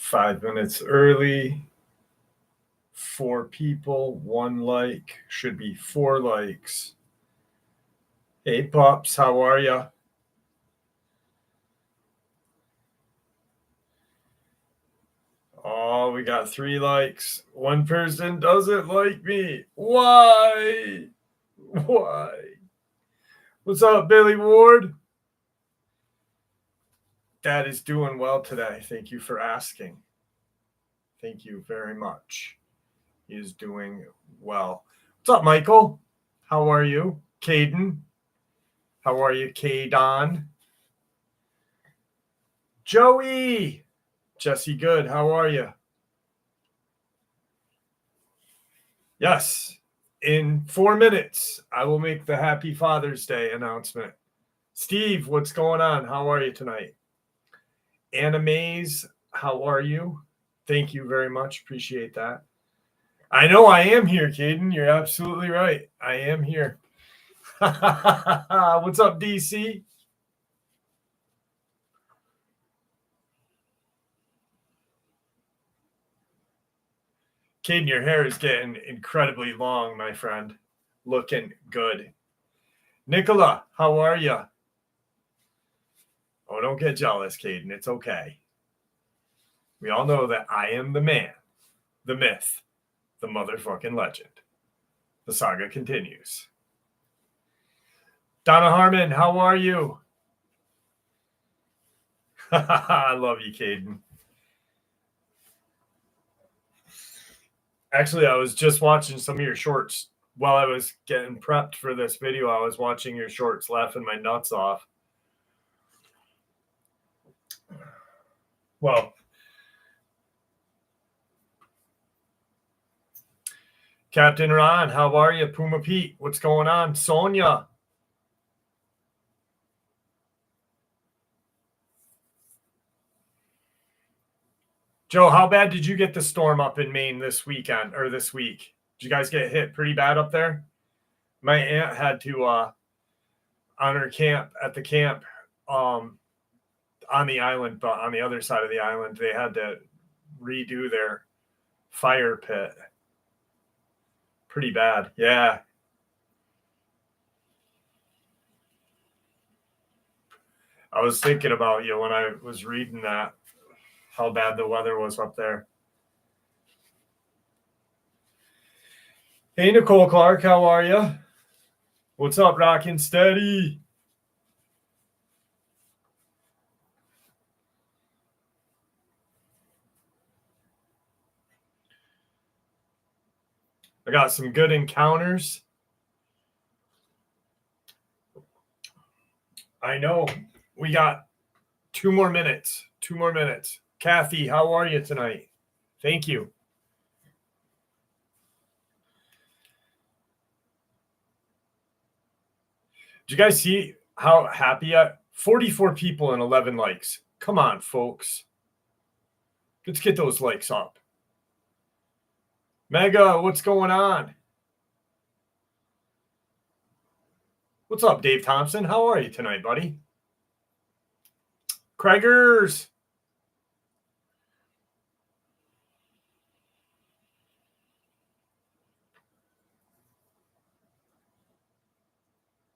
5 minutes early. 4 people, 1 like. Should be 4 likes. Hey, Pops, how are ya? Oh, we got 3 likes. 1 person doesn't like me. Why? Why? What's up, Billy Ward? Dad is doing well today. Thank you for asking. Thank you very much. He is doing well. What's up, Michael? How are you? Caden? How are you, Kadon? Joey! Jesse, good. How are you? Yes. In 4 minutes, I will make the Happy Father's Day announcement. Steve, what's going on? How are you tonight? Anna Mays, how are you? Thank you very much. Appreciate that. I know I am here, Caden. You're absolutely right. I am here. What's up, DC? Caden, your hair is getting incredibly long, my friend. Looking good. Nicola, how are you? Oh, don't get jealous, Caden. It's okay. We all know that I am the man, the myth, the motherfucking legend. The saga continues. Donna Harmon, how are you? I love you, Caden. Actually, I was just watching some of your shorts while I was getting prepped for this video. I was watching your shorts, laughing my nuts off. Well, Captain Ron, how are you? Puma Pete, what's going on? Sonia. Joe, how bad did you get the storm up in Maine this weekend or this week? Did you guys get hit pretty bad up there? My aunt had to on her camp at the camp on the island, but on the other side of the island, they had to redo their fire pit. Pretty bad. Yeah. I was thinking about you when I was reading that, how bad the weather was up there. Hey, Nicole Clark, how are you? What's up, Rockin' Steady? I got some good encounters. I know. We got 2 more minutes. 2 more minutes. Kathy, how are you tonight? Thank you. Did you guys see how happy 44 people and 11 likes. Come on, folks. Let's get those likes up. Mega, what's going on? What's up, Dave Thompson? How are you tonight, buddy? Craigers.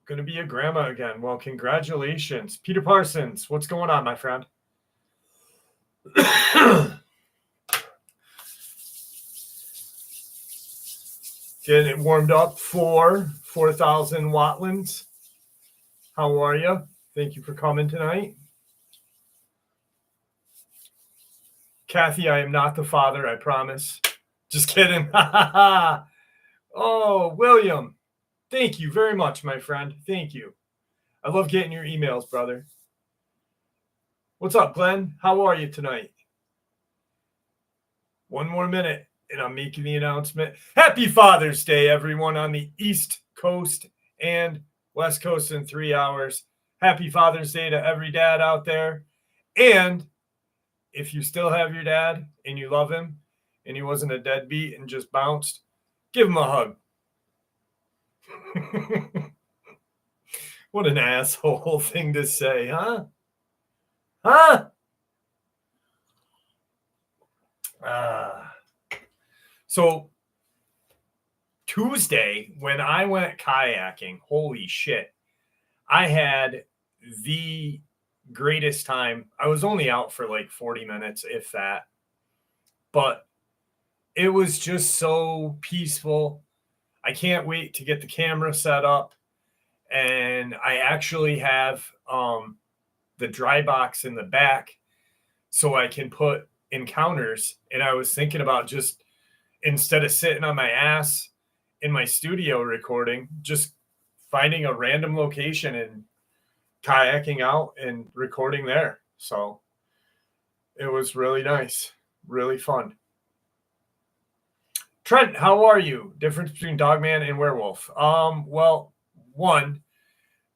Going to be a grandma again. Well, congratulations. Peter Parsons, what's going on, my friend? Getting it warmed up for 4,000 Watlands. How are you? Thank you for coming tonight. Kathy, I am not the father, I promise. Just kidding. Oh, William. Thank you very much, my friend. Thank you. I love getting your emails, brother. What's up, Glenn? How are you tonight? 1 more minute, and I'm making the announcement. Happy Father's Day, everyone on the East Coast and West Coast in 3 hours. Happy Father's Day to every dad out there. And if you still have your dad and you love him and he wasn't a deadbeat and just bounced, give him a hug. What an asshole thing to say, huh? Huh? So Tuesday, when I went kayaking, holy shit, I had the greatest time. I was only out for like 40 minutes, if that, but it was just so peaceful. I can't wait to get the camera set up. And I actually have the dry box in the back so I can put encounters. And I was thinking about just instead of sitting on my ass in my studio recording, just finding a random location and kayaking out and recording there. So it was really nice, really fun. Trent, how are you? Difference between Dogman and Werewolf. Well, one,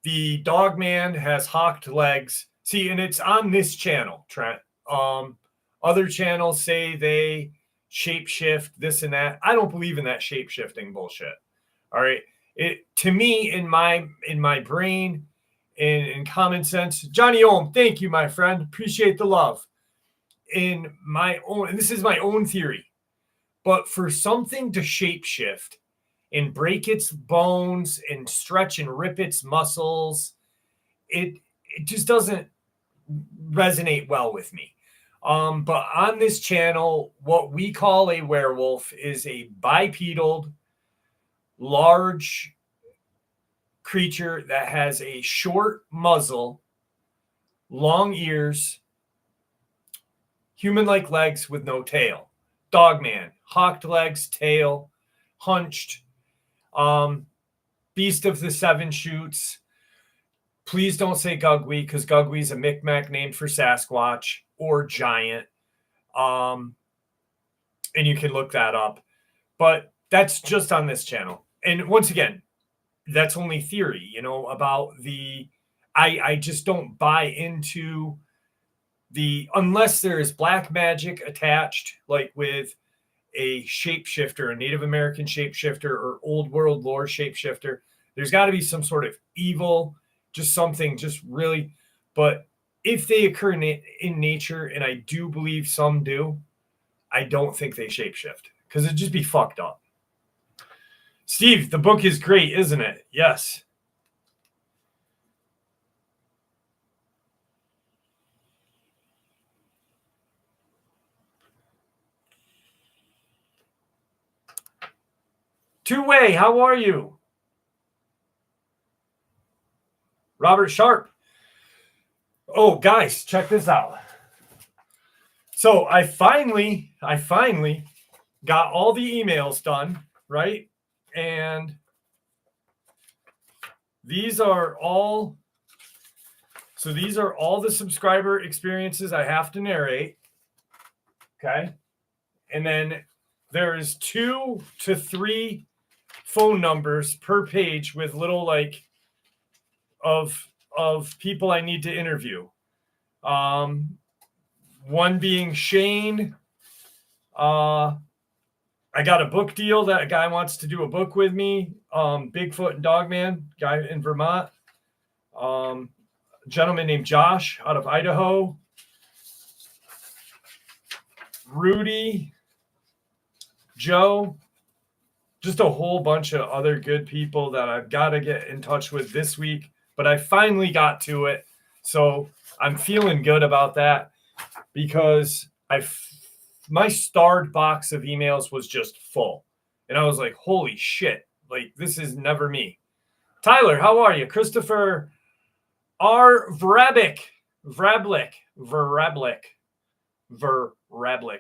the Dogman has hawked legs. See, and it's on this channel, Trent. Other channels say they shapeshift this and that. I don't believe in that shapeshifting bullshit. All right. It to me, in my brain, in common sense, Johnny Ohm, thank you, my friend. Appreciate the love. In my own, and this is my own theory, but for something to shapeshift and break its bones and stretch and rip its muscles, it just doesn't resonate well with me. But on this channel, what we call a werewolf is a bipedal, large creature that has a short muzzle, long ears, human-like legs with no tail. Dogman, hawked legs, tail, hunched. Beast of the Seven Shoots. Please don't say Gugwe, because Gugwe is a Micmac name for Sasquatch or giant. And you can look that up. But that's just on this channel. And once again, that's only theory, about the... I just don't buy into the... Unless there is black magic attached, like with a shapeshifter, a Native American shapeshifter, or old world lore shapeshifter. There's got to be some sort of evil, just something, just really. But if they occur in nature, and I do believe some do, I don't think they shapeshift because it'd just be fucked up. Steve, the book is great, isn't it? Yes. Two-way, how are you? Robert Sharp. Oh, guys, check this out. So I finally got all the emails done, right? And these are all the subscriber experiences I have to narrate. Okay. And then there is 2 to 3 phone numbers per page with little like of people I need to interview. One being Shane. I got a book deal that a guy wants to do a book with me. Bigfoot and Dogman, guy in Vermont. A gentleman named Josh out of Idaho. Rudy, Joe, just a whole bunch of other good people that I've got to get in touch with this week. But I finally got to it. So I'm feeling good about that because my starred box of emails was just full. And I was like, holy shit, like this is never me. Tyler, how are you? Christopher R. Vrablik.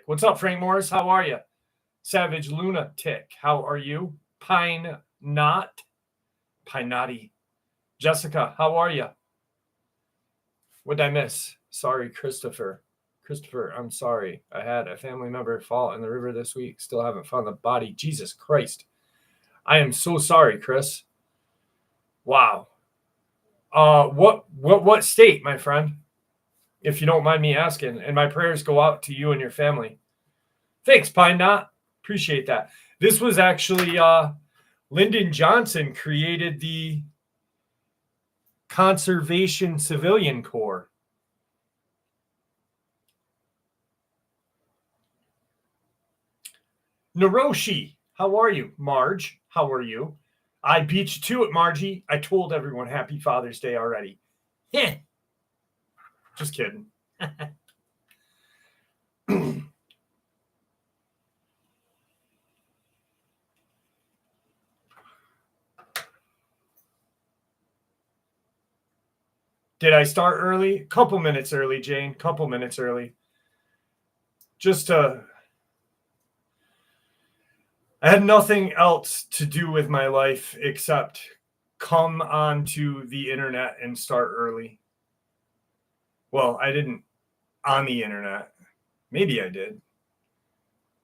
What's up, Frank Morris? How are you? Savage Lunatic, how are you? Pinati. Jessica, how are you? What did I miss? Sorry, Christopher, I'm sorry. I had a family member fall in the river this week. Still haven't found the body. Jesus Christ. I am so sorry, Chris. Wow. What state, my friend? If you don't mind me asking. And my prayers go out to you and your family. Thanks, Pine Knot. Appreciate that. This was actually Lyndon Johnson created the Conservation Civilian Corps. Naroshi, how are you? Marge, how are you? I beat you to it, Margie. I told everyone Happy Father's Day already. Heh. Just kidding. Did I start early? Couple minutes early, Jane. Couple minutes early. Just I had nothing else to do with my life except come onto the internet and start early. Well, I didn't on the internet. Maybe I did.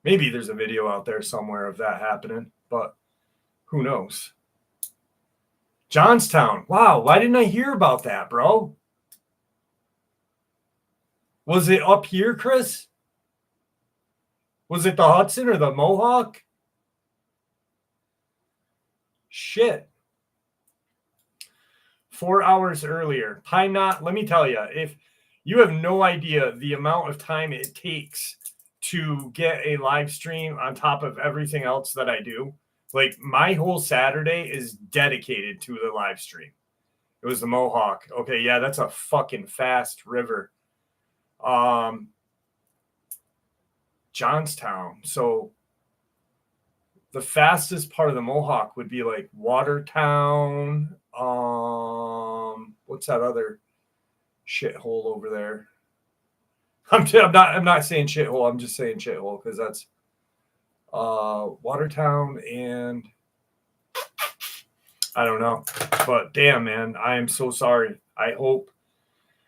Maybe there's a video out there somewhere of that happening, but who knows? Johnstown. Wow, why didn't I hear about that, bro? Was it up here, Chris? Was it the Hudson or the Mohawk? Shit. 4 hours earlier. Pine Knot, let me tell you, if you have no idea the amount of time it takes to get a live stream on top of everything else that I do, like my whole Saturday is dedicated to the live stream. It was the Mohawk. Okay, yeah, that's a fucking fast river. Johnstown. So the fastest part of the Mohawk would be like Watertown. What's that other shithole over there? I'm not saying shithole. I'm just saying shithole because that's Watertown and I don't know. But damn, man, I am so sorry. I hope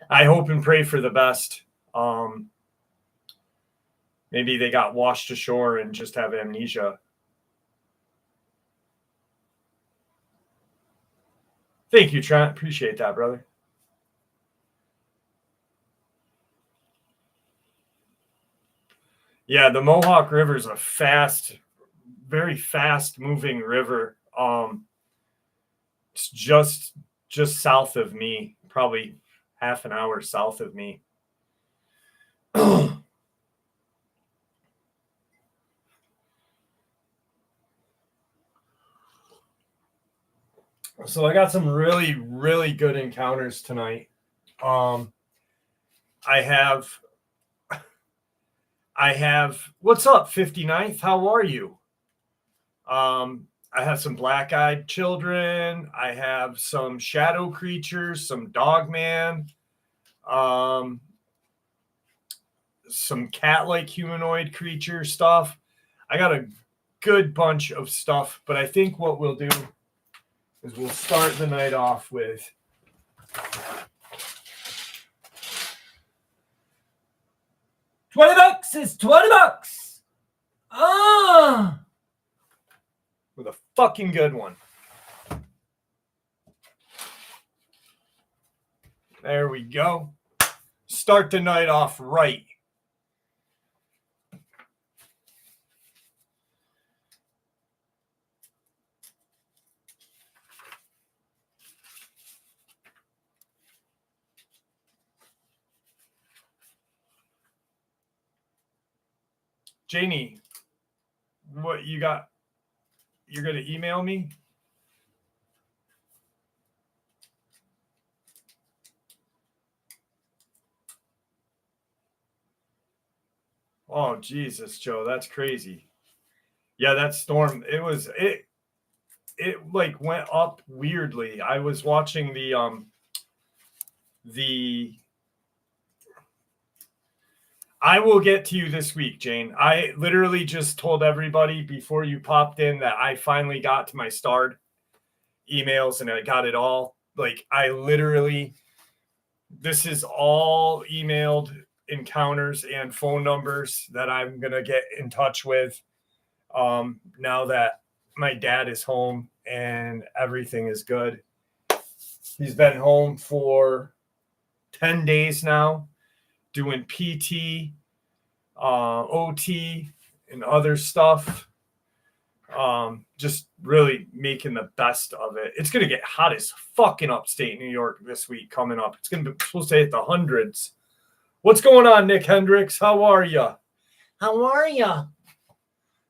and pray for the best. Maybe they got washed ashore and just have amnesia. Thank you, Trent. Appreciate that, brother. Yeah, the Mohawk River is a fast, very fast moving river. It's just south of me, probably half an hour south of me. So I got some really, really good encounters tonight. I have, what's up, 59th? How are you? I have some black-eyed children. I have some shadow creatures, some dogman, some cat-like humanoid creature stuff. I got a good bunch of stuff, but I think what we'll do is we'll start the night off with $20 is $20. With a fucking good one. There we go. Start the night off right. Janie, what you got? You're going to email me? Oh, Jesus, Joe, that's crazy. Yeah, that storm, it like went up weirdly. I was watching I will get to you this week, Jane. I literally just told everybody before you popped in that I finally got to my starred emails and I got it all. Like I literally, this is all emailed encounters and phone numbers that I'm going to get in touch with now that my dad is home and everything is good. He's been home for 10 days now doing PT, OT, and other stuff. Just really making the best of it. It's going to get hot as fucking upstate New York this week coming up. It's going to be supposed to hit the hundreds. What's going on, Nick Hendricks? How are you? How are you?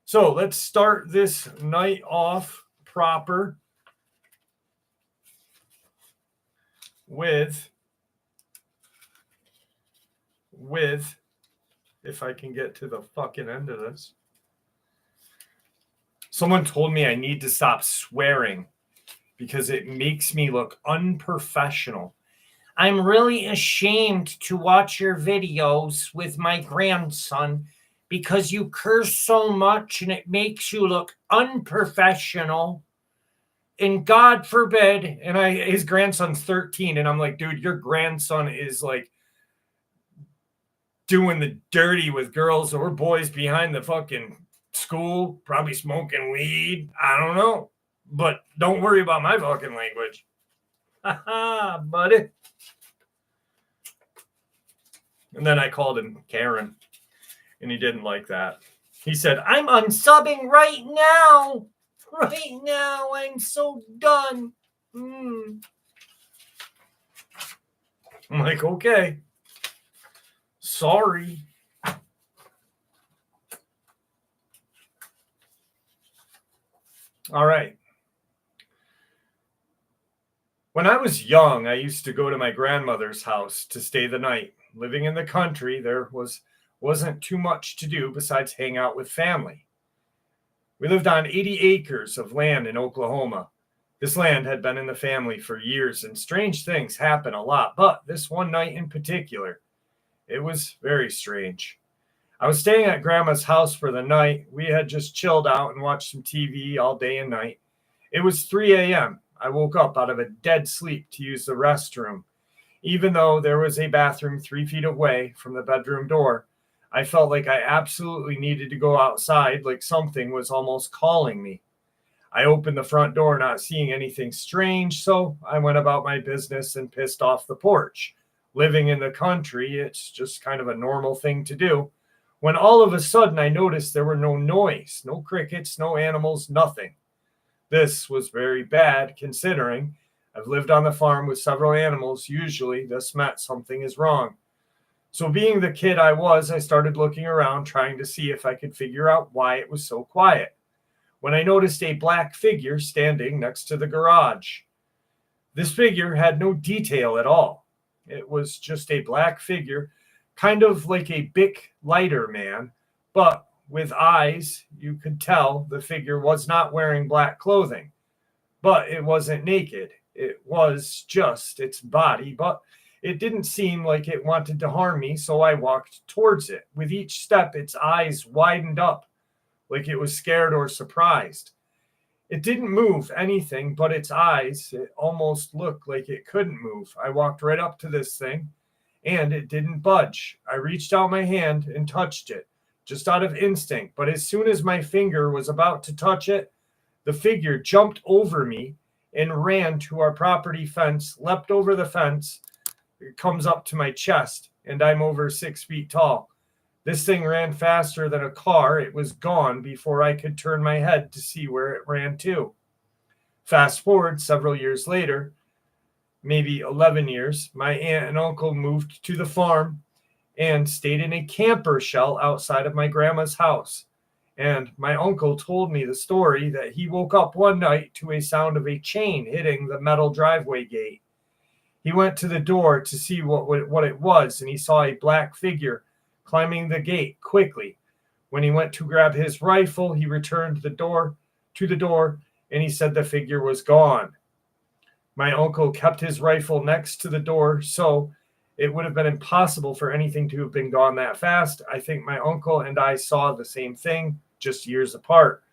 So let's start this night off proper with if I can get to the fucking end of this. Someone told me I need to stop swearing because it makes me look unprofessional. I'm really ashamed to watch your videos with my grandson because you curse so much and it makes you look unprofessional. And God forbid, and his grandson's 13, and I'm like, dude, your grandson is like doing the dirty with girls or boys behind the fucking school, probably smoking weed. I don't know. But don't worry about my fucking language. Haha, buddy. And then I called him Karen, and he didn't like that. He said, I'm unsubbing right now. Right now, I'm so done. I'm like, okay. Sorry. All right. When I was young, I used to go to my grandmother's house to stay the night. Living in the country, there wasn't too much to do besides hang out with family. We lived on 80 acres of land in Oklahoma. This land had been in the family for years, and strange things happen a lot, but this one night in particular, it was very strange. I was staying at Grandma's house for the night. We had just chilled out and watched some TV all day and night. It was 3 a.m. I woke up out of a dead sleep to use the restroom. Even though there was a bathroom 3 feet away from the bedroom door, I felt like I absolutely needed to go outside, like something was almost calling me. I opened the front door, not seeing anything strange, so I went about my business and pissed off the porch. Living in the country, it's just kind of a normal thing to do. When all of a sudden I noticed there were no noise, no crickets, no animals, nothing. This was very bad considering I've lived on the farm with several animals. Usually this meant something is wrong. So being the kid I was, I started looking around trying to see if I could figure out why it was so quiet. When I noticed a black figure standing next to the garage. This figure had no detail at all. It was just a black figure, kind of like a Bic lighter man, but with eyes. You could tell the figure was not wearing black clothing, but it wasn't naked. It was just its body, but it didn't seem like it wanted to harm me, so I walked towards it. With each step, its eyes widened up, like it was scared or surprised. It didn't move anything but its eyes. It almost looked like it couldn't move. I walked right up to this thing, and it didn't budge. I reached out my hand and touched it, just out of instinct. But as soon as my finger was about to touch it, the figure jumped over me and ran to our property fence, leapt over the fence. It comes up to my chest, and I'm over 6 feet tall. This thing ran faster than a car. It was gone before I could turn my head to see where it ran to. Fast forward several years later, maybe 11 years, my aunt and uncle moved to the farm and stayed in a camper shell outside of my grandma's house. And my uncle told me the story that he woke up one night to a sound of a chain hitting the metal driveway gate. He went to the door to see what it was, and he saw a black figure climbing the gate quickly. When he went to grab his rifle, he returned to the door, and he said the figure was gone. My uncle kept his rifle next to the door, so it would have been impossible for anything to have been gone that fast. I think my uncle and I saw the same thing, just years apart.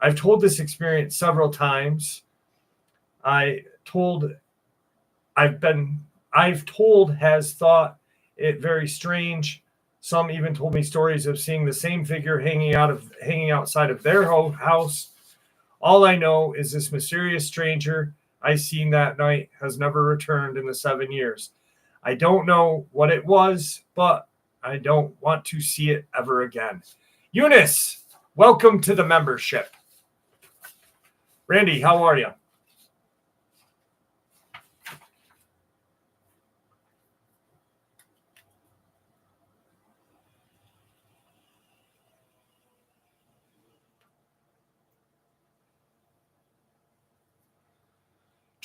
I've told this experience several times. I've told has thought it very strange. Some even told me stories of seeing the same figure hanging outside of their house. All I know is this mysterious stranger I seen that night has never returned in the 7 years. I don't know what it was, but I don't want to see it ever again. Eunice, welcome to the membership. Randy, how are you?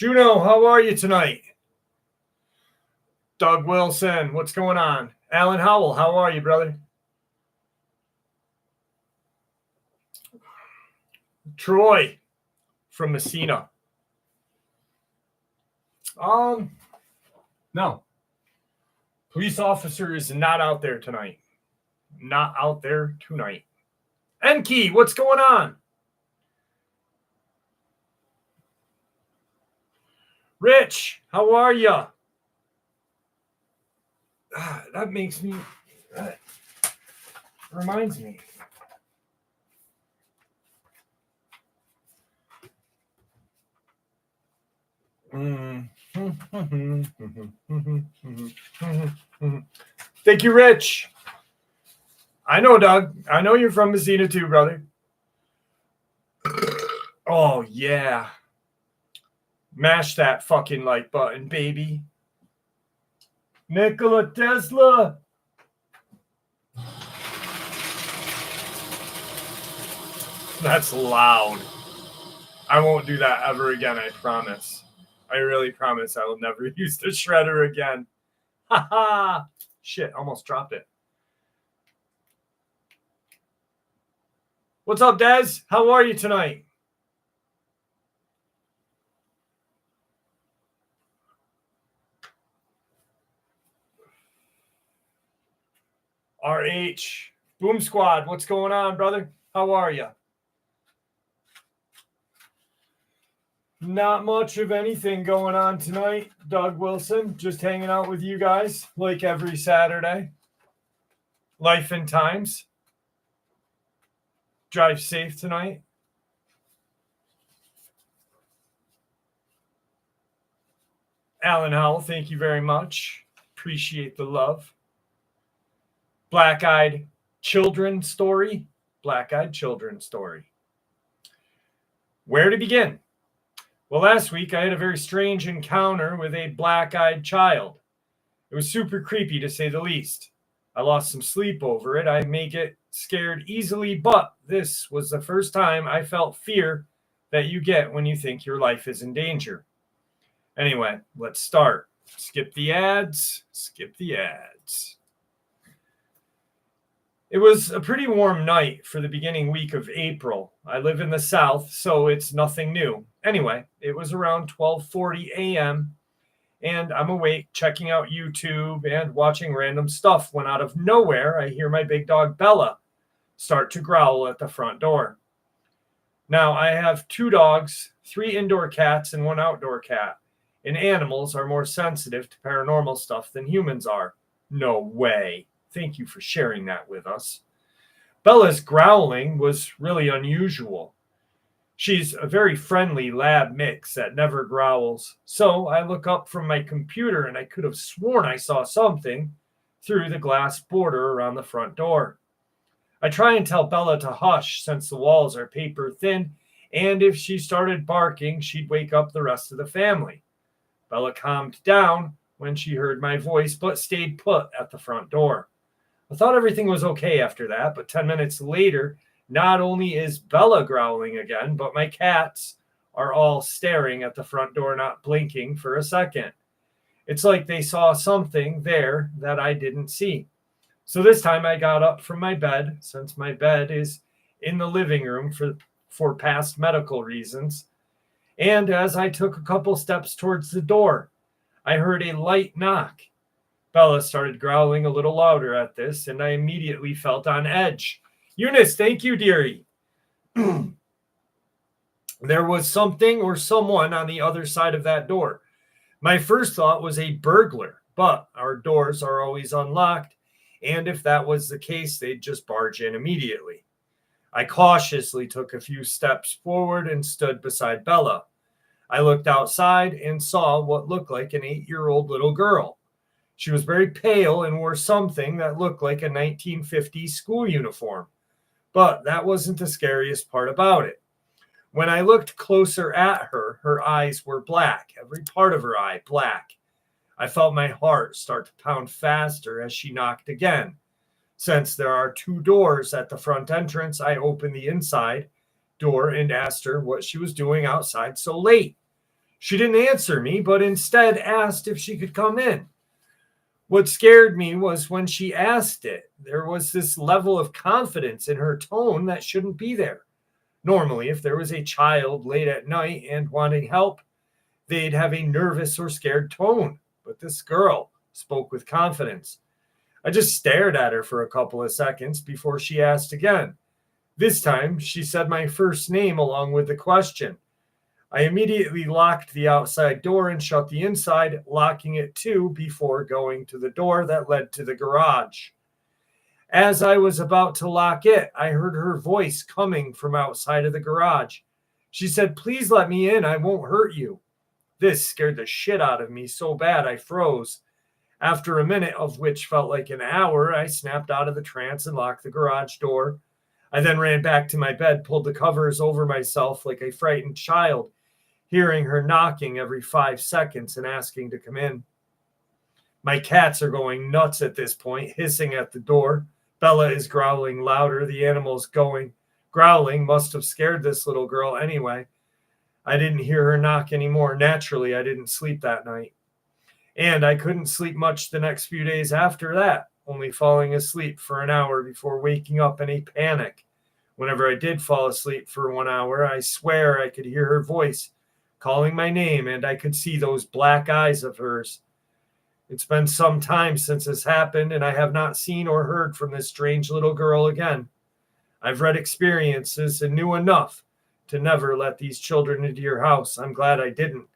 Juno, how are you tonight? Doug Wilson, what's going on? Alan Howell, how are you, brother? Troy from Messina. No. Police officer is not out there tonight. Not out there tonight. Enki, what's going on? Rich, how are you? That makes me... That reminds me. Thank you, Rich. I know, Doug. I know you're from Messina too, brother. Oh, yeah. Mash that fucking like button, baby. Nikola Tesla. That's loud. I won't do that ever again, I promise. I really promise I will never use the shredder again. Ha ha! Shit, almost dropped it. What's up, Des? How are you tonight? RH, Boom Squad, what's going on, brother? How are you? Not much of anything going on tonight, Doug Wilson. Just hanging out with you guys like every Saturday. Life and times. Drive safe tonight. Alan Howell, thank you very much. Appreciate the love. Black-eyed children story. Black-eyed children story. Where to begin? Well, last week I had a very strange encounter with a black-eyed child. It was super creepy, to say the least. I lost some sleep over it. I may get scared easily, but this was the first time I felt fear that you get when you think your life is in danger. Anyway, let's start. Skip the ads. Skip the ads. It was a pretty warm night for the beginning week of April. I live in the South, so it's nothing new. Anyway, it was around 12:40 a.m., and I'm awake checking out YouTube and watching random stuff when out of nowhere I hear my big dog Bella start to growl at the front door. Now, I have 2 dogs, 3 indoor cats, and 1 outdoor cat, and animals are more sensitive to paranormal stuff than humans are. No way. Thank you for sharing that with us. Bella's growling was really unusual. She's a very friendly lab mix that never growls. So I look up from my computer and I could have sworn I saw something through the glass border around the front door. I try and tell Bella to hush since the walls are paper thin, and if she started barking, she'd wake up the rest of the family. Bella calmed down when she heard my voice, but stayed put at the front door. I thought everything was okay after that, but 10 minutes later, not only is Bella growling again, but my cats are all staring at the front door, not blinking for a second. It's like they saw something there that I didn't see. So this time I got up from my bed, since my bed is in the living room for past medical reasons. And as I took a couple steps towards the door, I heard a light knock. Bella started growling a little louder at this, and I immediately felt on edge. Eunice, thank you, dearie. There was something or someone on the other side of that door. My first thought was a burglar, but our doors are always unlocked, and if that was the case, they'd just barge in immediately. I cautiously took a few steps forward and stood beside Bella. I looked outside and saw what looked like an 8-year-old little girl. She was very pale and wore something that looked like a 1950s school uniform. But that wasn't the scariest part about it. When I looked closer at her, her eyes were black, every part of her eye black. I felt my heart start to pound faster as she knocked again. Since there are 2 doors at the front entrance, I opened the inside door and asked her what she was doing outside so late. She didn't answer me, but instead asked if she could come in. What scared me was when she asked it, there was this level of confidence in her tone that shouldn't be there. Normally, if there was a child late at night and wanting help, they'd have a nervous or scared tone. But this girl spoke with confidence. I just stared at her for a couple of seconds before she asked again. This time, she said my first name along with the question. I immediately locked the outside door and shut the inside, locking it too before going to the door that led to the garage. As I was about to lock it, I heard her voice coming from outside of the garage. She said, "Please let me in. I won't hurt you." This scared the shit out of me so bad I froze. After a minute, of which felt like an hour, I snapped out of the trance and locked the garage door. I then ran back to my bed, pulled the covers over myself like a frightened child, hearing her knocking every 5 seconds and asking to come in. My cats are going nuts at this point, hissing at the door. Bella is growling louder. The animals growling must have scared this little girl anyway. I didn't hear her knock anymore. Naturally, I didn't sleep that night. And I couldn't sleep much the next few days after that, only falling asleep for an hour before waking up in a panic. Whenever I did fall asleep for 1 hour, I swear I could hear her voice calling my name, and I could see those black eyes of hers. It's been some time since this happened, and I have not seen or heard from this strange little girl again. I've read experiences and knew enough to never let these children into your house. I'm glad I didn't.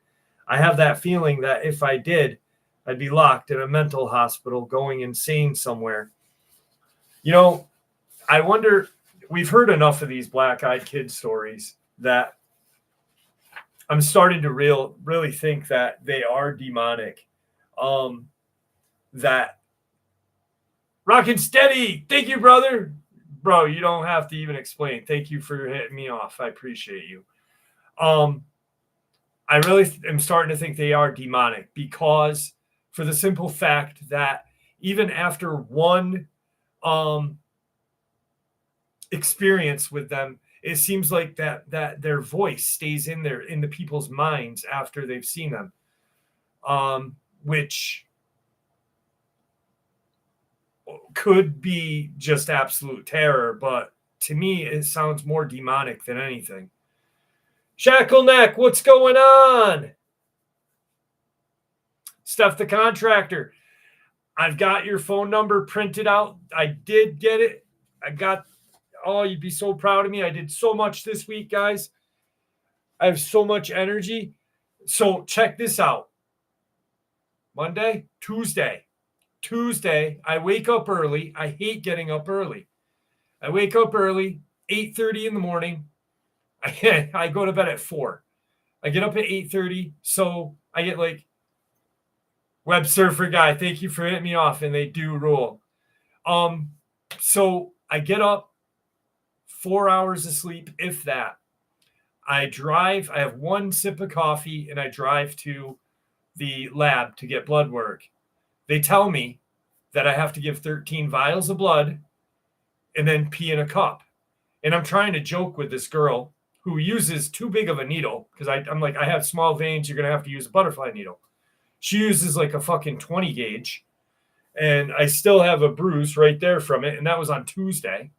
I have that feeling that if I did, I'd be locked in a mental hospital going insane somewhere. You know, I wonder, we've heard enough of these black-eyed kid stories that I'm starting to really think that they are demonic. That Rockin' Steady, thank you, brother. Bro, you don't have to even explain. Thank you for hitting me off. I appreciate you. I really am starting to think they are demonic because for the simple fact that even after one experience with them, it seems like that their voice stays in the people's minds after they've seen them, which could be just absolute terror, but to me, it sounds more demonic than anything. Shackleneck, what's going on? Steph the Contractor, I've got your phone number printed out. I did get it. Oh, you'd be so proud of me. I did so much this week, guys. I have so much energy. So check this out. Monday, Tuesday, I wake up early. I hate getting up early. I wake up early, 8:30 in the morning. I go to bed at 4. I get up at 8:30. So I get like, Web Surfer guy, thank you for hitting me off. And they do rule. So I get up, 4 hours of sleep, if that. I drive. I have one sip of coffee and I drive to the lab to get blood work. They tell me that I have to give 13 vials of blood and then pee in a cup. And I'm trying to joke with this girl who uses too big of a needle because I'm like, I have small veins. You're going to have to use a butterfly needle. She uses like a fucking 20 gauge. And I still have a bruise right there from it. And that was on Tuesday.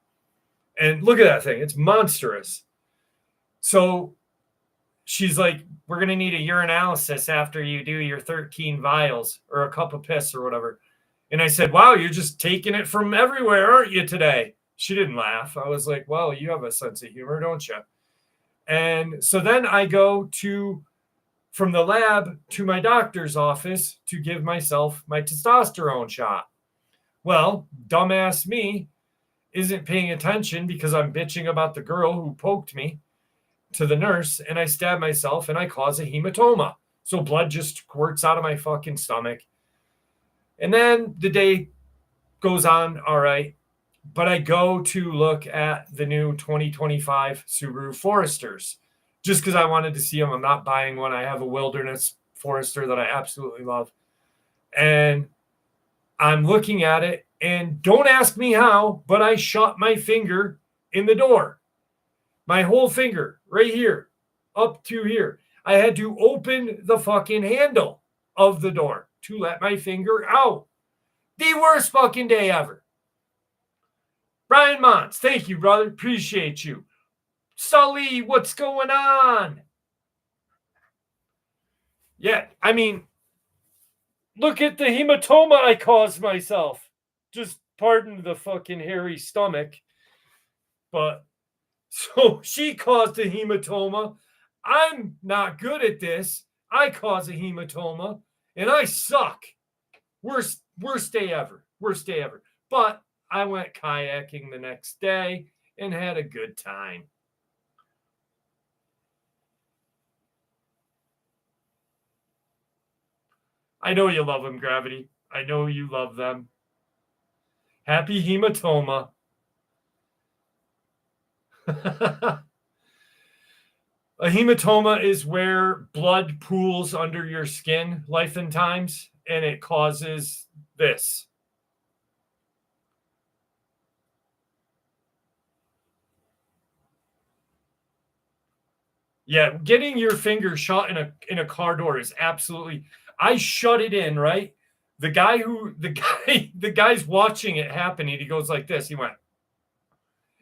And look at that thing. It's monstrous. So she's like, we're going to need a urinalysis after you do your 13 vials or a cup of piss or whatever. And I said, wow, you're just taking it from everywhere, aren't you, today? She didn't laugh. I was like, well, you have a sense of humor, don't you? And so then I go from the lab to my doctor's office to give myself my testosterone shot. Well, dumbass me isn't paying attention because I'm bitching about the girl who poked me to the nurse, and I stab myself and I cause a hematoma. So blood just squirts out of my fucking stomach. And then the day goes on all right, but I go to look at the new 2025 Subaru Foresters just because I wanted to see them. I'm not buying one. I have a Wilderness Forester that I absolutely love. And I'm looking at it, and don't ask me how, but I shot my finger in the door. My whole finger right here, up to here. I had to open the fucking handle of the door to let my finger out. The worst fucking day ever. Brian Mons, thank you, brother. Appreciate you. Sully, what's going on? Yeah, I mean, look at the hematoma I caused myself. Just pardon the fucking hairy stomach. But so she caused a hematoma. I'm not good at this. I cause a hematoma and I suck. Worst day ever. Worst day ever. But I went kayaking the next day and had a good time. I know you love them, Gravity. I know you love them. Happy hematoma. A hematoma is where blood pools under your skin life and times, and it causes this. Yeah, getting your finger shot in a car door is absolutely. I shut it in, right? The guy's watching it happen, and he goes like this. He went,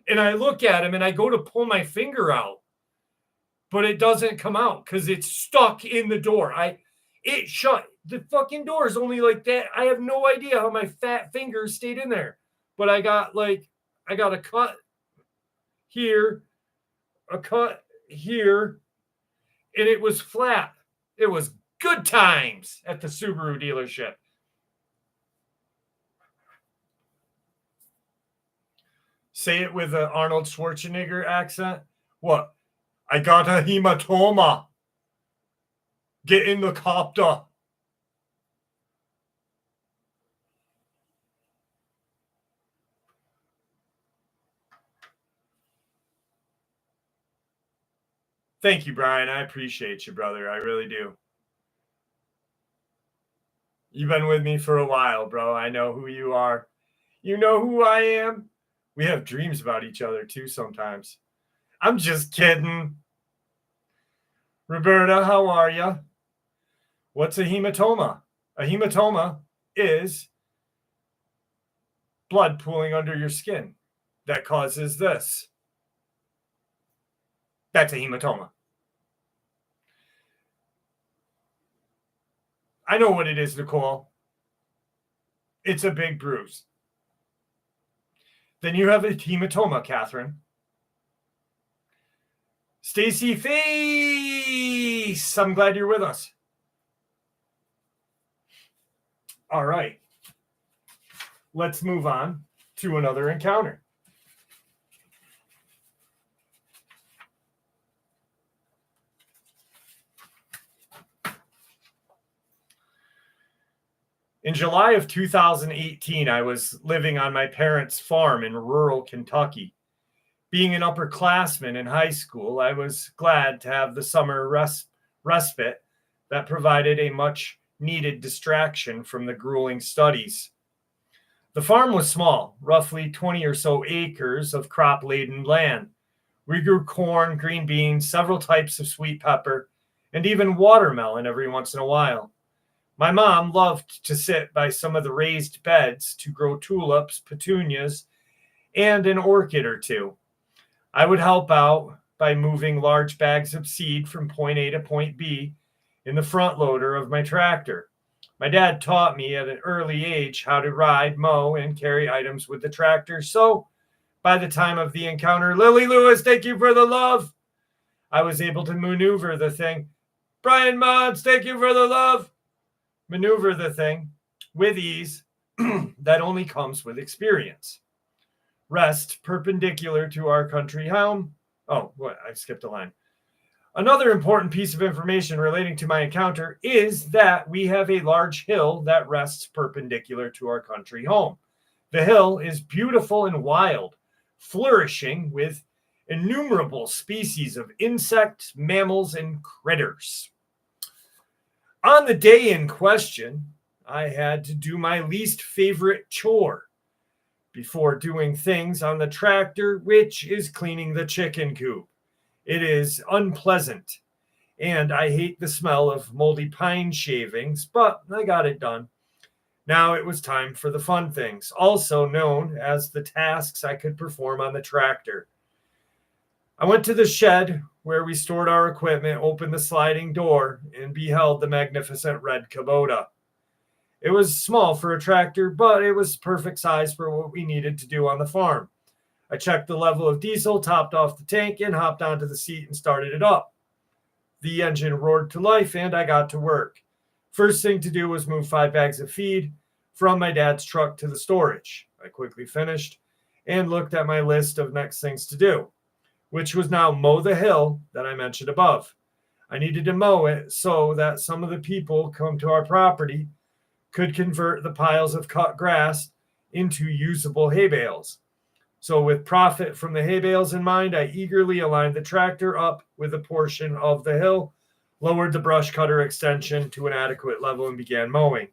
and I look at him, and I go to pull my finger out, but it doesn't come out because it's stuck in the door. It shut. The fucking door is only like that. I have no idea how my fat fingers stayed in there, but I got a cut here, a cut here, and it was flat. It was good times at the Subaru dealership. Say it with an Arnold Schwarzenegger accent. What? I got a hematoma. Get in the copter. Thank you, Brian. I appreciate you, brother. I really do. You've been with me for a while, bro. I know who you are. You know who I am. We have dreams about each other, too, sometimes. I'm just kidding. Roberta, how are you? What's a hematoma? A hematoma is blood pooling under your skin that causes this. That's a hematoma. I know what it is, Nicole. It's a big bruise. Then you have a hematoma, Catherine. Stacy Face, I'm glad you're with us. All right. Let's move on to another encounter. In July of 2018, I was living on my parents' farm in rural Kentucky. Being an upperclassman in high school, I was glad to have the summer respite that provided a much needed distraction from the grueling studies. The farm was small, roughly 20 or so acres of crop-laden land. We grew corn, green beans, several types of sweet pepper, and even watermelon every once in a while. My mom loved to sit by some of the raised beds to grow tulips, petunias, and an orchid or two. I would help out by moving large bags of seed from point A to point B in the front loader of my tractor. My dad taught me at an early age how to ride, mow, and carry items with the tractor. So by the time of the encounter, Lily Lewis, thank you for the love. I was able to maneuver the thing. Brian Mods, thank you for the love. Maneuver the thing with ease that only comes with experience. Rest perpendicular to our country home. Oh, what? I skipped a line. Another important piece of information relating to my encounter is that we have a large hill that rests perpendicular to our country home. The hill is beautiful and wild, flourishing with innumerable species of insects, mammals, and critters. On the day in question, I had to do my least favorite chore before doing things on the tractor, which is cleaning the chicken coop. It is unpleasant and I hate the smell of moldy pine shavings, but I got it done. Now it was time for the fun things, also known as the tasks I could perform on the tractor. I went to the shed where we stored our equipment, opened the sliding door, and beheld the magnificent red Kubota. It was small for a tractor, but it was perfect size for what we needed to do on the farm. I checked the level of diesel, topped off the tank, and hopped onto the seat and started it up. The engine roared to life, and I got to work. First thing to do was move 5 bags of feed from my dad's truck to the storage. I quickly finished and looked at my list of next things to do, which was now mow the hill that I mentioned above. I needed to mow it so that some of the people come to our property could convert the piles of cut grass into usable hay bales. So with profit from the hay bales in mind, I eagerly aligned the tractor up with a portion of the hill, lowered the brush cutter extension to an adequate level, and began mowing.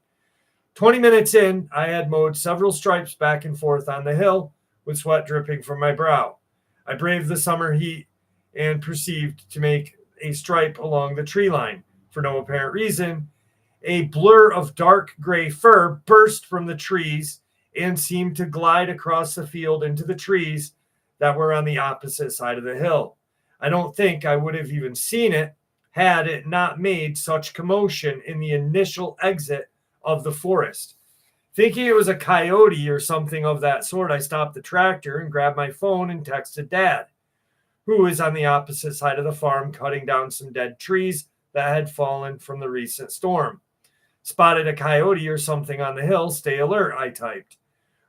20 minutes in, I had mowed several stripes back and forth on the hill with sweat dripping from my brow. I braved the summer heat and proceeded to make a stripe along the tree line. For no apparent reason, a blur of dark gray fur burst from the trees and seemed to glide across the field into the trees that were on the opposite side of the hill. I don't think I would have even seen it had it not made such commotion in the initial exit of the forest. Thinking it was a coyote or something of that sort, I stopped the tractor and grabbed my phone and texted Dad, who is on the opposite side of the farm cutting down some dead trees that had fallen from the recent storm. Spotted a coyote or something on the hill. Stay alert, I typed.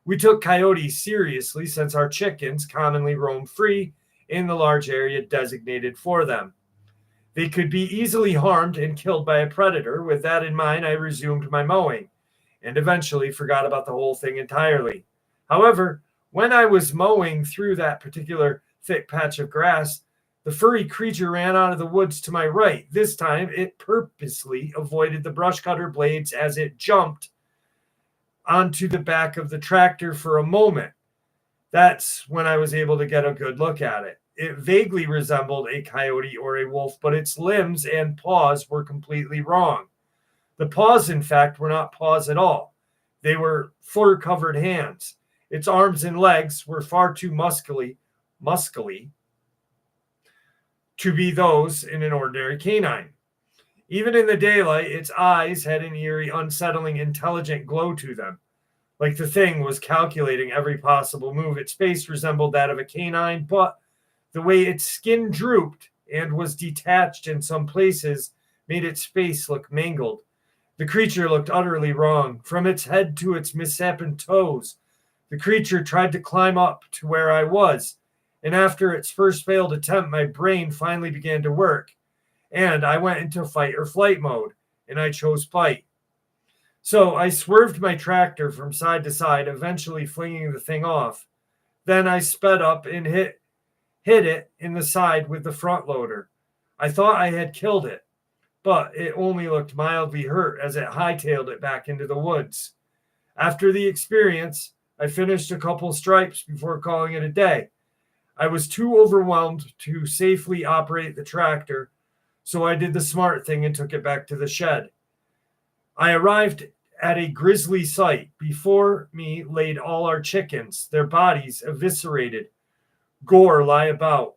We took coyotes seriously since our chickens commonly roam free in the large area designated for them. They could be easily harmed and killed by a predator. With that in mind, I resumed my mowing and eventually forgot about the whole thing entirely. However, when I was mowing through that particular thick patch of grass, the furry creature ran out of the woods to my right. This time, it purposely avoided the brush cutter blades as it jumped onto the back of the tractor for a moment. That's when I was able to get a good look at it. It vaguely resembled a coyote or a wolf, but its limbs and paws were completely wrong. The paws, in fact, were not paws at all. They were fur-covered hands. Its arms and legs were far too muscly to be those in an ordinary canine. Even in the daylight, its eyes had an eerie, unsettling, intelligent glow to them. Like the thing was calculating every possible move. Its face resembled that of a canine, but the way its skin drooped and was detached in some places made its face look mangled. The creature looked utterly wrong. From its head to its misshapen toes, the creature tried to climb up to where I was, and after its first failed attempt, my brain finally began to work, and I went into fight or flight mode, and I chose fight. So I swerved my tractor from side to side, eventually flinging the thing off. Then I sped up and hit it in the side with the front loader. I thought I had killed it, but it only looked mildly hurt as it hightailed it back into the woods. After the experience, I finished a couple stripes before calling it a day. I was too overwhelmed to safely operate the tractor, so I did the smart thing and took it back to the shed. I arrived at a grisly sight. Before me laid all our chickens, their bodies eviscerated. Gore lie about.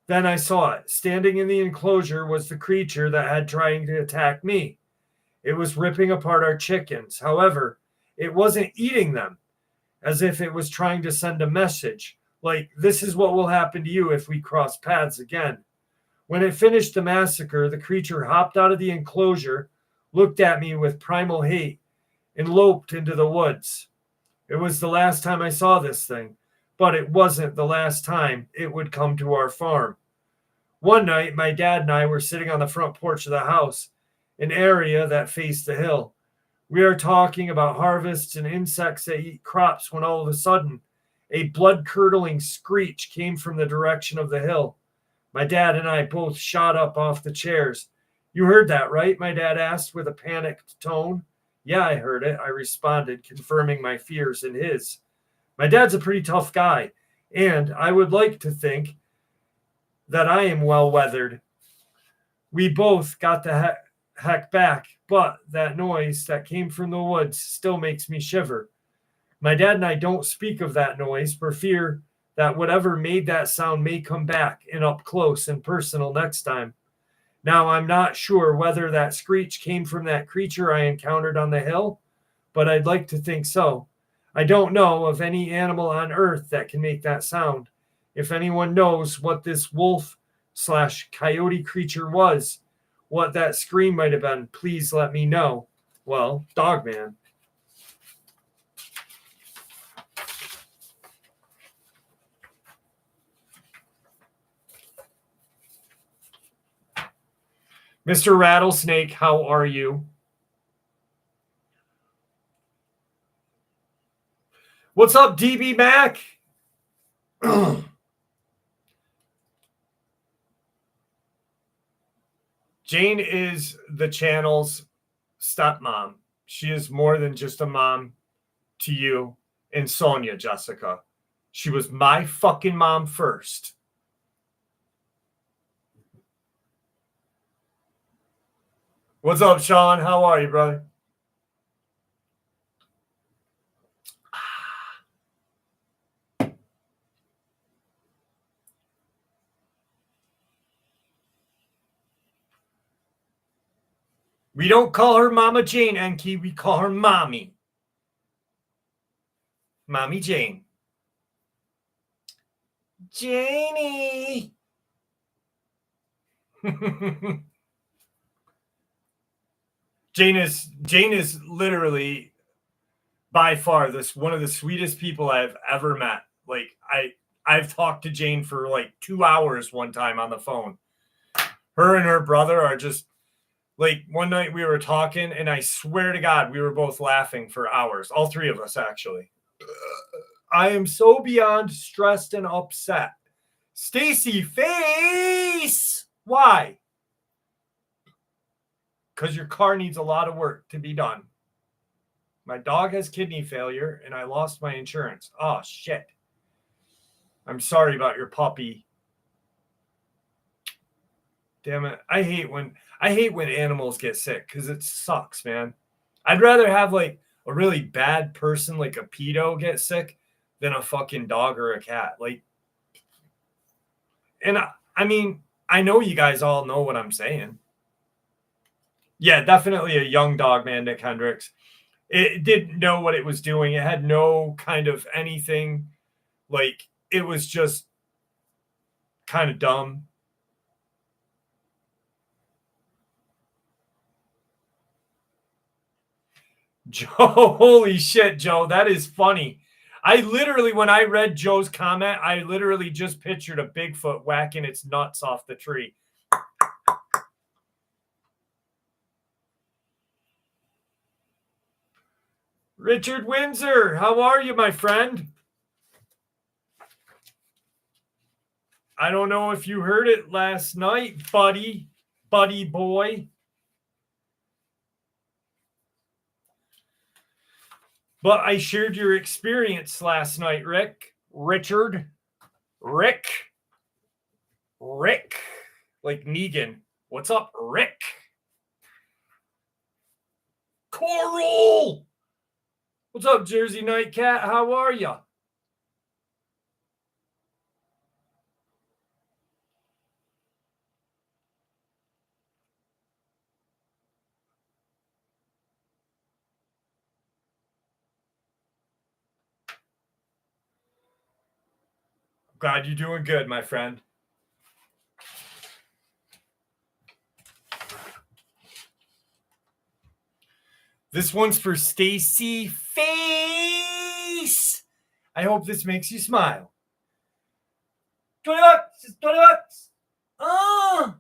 Then I saw it. Standing in the enclosure was the creature that had trying to attack me. It was ripping apart our chickens. However, it wasn't eating them, as if it was trying to send a message, like, this is what will happen to you if we cross paths again. When it finished the massacre, the creature hopped out of the enclosure, looked at me with primal hate, and loped into the woods. It was the last time I saw this thing, but it wasn't the last time it would come to our farm. One night, my dad and I were sitting on the front porch of the house, an area that faced the hill. We are talking about harvests and insects that eat crops when all of a sudden, a blood-curdling screech came from the direction of the hill. My dad and I both shot up off the chairs. You heard that, right? My dad asked with a panicked tone. Yeah, I heard it, I responded, confirming my fears and his. My dad's a pretty tough guy, and I would like to think that I am well-weathered. We both got the heck back, but that noise that came from the woods still makes me shiver. My dad and I don't speak of that noise for fear that whatever made that sound may come back and up close and personal next time. Now, I'm not sure whether that screech came from that creature I encountered on the hill, but I'd like to think so. I don't know of any animal on earth that can make that sound. If anyone knows what this wolf/coyote creature was, what that scream might have been, please let me know. Well, Dogman. Mr. Rattlesnake, how are you? What's up, DB Mac? Jane is the channel's stepmom. She is more than just a mom to you and Sonia, Jessica. She was my fucking mom first. What's up, Sean? How are you, brother? We don't call her Mama Jane, Enki. We call her Mommy. Mommy Jane. Janie. Jane is literally by far one of the sweetest people I've ever met. Like I've talked to Jane for like 2 hours one time on the phone. Her and her brother are just like, one night we were talking and I swear to God, we were both laughing for hours. All three of us, actually. I am so beyond stressed and upset. Stacy face. Why? Because your car needs a lot of work to be done. My dog has kidney failure and I lost my insurance. Oh, shit. I'm sorry about your puppy. Damn it. I hate when animals get sick because it sucks, man. I'd rather have like a really bad person like a pedo get sick than a fucking dog or a cat. Like, and I mean, I know you guys all know what I'm saying. Yeah, definitely a young dog, man, Nick Hendricks. It didn't know what it was doing. It had no kind of anything. Like, it was just kind of dumb. Joe, holy shit, Joe, that is funny. I literally, when I read Joe's comment, I literally just pictured a Bigfoot whacking its nuts off the tree. Richard Windsor, how are you, my friend? I don't know if you heard it last night, buddy boy. But I shared your experience last night, Rick. Richard. Rick. Like Negan. What's up, Rick? Coral. What's up, Jersey Nightcat? How are you? Glad you're doing good, my friend. This one's for Stacy Face. I hope this makes you smile. 20 bucks. 20 bucks. Oh.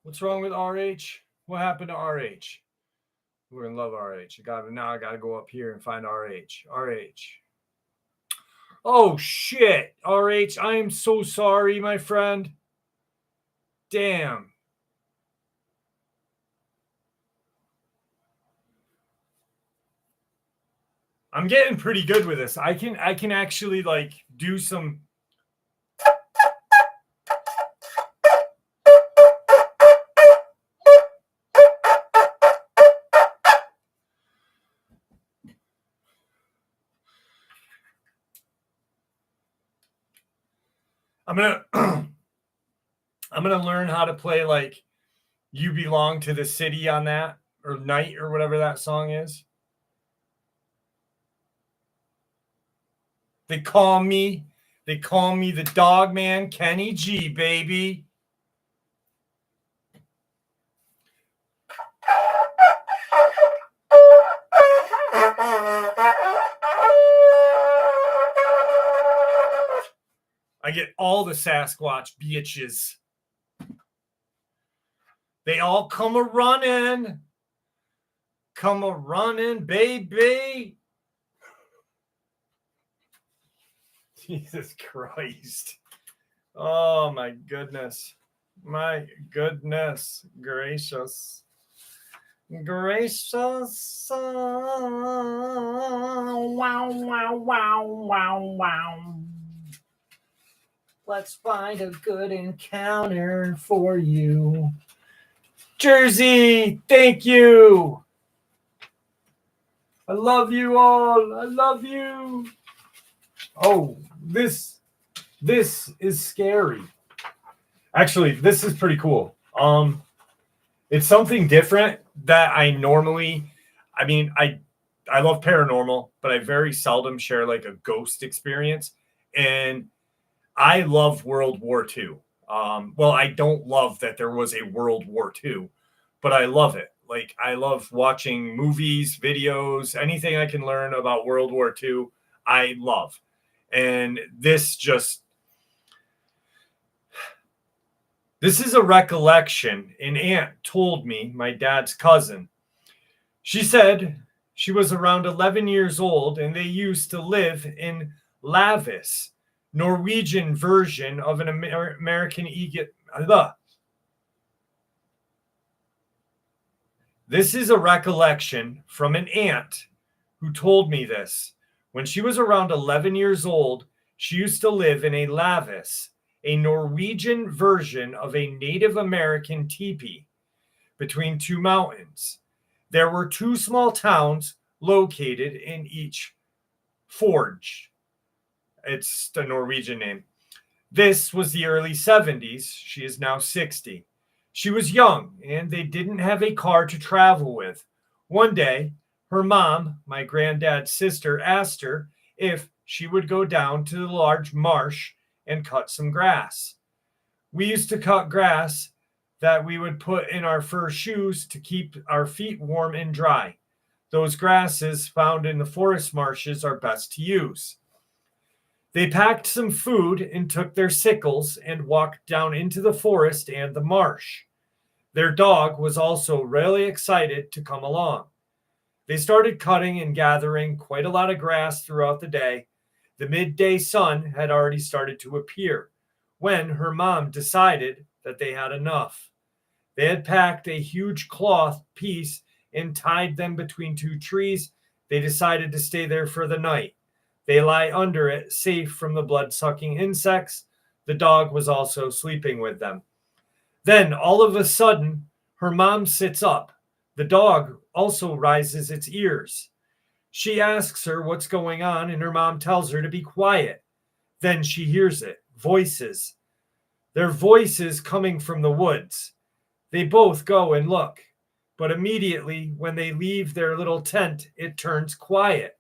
What's wrong with RH? What happened to RH? We're in love RH. I gotta go up here and find RH. RH. Oh shit, RH. I am so sorry, my friend. damn. I'm getting pretty good with this. I can actually like do some. I'm gonna learn how to play like "You Belong to the City" on that, or "Night" or whatever that song is. They call me the Dog Man, Kenny G, baby. I get all the Sasquatch bitches. They all come a running, baby. Jesus Christ. Oh my goodness. My goodness gracious. Gracious. Wow, wow, wow, wow, wow. Let's find a good encounter for you. Jersey, thank you. I love you all. I love you. Oh, this is scary. Actually, this is pretty cool. It's something different that I normally, I mean, I love paranormal, but I very seldom share like a ghost experience. And I love World War II. Well, I don't love that there was a World War II, but I love it. Like, I love watching movies, videos, anything I can learn about World War II, I love. And this is a recollection. An aunt told me, my dad's cousin. She said she was around 11 years old and they used to live in Lavis, Norwegian version of an American Egypt. This is a recollection from an aunt who told me this. When she was around 11 years old, she used to live in a Lavis, a Norwegian version of a Native American teepee between two mountains. There were two small towns located in each forge. It's the Norwegian name. This was the early 70s. She is now 60. She was young and they didn't have a car to travel with. One day, her mom, my granddad's sister, asked her if she would go down to the large marsh and cut some grass. We used to cut grass that we would put in our fur shoes to keep our feet warm and dry. Those grasses found in the forest marshes are best to use. They packed some food and took their sickles and walked down into the forest and the marsh. Their dog was also really excited to come along. They started cutting and gathering quite a lot of grass throughout the day. The midday sun had already started to appear when her mom decided that they had enough. They had packed a huge cloth piece and tied them between two trees. They decided to stay there for the night. They lie under it, safe from the blood-sucking insects. The dog was also sleeping with them. Then, all of a sudden, her mom sits up. The dog also raises its ears. She asks her what's going on, and her mom tells her to be quiet. Then she hears it. Voices. They're voices coming from the woods. They both go and look. But immediately, when they leave their little tent, it turns quiet.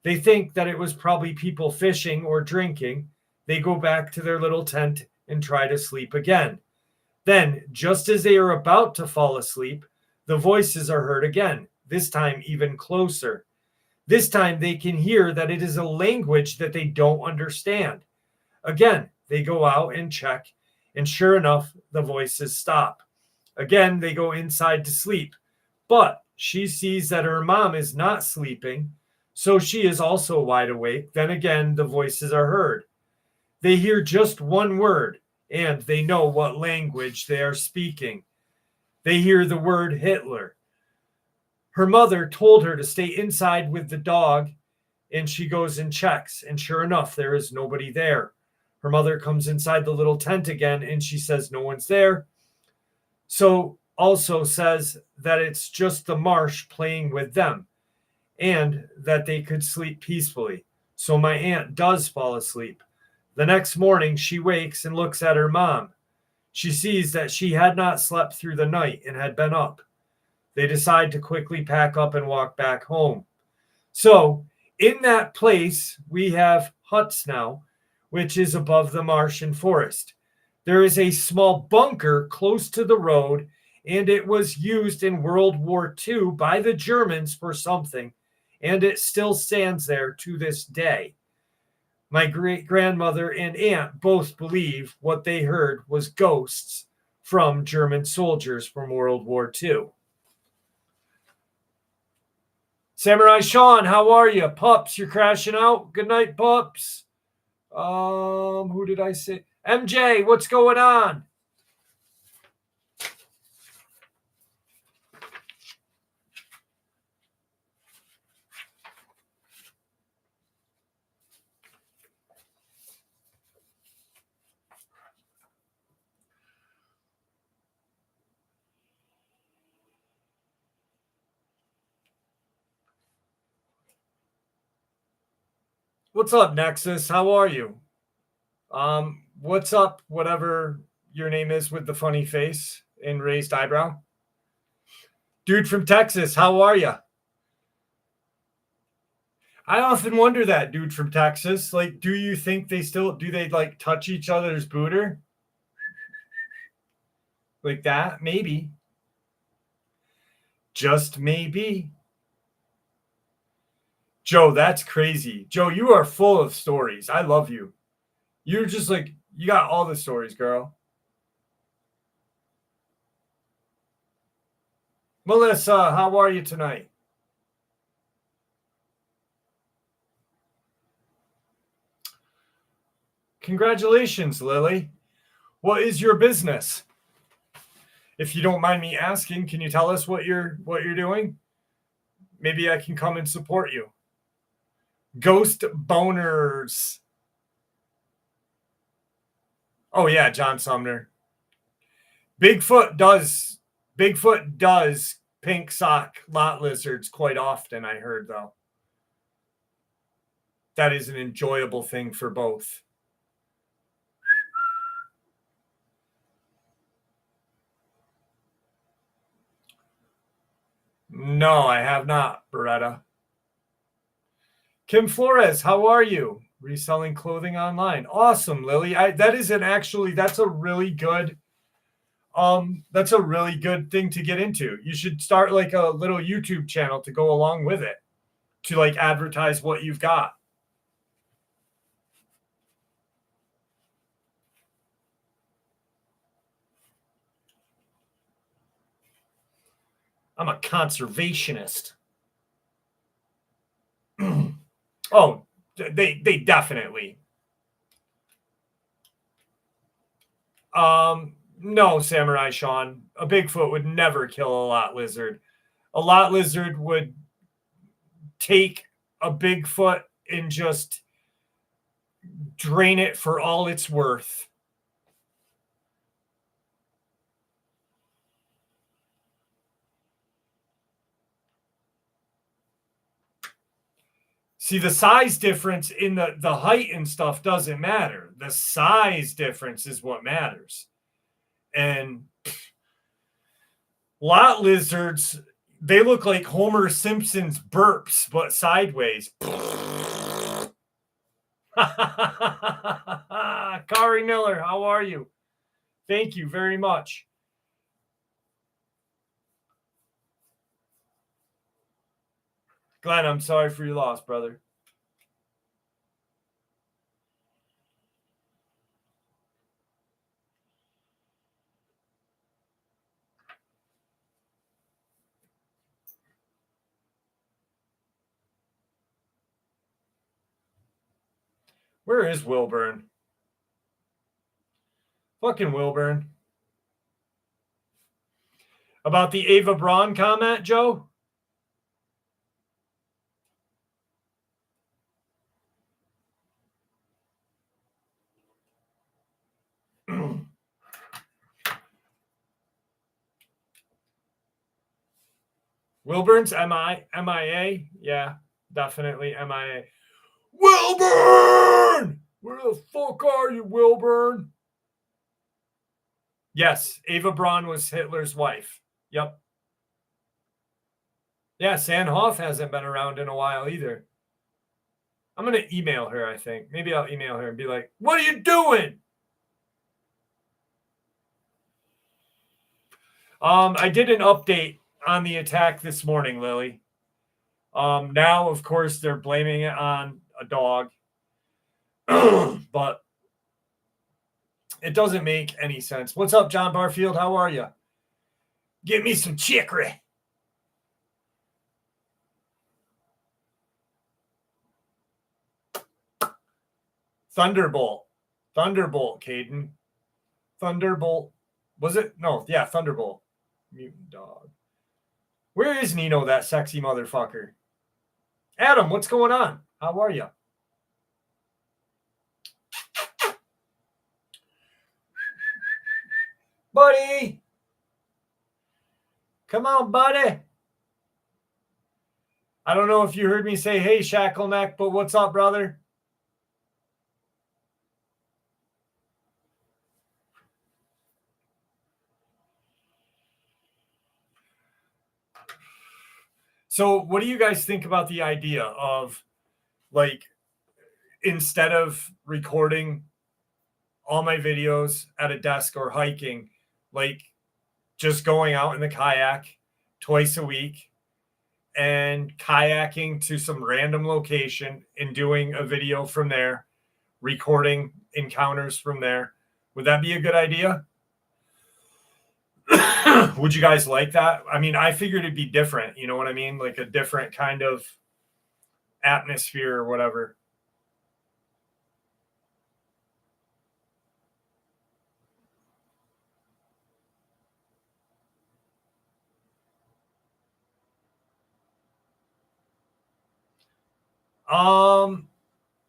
They think that it was probably people fishing or drinking. They go back to their little tent and try to sleep again. Then, just as they are about to fall asleep, the voices are heard again, this time even closer. This time they can hear that it is a language that they don't understand. Again, they go out and check, and sure enough, the voices stop. Again, they go inside to sleep, but she sees that her mom is not sleeping, so she is also wide awake. Then again, the voices are heard. They hear just one word, and they know what language they are speaking. They hear the word Hitler. Her mother told her to stay inside with the dog, and she goes and checks, and sure enough, there is nobody there. Her mother comes inside the little tent again, and she says no one's there. So also says that it's just the marsh playing with them and that they could sleep peacefully. So my aunt does fall asleep. The next morning, she wakes and looks at her mom. She sees that she had not slept through the night and had been up. They decide to quickly pack up and walk back home. So in that place, we have huts now, which is above the marsh and forest. There is a small bunker close to the road, and it was used in World War II by the Germans for something, and it still stands there to this day. My great grandmother and aunt both believe what they heard was ghosts from German soldiers from World War II. Samurai Sean, how are you? Pups, you're crashing out. Good night, pups. Who did I say? MJ, what's going on? What's up, Nexus? How are you? What's up, whatever your name is with the funny face and raised eyebrow? Dude from Texas, how are you? I often wonder that, dude from Texas. Like, do you think they like touch each other's booter? Like that? Maybe. Just maybe. Joe, that's crazy. Joe, you are full of stories. I love you. You're just like, you got all the stories, girl. Melissa, how are you tonight? Congratulations, Lily. What is your business? If you don't mind me asking, can you tell us what you're doing? Maybe I can come and support you. Ghost boners. Oh yeah, John Sumner. Bigfoot does pink sock lot lizards quite often, I heard, though. That is an enjoyable thing for both. No, I have not, Beretta. Kim Flores, how are you? Reselling clothing online. Awesome, Lily. That's a really good thing to get into. You should start like a little YouTube channel to go along with it, to like advertise what you've got. I'm a conservationist. Oh, they definitely. No, Samurai Sean. A Bigfoot would never kill a lot lizard. A lot lizard would take a Bigfoot and just drain it for all it's worth. See, the size difference in the height and stuff doesn't matter. The size difference is what matters. And lot lizards, they look like Homer Simpson's burps, but sideways. Kari Miller, how are you? Thank you very much. Glenn, I'm sorry for your loss, brother. Where is Wilburn? Fucking Wilburn. About the Ava Braun comment, Joe? Wilburn's MIA? Yeah, definitely MIA. Wilburn! Where the fuck are you, Wilburn? Yes, Ava Braun was Hitler's wife. Yep. Yeah, Sandhoff hasn't been around in a while either. I'm going to email her, I think. Maybe I'll email her and be like, what are you doing? I did an update on the attack this morning, Lily. Now, of course, they're blaming it on a dog. But it doesn't make any sense. What's up, John Barfield? How are you? Give me some chicory. Thunderbolt, Caden. Thunderbolt. Was it? No, yeah, Thunderbolt. Mutant dog. Where is Nino, that sexy motherfucker? Adam, what's going on? How are you? Buddy! Come on, buddy! I don't know if you heard me say, hey, Shackleneck, but what's up, brother? So what do you guys think about the idea of, like, instead of recording all my videos at a desk or hiking, like just going out in the kayak twice a week and kayaking to some random location and doing a video from there, recording encounters from there? Would that be a good idea? Would you guys like that? I mean, I figured it'd be different. You know what I mean? Like a different kind of atmosphere or whatever.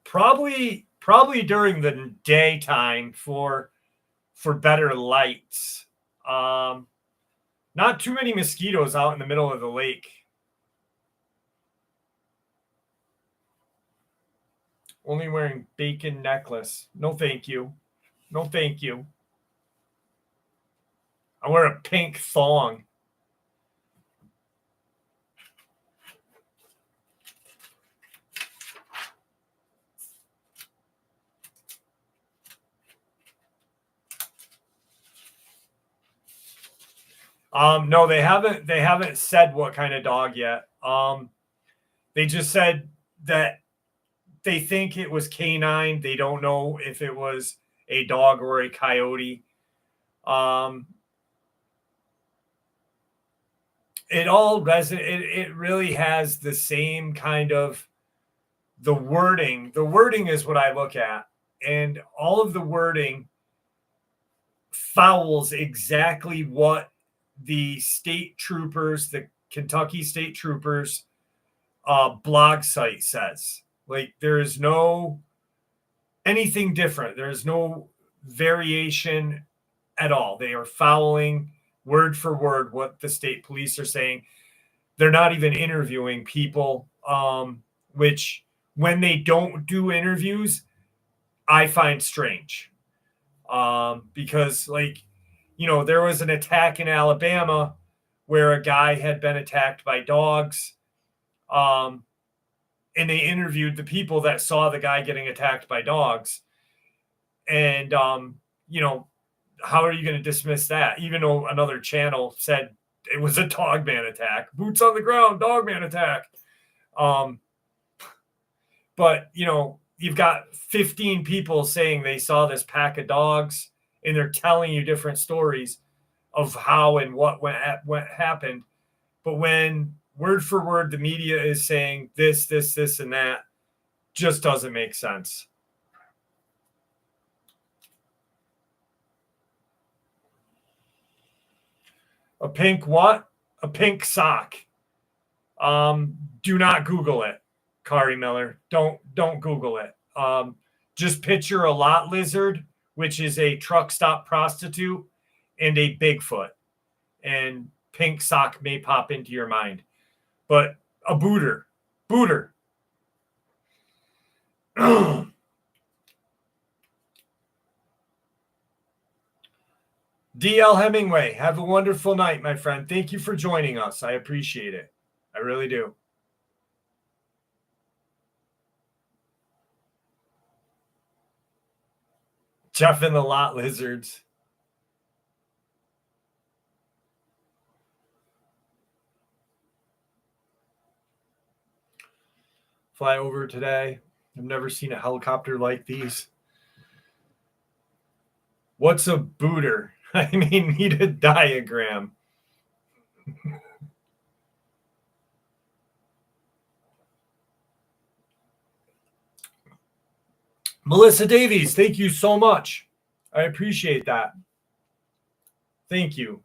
Probably during the daytime for better lights. Not too many mosquitoes out in the middle of the lake. Only wearing bacon necklace. No, thank you. No, thank you. I wear a pink thong. No, they haven't said what kind of dog yet. They just said that they think it was canine. They don't know if it was a dog or a coyote. It all it really has the same kind of the wording. The wording is what I look at, and all of the wording fouls exactly what the state troopers, the Kentucky State Troopers blog site says. Like there is no anything different. There is no variation at all. They are fouling word for word what the state police are saying. They're not even interviewing people, which when they don't do interviews, I find strange. Because, like, you know, there was an attack in Alabama where a guy had been attacked by dogs. And they interviewed the people that saw the guy getting attacked by dogs. And, you know, how are you going to dismiss that? Even though another channel said it was a dogman attack, boots on the ground, dogman attack. But, you know, you've got 15 people saying they saw this pack of dogs and they're telling you different stories of how and what happened. But when word for word, the media is saying this, and that, just doesn't make sense. A pink what? A pink sock. Do not Google it, Kari Miller. Don't Google it. Just picture a lot lizard, which is a truck stop prostitute, and a Bigfoot. And pink sock may pop into your mind. But a booter. DL Hemingway, have a wonderful night, my friend. Thank you for joining us. I appreciate it. I really do. Jeff and the Lot Lizards. Fly over today. I've never seen a helicopter like these. What's a booter? I need a diagram. Melissa Davies, thank you so much. I appreciate that. Thank you.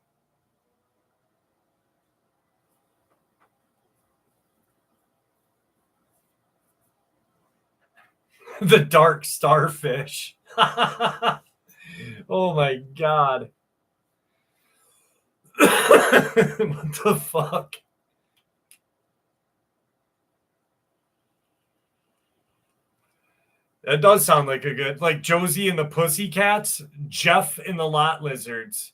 The dark starfish. Oh my God. What the fuck? That does sound like a good, like Josie and the Pussycats, Jeff and the Lot Lizards.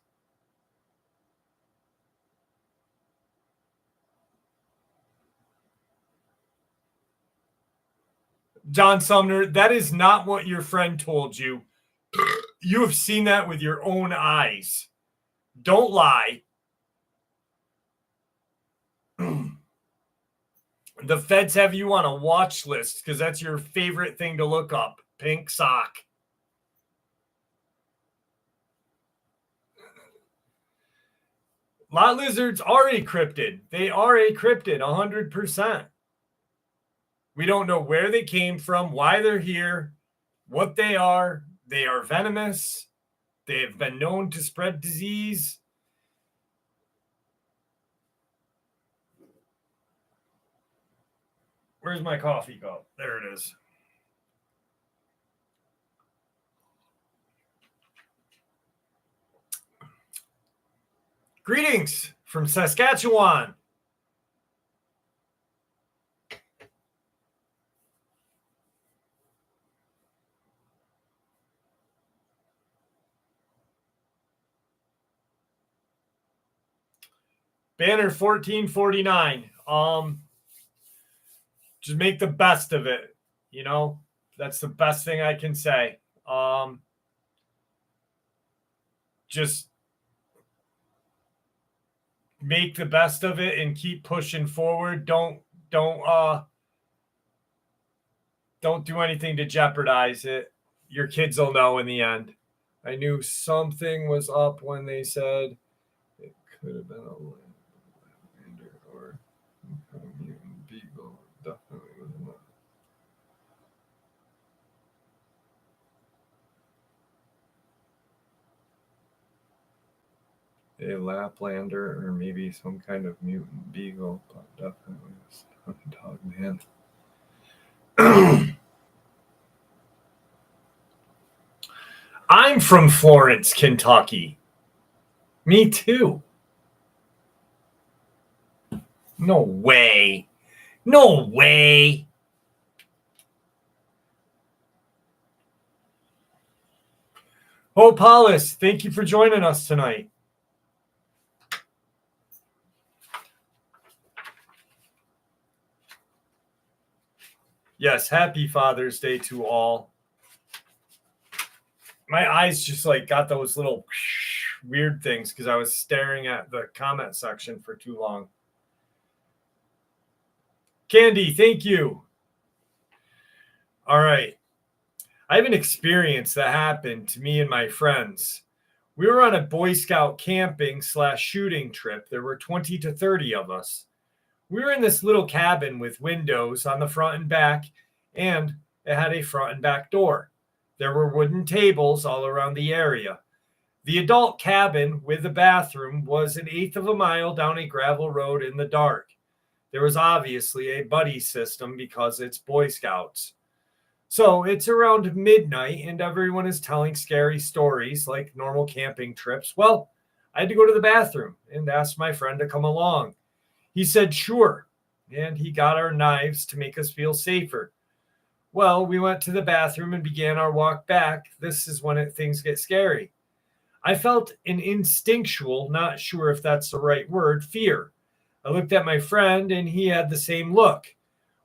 John Sumner, that is not what your friend told you. You have seen that with your own eyes. Don't lie. The feds have you on a watch list because that's your favorite thing to look up. Pink sock. Lot lizards are a cryptid. They are a cryptid, 100%. We don't know where they came from, why they're here, what they are. They are venomous. They have been known to spread disease. Where's my coffee cup? There it is. Greetings from Saskatchewan. Banner 1449. Just make the best of it. You know, that's the best thing I can say. Just make the best of it and keep pushing forward. Don't do anything to jeopardize it. Your kids will know in the end. I knew something was up when they said it could have been a lander or a mutant beagle. Definitely was not. A Laplander or maybe some kind of mutant beagle, but definitely a dog man. I'm from Florence, Kentucky. Me too. No way. No way. Oh, Paulus, thank you for joining us tonight. Yes, happy Father's Day to all. My eyes just like got those little weird things because I was staring at the comment section for too long. Candy, thank you. All right. I have an experience that happened to me and my friends. We were on a Boy Scout camping / shooting trip. There were 20 to 30 of us. We were in this little cabin with windows on the front and back, and it had a front and back door. There were wooden tables all around the area. The adult cabin with the bathroom was an eighth of a mile down a gravel road in the dark. There was obviously a buddy system because it's Boy Scouts. So it's around midnight and everyone is telling scary stories like normal camping trips. Well, I had to go to the bathroom and asked my friend to come along. He said, sure. And he got our knives to make us feel safer. Well, we went to the bathroom and began our walk back. This is when things get scary. I felt an instinctual, not sure if that's the right word, fear. I looked at my friend and he had the same look.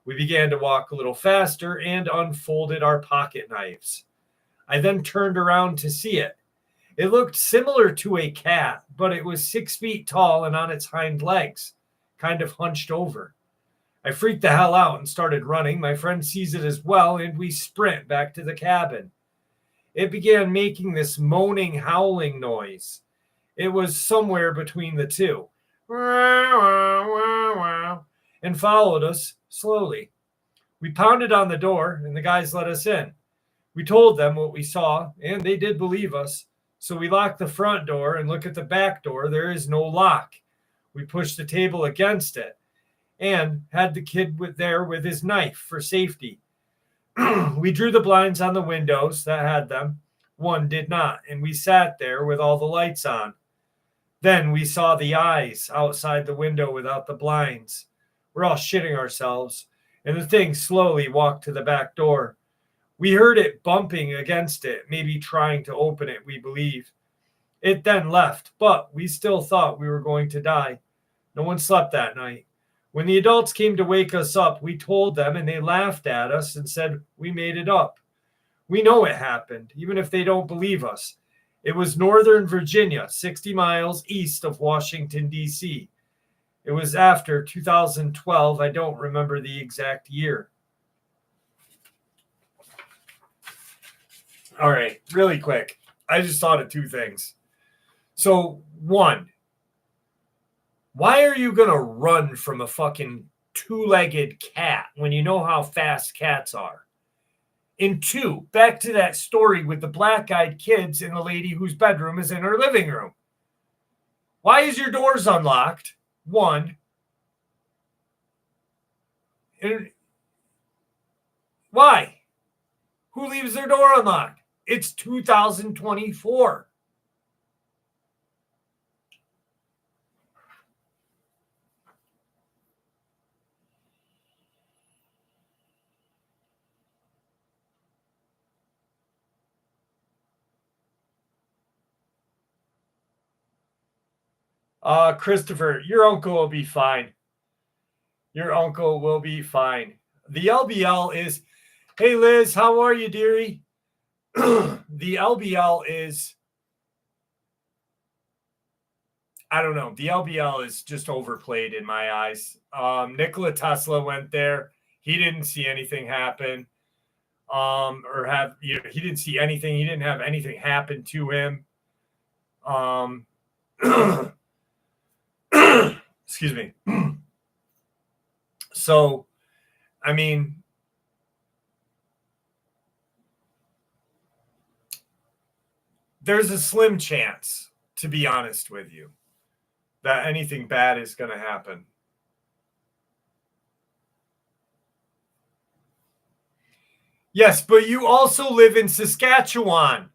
We began to walk a little faster and unfolded our pocket knives. I then turned around to see it. It looked similar to a cat, but it was 6 feet tall and on its hind legs, kind of hunched over. I freaked the hell out and started running. My friend sees it as well, and we sprint back to the cabin. It began making this moaning, howling noise. It was somewhere between the two. And followed us slowly. We pounded on the door, and the guys let us in. We told them what we saw, and they did believe us. So we locked the front door and look at the back door. There is no lock. We pushed the table against it and had the kid there with his knife for safety. We drew the blinds on the windows that had them. One did not, and we sat there with all the lights on. Then we saw the eyes outside the window without the blinds. We're all shitting ourselves, and the thing slowly walked to the back door. We heard it bumping against it, maybe trying to open it, we believe. It then left, but we still thought we were going to die. No one slept that night. When the adults came to wake us up, we told them, and they laughed at us and said we made it up. We know it happened, even if they don't believe us. It was Northern Virginia, 60 miles east of Washington, D.C. It was after 2012. I don't remember the exact year. All right, really quick. I just thought of two things. So, one, why are you going to run from a fucking two-legged cat when you know how fast cats are? And two, back to that story with the black-eyed kids and the lady whose bedroom is in her living room. Why is your doors unlocked? One. And why? Who leaves their door unlocked? It's 2024. Christopher, your uncle will be fine. Your uncle will be fine. The LBL is, hey Liz, how are you, dearie? The LBL is, I don't know. The LBL is just overplayed in my eyes. Nikola Tesla went there. He didn't see anything happen. He didn't see anything. He didn't have anything happen to him. Excuse me. So, I mean, there's a slim chance, to be honest with you, that anything bad is going to happen. Yes, but you also live in Saskatchewan.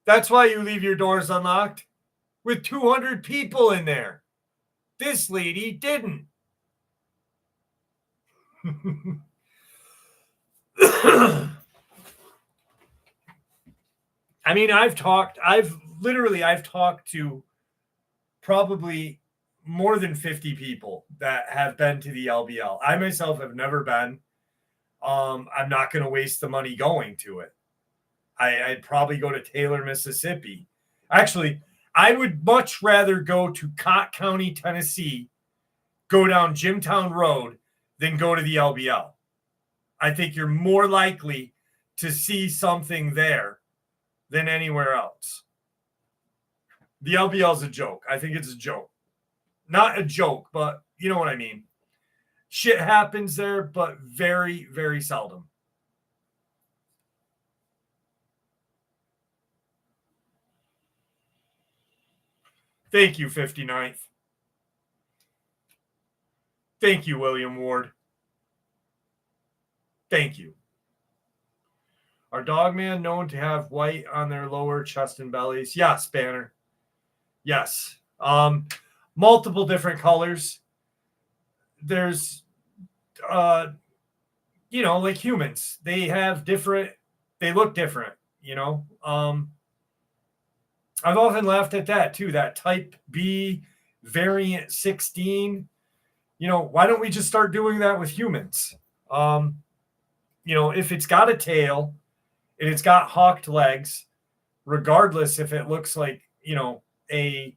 That's why you leave your doors unlocked with 200 people in there. This lady didn't. I mean, I've talked to probably more than 50 people that have been to the LBL. I myself have never been. I'm not going to waste the money going to it. I'd probably go to Taylor, Mississippi. Actually, I would much rather go to Cott County, Tennessee, go down Jimtown Road, than go to the LBL. I think you're more likely to see something there than anywhere else. The LBL is a joke. I think it's a joke. Not a joke, but you know what I mean. Shit happens there, but very, very seldom. Thank you, 59th. Thank you, William Ward. Thank you. Are Dogman known to have white on their lower chest and bellies? Yes, Banner. Yes. Multiple different colors. There's, like humans. They have different, they look different, I've often laughed at that too, that type B variant 16. Why don't we just start doing that with humans? If it's got a tail and it's got hawked legs, regardless if it looks like, a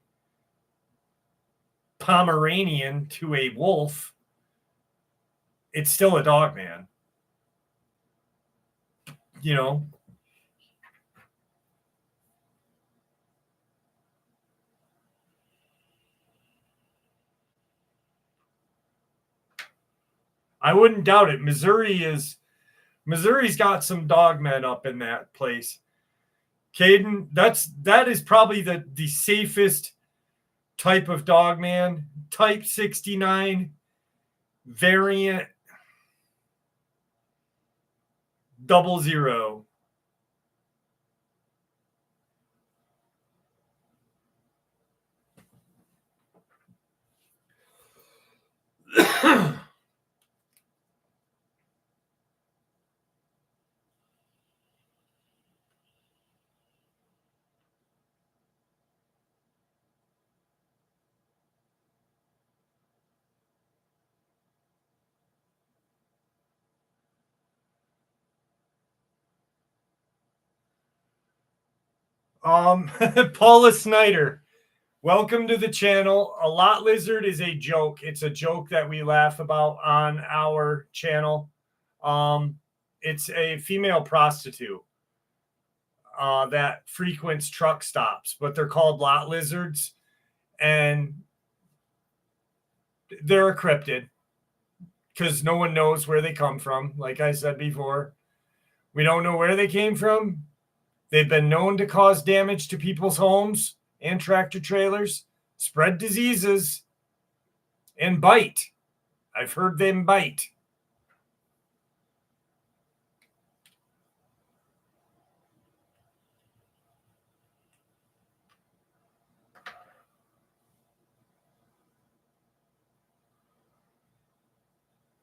Pomeranian to a wolf, it's still a dog man. I wouldn't doubt it. Missouri's got some dog men up in that place. Caden, that is probably the safest type of dog man. Type 69 variant 00. Paula Snyder, welcome to the channel. A lot lizard is a joke. It's a joke that we laugh about on our channel. It's a female prostitute that frequents truck stops, but they're called lot lizards, and they're a cryptid because no one knows where they come from. Like I said before, we don't know where they came from. They've been known to cause damage to people's homes and tractor trailers, spread diseases, and bite. I've heard them bite.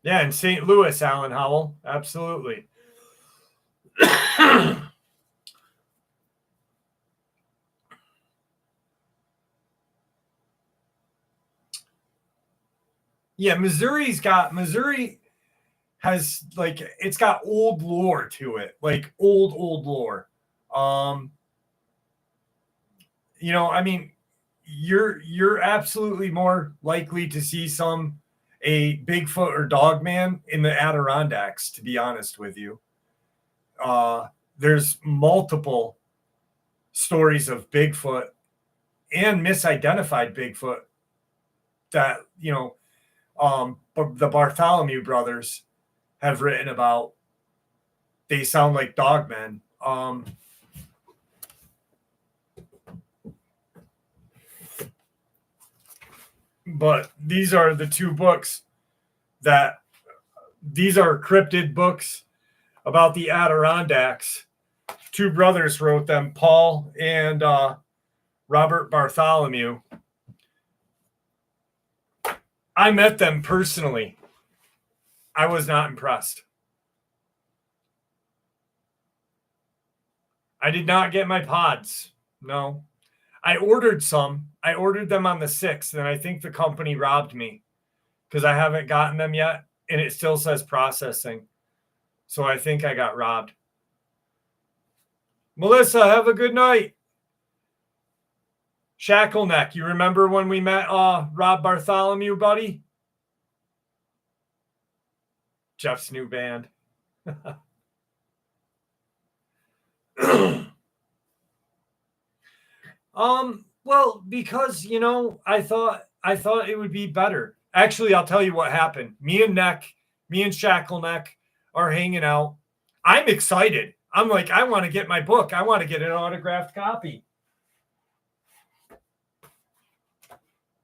Yeah, in St. Louis, Alan Howell. Absolutely. Yeah, Missouri has it's got old lore to it, like old lore. You're absolutely more likely to see a Bigfoot or Dogman in the Adirondacks, to be honest with you. There's multiple stories of Bigfoot and misidentified Bigfoot that, the Bartholomew brothers have written about. They sound like dogmen. But these are the two books these are cryptid books about the Adirondacks. Two brothers wrote them, Paul and Robert Bartholomew. I met them personally. I was not impressed. I did not get my pods. No. I ordered some. I ordered them on the 6th, and I think the company robbed me because I haven't gotten them yet, and it still says processing. So I think I got robbed. Melissa, have a good night. Shackleneck, you remember when we met Rob Bartholomew, buddy? Jeff's new band. Well, because I thought it would be better. Actually, I'll tell you what happened. Me and Shackleneck are hanging out. I'm excited. I'm like, I want to get my book. I want to get an autographed copy.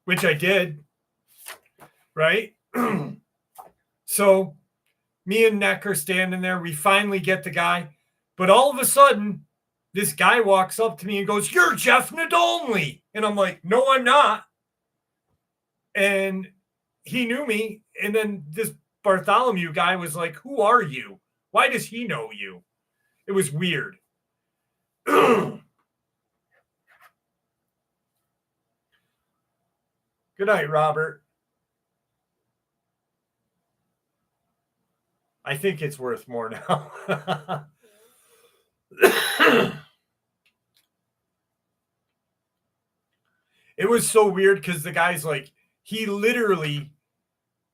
which I did, right? So me and Neck are standing there. We finally get the guy. But all of a sudden, this guy walks up to me and goes, "You're Jeff Nadolny." And I'm like, "No, I'm not." And he knew me. And then this Bartholomew guy was like, "Who are you? Why does he know you?" It was weird. Good night, Robert. I think it's worth more now. It was so weird because the guy's like, he literally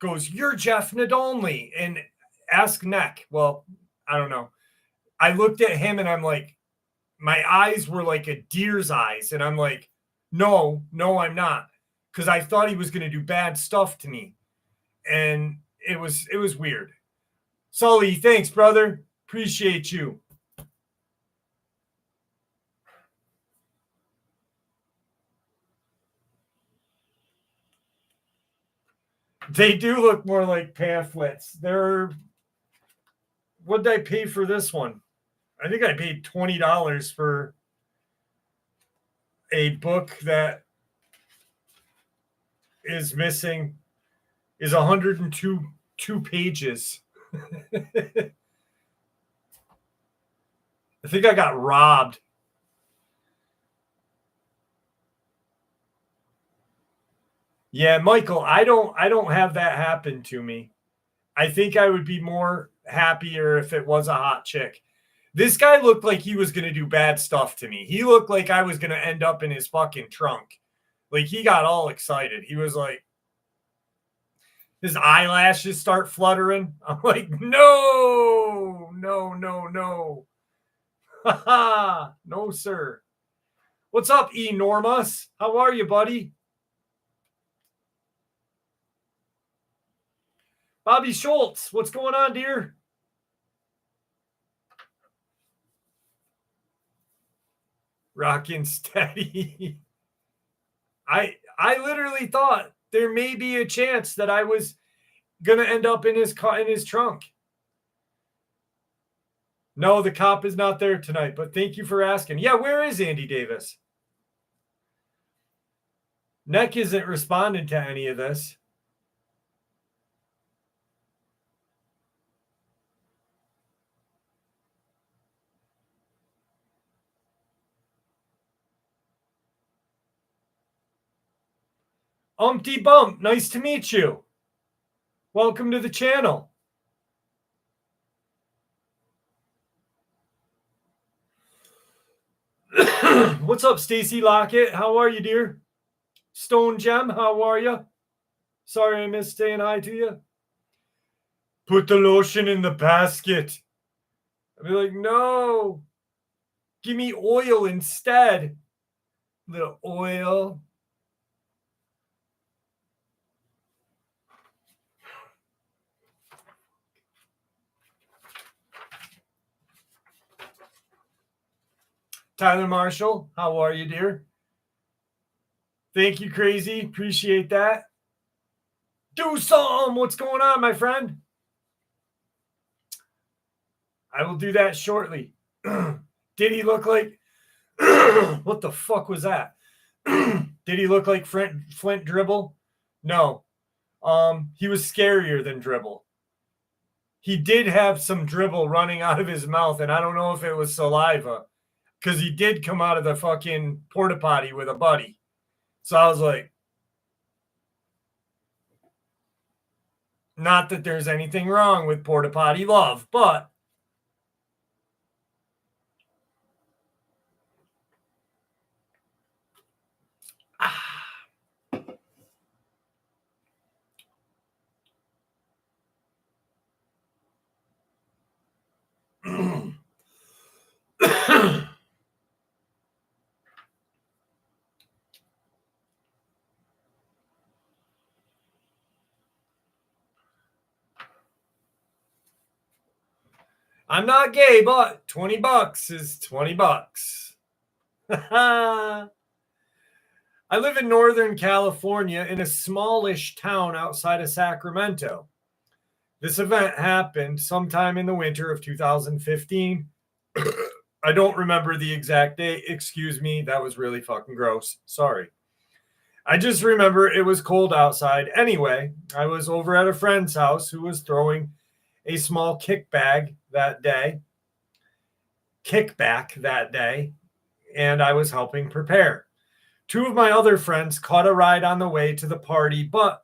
goes, "You're Jeff Nadolny," and ask Neck. Well, I don't know. I looked at him and I'm like, my eyes were like a deer's eyes. And I'm like, no, I'm not. Because I thought he was going to do bad stuff to me. And it was weird. Sully, thanks, brother. Appreciate you. They do look more like pamphlets. What did I pay for this one? I think I paid $20 for a book that is 102 pages. I think I got robbed. Yeah, Michael, I don't have that happen to me. I think I would be more happier if it was a hot chick. This guy looked like he was going to do bad stuff to me. He looked like I was going to end up in his fucking trunk. Like, he got all excited. He was like, his eyelashes start fluttering. I'm like, no. Haha, no, sir. What's up, Enormous? How are you, buddy? Bobby Schultz, what's going on, dear? Rockin' steady. I literally thought there may be a chance that I was gonna end up in his trunk. No, the cop is not there tonight, but thank you for asking. Yeah, where is Andy Davis? Neck isn't responding to any of this. Umpty Bump, nice to meet you. Welcome to the channel. What's up, Stacy Lockett? How are you, dear? Stone Gem, how are you? Sorry I missed saying hi to you. Put the lotion in the basket. I'd be like, no. Give me oil instead. Little oil. Tyler Marshall, how are you, dear? Thank you, Crazy. Appreciate that. Do some. What's going on, my friend? I will do that shortly. Did he look like... what the fuck was that? Did he look like Flint Dribble? No. He was scarier than Dribble. He did have some dribble running out of his mouth, and I don't know if it was saliva, because he did come out of the fucking porta potty with a buddy. So I was like, not that there's anything wrong with porta potty love, but I'm not gay, but $20 is $20. I live in Northern California in a smallish town outside of Sacramento. This event happened sometime in the winter of 2015. I don't remember the exact date. Excuse me. That was really fucking gross. Sorry. I just remember it was cold outside. Anyway, I was over at a friend's house who was throwing a small kickback that day, and I was helping prepare. Two of my other friends caught a ride on the way to the party, but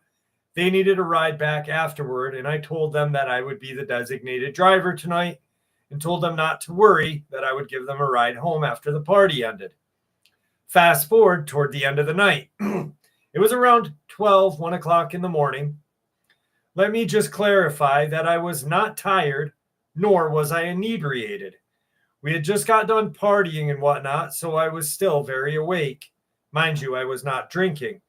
they needed a ride back afterward, and I told them that I would be the designated driver tonight and told them not to worry, that I would give them a ride home after the party ended. Fast forward toward the end of the night. It was around 1 o'clock in the morning. Let me just clarify that I was not tired, nor was I inebriated. We had just got done partying and whatnot, so I was still very awake. Mind you, I was not drinking.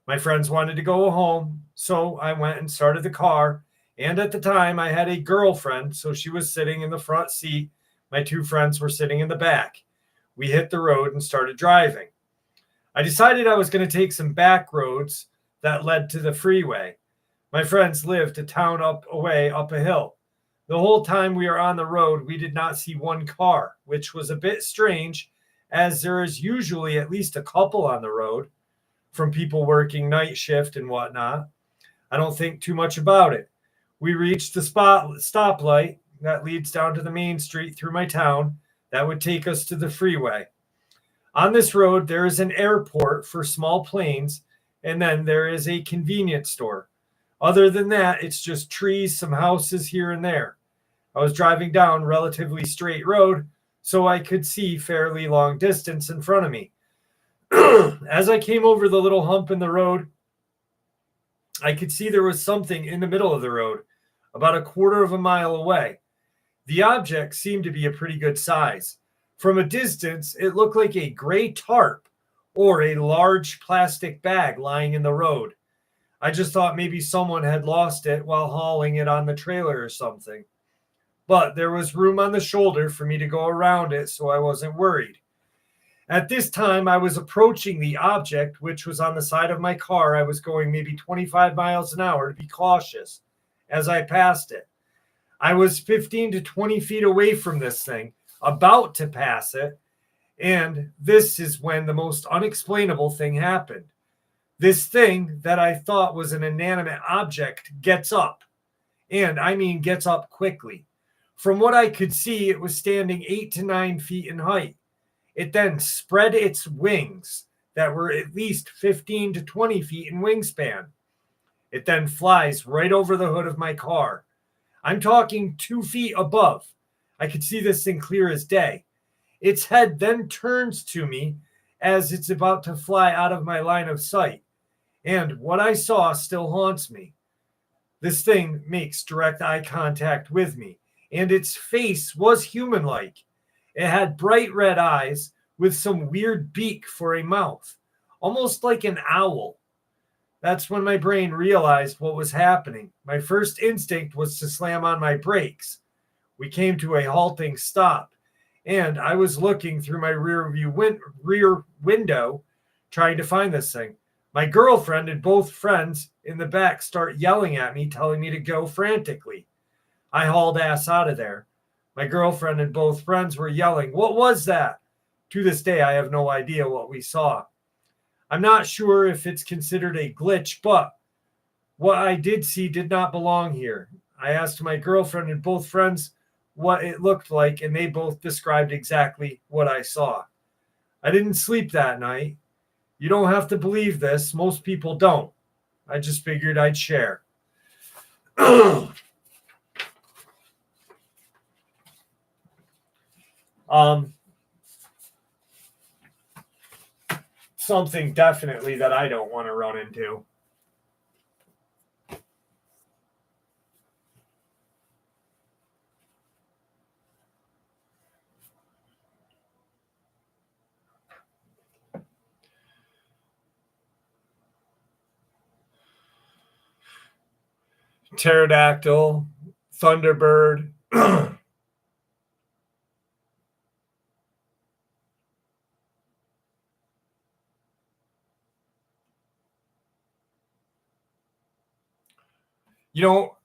My friends wanted to go home, so I went and started the car. And at the time, I had a girlfriend, so she was sitting in the front seat. My two friends were sitting in the back. We hit the road and started driving. I decided I was going to take some back roads that led to the freeway. My friends lived a town up a hill. The whole time we were on the road, we did not see one car, which was a bit strange, as there is usually at least a couple on the road from people working night shift and whatnot. I don't think too much about it. We reached the stoplight that leads down to the main street through my town that would take us to the freeway. On this road, there is an airport for small planes, and then there is a convenience store. Other than that, it's just trees, some houses here and there. I was driving down relatively straight road, so I could see fairly long distance in front of me. As I came over the little hump in the road, I could see there was something in the middle of the road, about a quarter of a mile away. The object seemed to be a pretty good size. From a distance, it looked like a gray tarp or a large plastic bag lying in the road. I just thought maybe someone had lost it while hauling it on the trailer or something. But there was room on the shoulder for me to go around it, so I wasn't worried. At this time, I was approaching the object, which was on the side of my car. I was going maybe 25 miles an hour to be cautious as I passed it. I was 15 to 20 feet away from this thing, about to pass it, and this is when the most unexplainable thing happened. This thing that I thought was an inanimate object gets up, and I mean gets up quickly. From what I could see, it was standing 8 to 9 feet in height. It then spread its wings that were at least 15 to 20 feet in wingspan. It then flies right over the hood of my car. I'm talking 2 feet above. I could see this thing clear as day. Its head then turns to me as it's about to fly out of my line of sight. And what I saw still haunts me. This thing makes direct eye contact with me, and its face was human-like. It had bright red eyes with some weird beak for a mouth, almost like an owl. That's when my brain realized what was happening. My first instinct was to slam on my brakes. We came to a halting stop, and I was looking through my rear window trying to find this thing. My girlfriend and both friends in the back start yelling at me, telling me to go frantically. I hauled ass out of there. My girlfriend and both friends were yelling, "What was that?" To this day, I have no idea what we saw. I'm not sure if it's considered a glitch, but what I did see did not belong here. I asked my girlfriend and both friends what it looked like, and they both described exactly what I saw. I didn't sleep that night. You don't have to believe this. Most people don't. I just figured I'd share. Something definitely that I don't want to run into. Pterodactyl, Thunderbird. You know,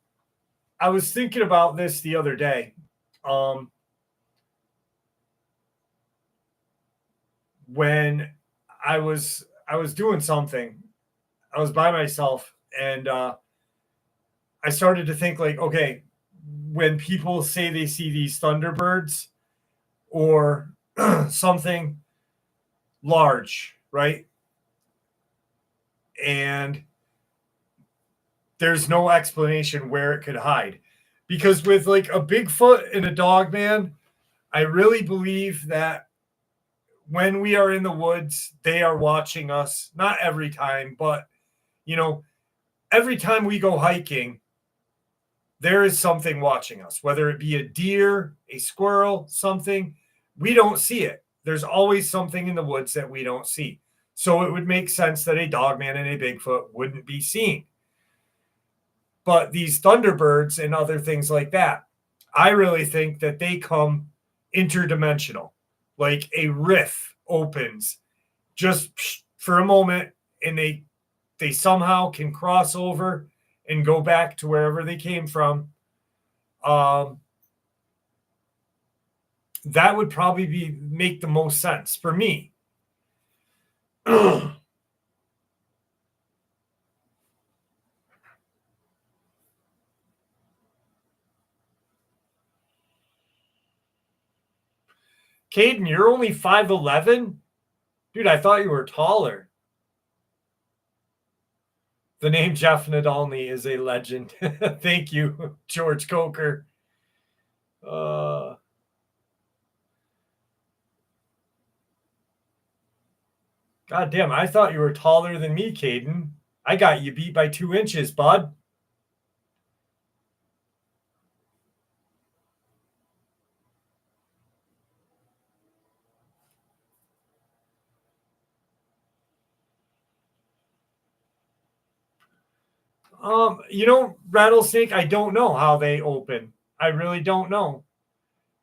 I was thinking about this the other day. When I was doing something, I was by myself, and I started to think like, okay, when people say they see these thunderbirds or something large, right? And there's no explanation where it could hide. Because with like a Bigfoot and a dog man, I really believe that when we are in the woods, they are watching us. Not every time, but you know, every time we go hiking, there is something watching us, whether it be a deer, a squirrel, something. We don't see it. There's always something in the woods that we don't see. So it would make sense that a dogman and a Bigfoot wouldn't be seen. But these thunderbirds and other things like that, I really think that they come interdimensional. Like a rift opens just for a moment, and they somehow can cross over and go back to wherever they came from. That would probably make the most sense for me. Caden, you're only 5'11"? Dude, I thought you were taller. The name Jeff Nadolny is a legend. Thank you, George Coker. God damn, I thought you were taller than me, Caden. I got you beat by 2 inches, bud. Rattlesnake, I don't know how they open. I really don't know.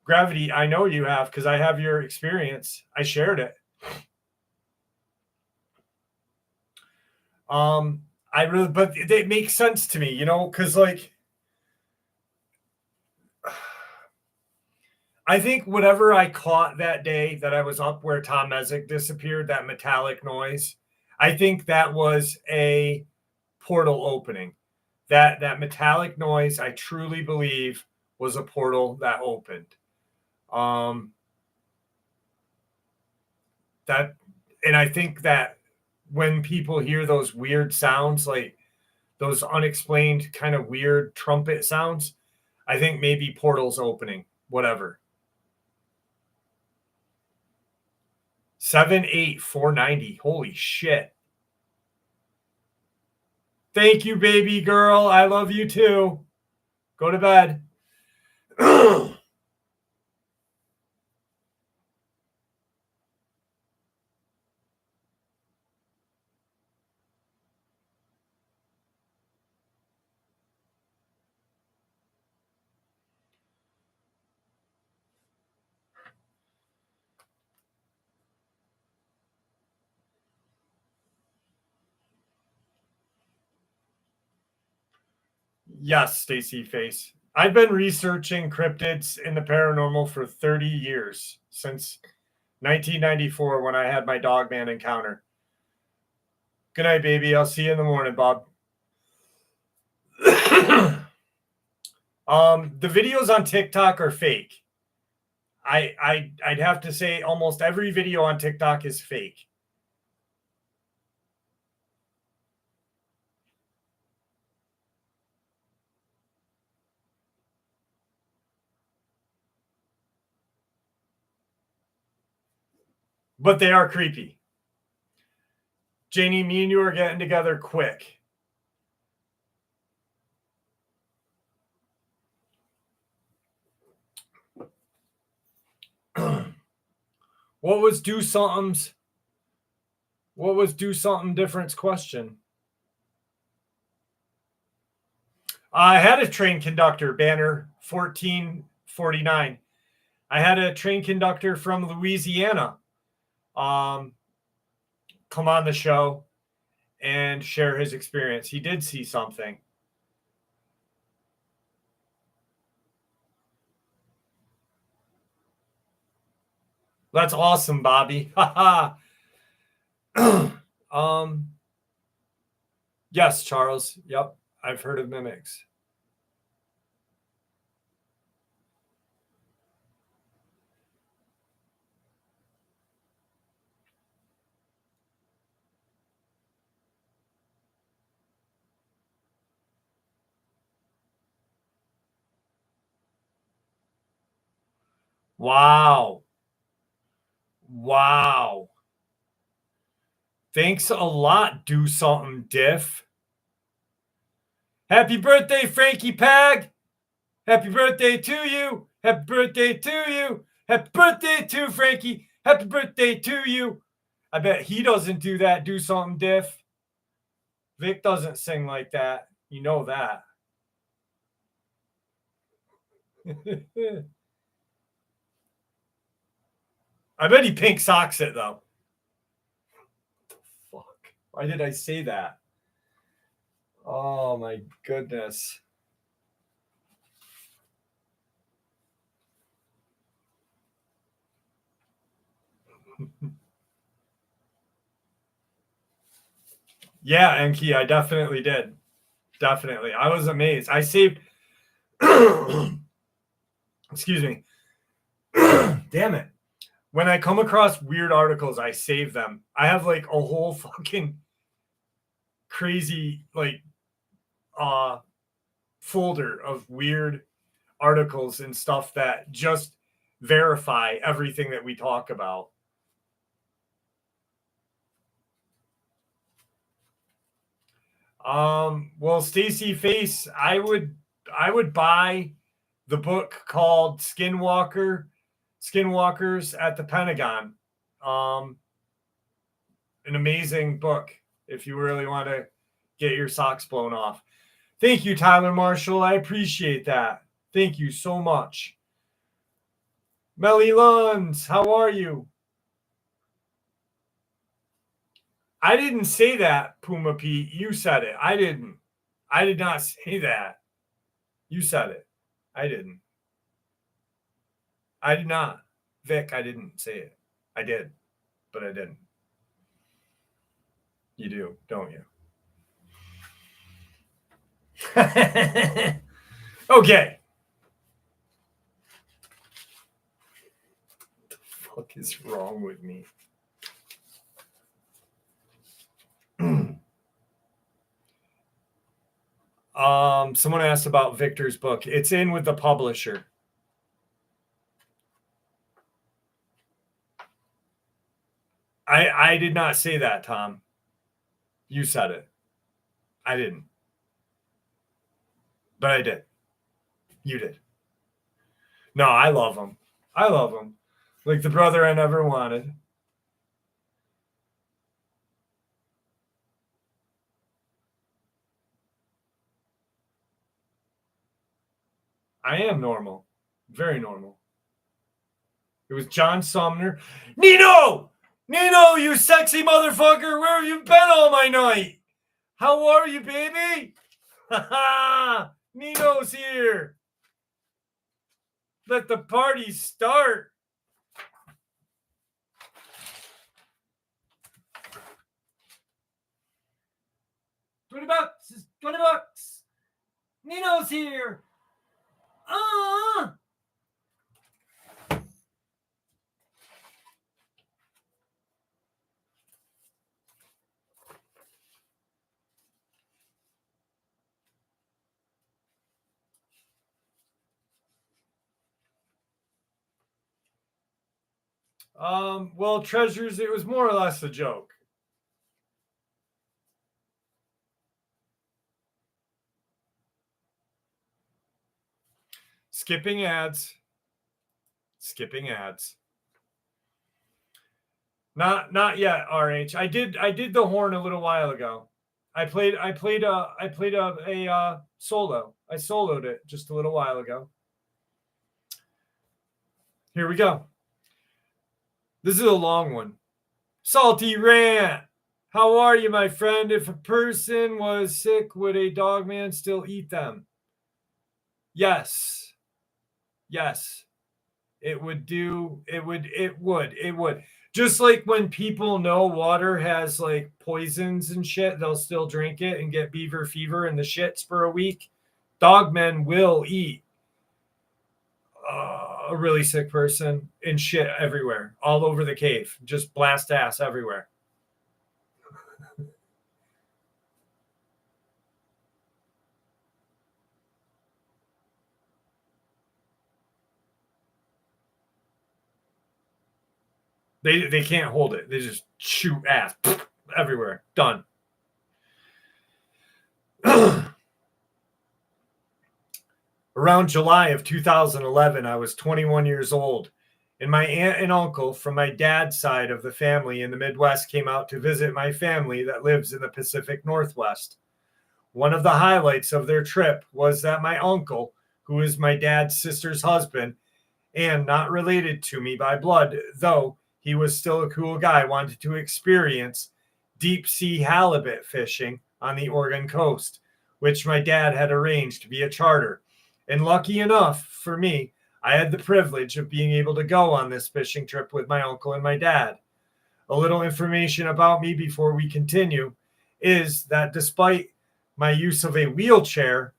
Gravity, I know you have because I have your experience. I shared it. But it makes sense to me, because like I think whatever I caught that day that I was up where Tom Mezek disappeared, that metallic noise, I think that was a portal opening. That metallic noise, I truly believe, was a portal that opened. And I think that when people hear those weird sounds, like those unexplained kind of weird trumpet sounds, I think maybe portals opening, whatever. 78490. Holy shit. Thank you, baby girl. I love you too. Go to bed. Yes, Stacy Face. I've been researching cryptids in the paranormal for 30 years, since 1994 when I had my dogman encounter. Good night, baby. I'll see you in the morning, Bob. The videos on TikTok are fake. I'd have to say almost every video on TikTok is fake. But they are creepy. Janie, me and you are getting together quick. What was Do Something Different's question? I had a train conductor, Banner 1449. I had a train conductor from Louisiana come on the show and share his experience. He did see something. That's awesome, Bobby. Yes, Charles. Yep. I've heard of mimics. Wow. Wow. Thanks a lot, Do Something Diff. Happy birthday, Frankie Pag. Happy birthday to you. Happy birthday to you. Happy birthday to Frankie. Happy birthday to you. I bet he doesn't do that. Do Something Diff. Vic doesn't sing like that. You know that. I bet he pink socks it, though. Fuck. Why did I say that? Oh, my goodness. Yeah, Enki, I definitely did. Definitely. I was amazed. I saved. Excuse me. Damn it. When I come across weird articles, I save them. I have like a whole fucking crazy like folder of weird articles and stuff that just verify everything that we talk about. Well, Stacy Face, I would buy the book called Skinwalkers at the Pentagon. An amazing book if you really want to get your socks blown off. Thank you, Tyler Marshall. I appreciate that. Thank you so much. Melly Luns, how are you? I didn't say that, Puma Pete. You said it. I didn't. I did not say that. You said it. I didn't. I did not. Vic, I didn't say it. I did, but I didn't. You do, don't you? Okay. What the fuck is wrong with me? Someone asked about Victor's book. It's in with the publisher. I did not say that, Tom. You said it. I didn't. But I did. You did. No, I love him. I love him. Like the brother I never wanted. I am normal. Very normal. It was John Sumner. Nino! Nino, you sexy motherfucker! Where have you been all my night? How are you, baby? Ha ha! Nino's here. Let the party start. $20. $20. Nino's here. Well, treasures, it was more or less a joke. Skipping ads. Skipping ads. Not yet, RH. I did the horn a little while ago. I played a solo. I soloed it just a little while ago. Here we go. This is a long one. Salty Rant. How are you, my friend? If a person was sick, would a dog man still eat them? Yes. Yes. It would. Just like when people know water has like poisons and shit, they'll still drink it and get beaver fever and the shits for a week. Dogmen will eat a really sick person and shit everywhere, all over the cave, just blast ass everywhere. They can't hold it. They just shoot ass everywhere. Done. Around July of 2011, I was 21 years old, and my aunt and uncle from my dad's side of the family in the Midwest came out to visit my family that lives in the Pacific Northwest. One of the highlights of their trip was that my uncle, who is my dad's sister's husband and not related to me by blood, though he was still a cool guy, wanted to experience deep sea halibut fishing on the Oregon coast, which my dad had arranged via charter. And lucky enough for me, I had the privilege of being able to go on this fishing trip with my uncle and my dad. A little information about me before we continue is that despite my use of a wheelchair,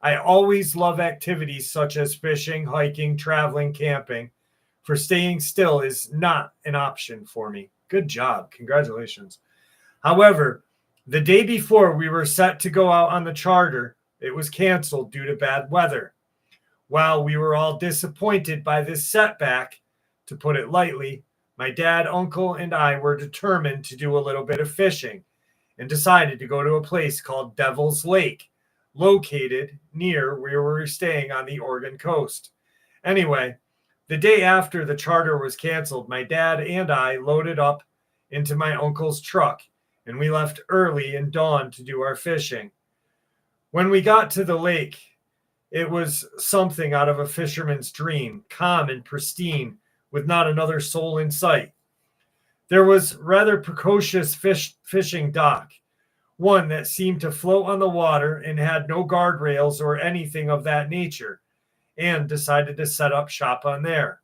I always love activities such as fishing, hiking, traveling, camping. For staying still is not an option for me. Good job. Congratulations. However, the day before we were set to go out on the charter, it was canceled due to bad weather. While we were all disappointed by this setback, to put it lightly, my dad, uncle, and I were determined to do a little bit of fishing and decided to go to a place called Devil's Lake, located near where we were staying on the Oregon coast. Anyway, the day after the charter was canceled, my dad and I loaded up into my uncle's truck, and we left early in dawn to do our fishing. When we got to the lake, it was something out of a fisherman's dream, calm and pristine, with not another soul in sight. There was rather precocious fishing dock, one that seemed to float on the water and had no guardrails or anything of that nature, and decided to set up shop on there.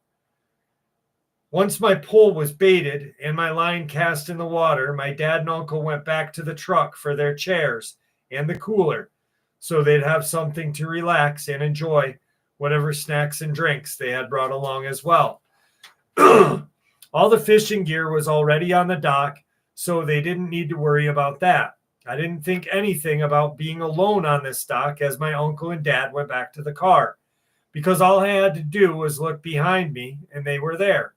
Once my pole was baited and my line cast in the water, my dad and uncle went back to the truck for their chairs and the cooler, so they'd have something to relax and enjoy whatever snacks and drinks they had brought along as well. All the fishing gear was already on the dock, so they didn't need to worry about that. I didn't think anything about being alone on this dock as my uncle and dad went back to the car, because all I had to do was look behind me and they were there.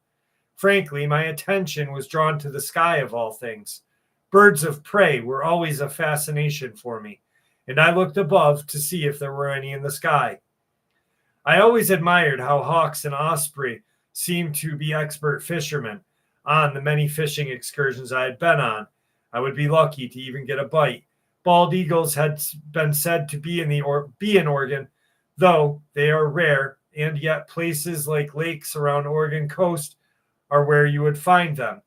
Frankly, my attention was drawn to the sky of all things. Birds of prey were always a fascination for me, and I looked above to see if there were any in the sky. I always admired how hawks and osprey seemed to be expert fishermen on the many fishing excursions I had been on. I would be lucky to even get a bite. Bald eagles had been said to be in Oregon, though they are rare, and yet places like lakes around Oregon coast are where you would find them.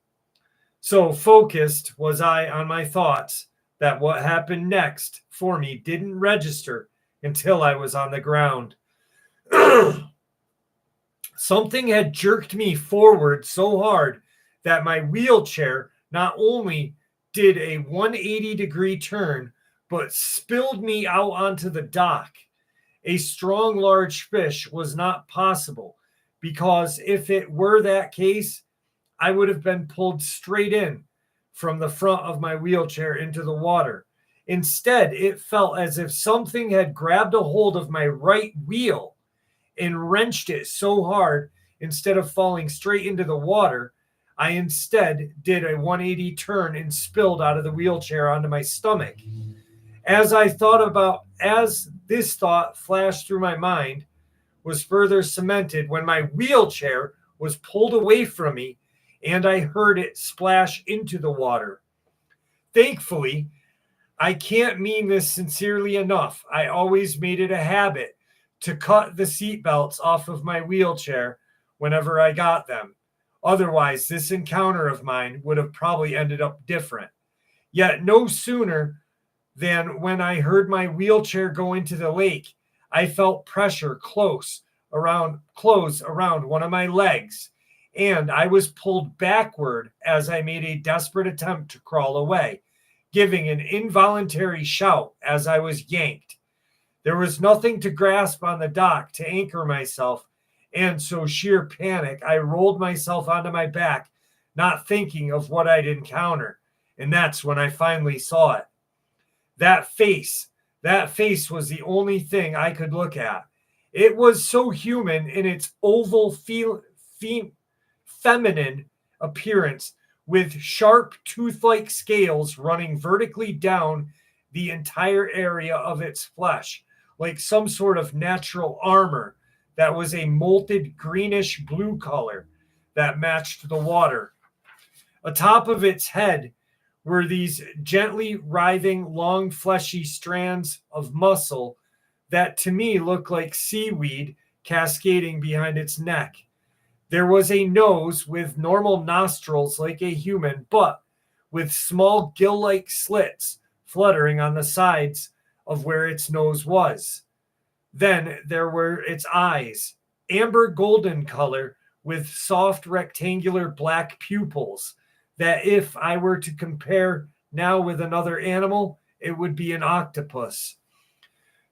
So focused was I on my thoughts that what happened next for me didn't register until I was on the ground. Something had jerked me forward so hard that my wheelchair not only did a 180-degree turn, but spilled me out onto the dock. A strong, large fish was not possible, because if it were that case, I would have been pulled straight in from the front of my wheelchair into the water. Instead, it felt as if something had grabbed a hold of my right wheel and wrenched it so hard, instead of falling straight into the water, I instead did a 180 turn and spilled out of the wheelchair onto my stomach. As this thought flashed through my mind, was further cemented when my wheelchair was pulled away from me and I heard it splash into the water. Thankfully, I can't mean this sincerely enough. I always made it a habit to cut the seat belts off of my wheelchair whenever I got them. Otherwise, this encounter of mine would have probably ended up different. Yet no sooner than when I heard my wheelchair go into the lake, I felt pressure close, around one of my legs, and I was pulled backward as I made a desperate attempt to crawl away, giving an involuntary shout as I was yanked. There was nothing to grasp on the dock to anchor myself, and so sheer panic, I rolled myself onto my back, not thinking of what I'd encounter. And that's when I finally saw it. That face was the only thing I could look at. It was so human in its oval, feminine appearance, with sharp tooth-like scales running vertically down the entire area of its flesh, like some sort of natural armor that was a molted greenish blue color that matched the water. Atop of its head were these gently writhing, long, fleshy strands of muscle that to me looked like seaweed cascading behind its neck. There was a nose with normal nostrils like a human, but with small gill-like slits fluttering on the sides of where its nose was. Then there were its eyes, amber golden color with soft rectangular black pupils that if I were to compare now with another animal, it would be an octopus.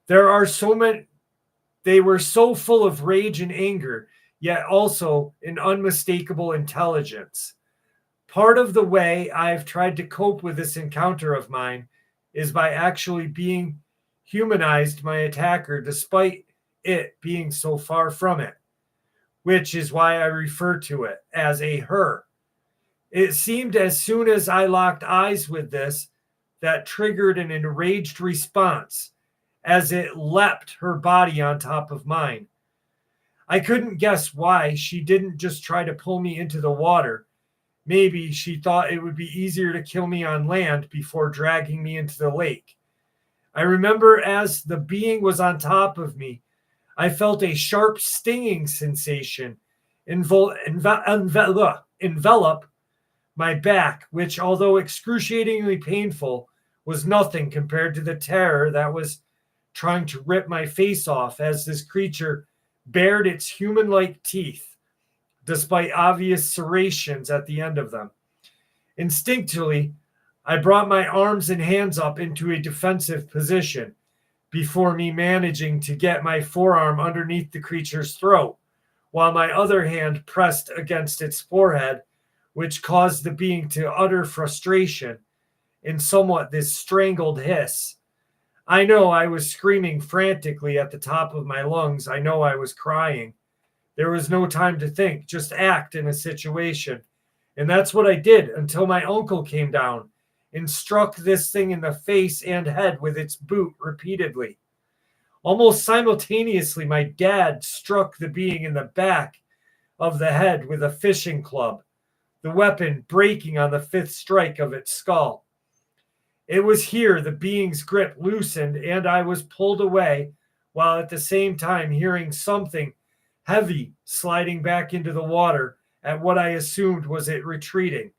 They were so full of rage and anger, yet also an unmistakable intelligence. Part of the way I've tried to cope with this encounter of mine is by actually being humanized my attacker despite it being so far from it, which is why I refer to it as a her. It seemed as soon as I locked eyes with this, that triggered an enraged response as it leapt her body on top of mine. I couldn't guess why she didn't just try to pull me into the water. Maybe she thought it would be easier to kill me on land before dragging me into the lake. I remember as the being was on top of me, I felt a sharp stinging sensation envelop my back, which, although excruciatingly painful, was nothing compared to the terror that was trying to rip my face off as this creature bared its human-like teeth, despite obvious serrations at the end of them. Instinctively, I brought my arms and hands up into a defensive position before me managing to get my forearm underneath the creature's throat, while my other hand pressed against its forehead, which caused the being to utter frustration in somewhat this strangled hiss. I know I was screaming frantically at the top of my lungs. I know I was crying. There was no time to think, just act in a situation. And that's what I did until my uncle came down and struck this thing in the face and head with its boot repeatedly. Almost simultaneously, my dad struck the being in the back of the head with a fishing club, the weapon breaking on the fifth strike of its skull. It was here the being's grip loosened and I was pulled away, while at the same time hearing something heavy sliding back into the water at what I assumed was it retreating.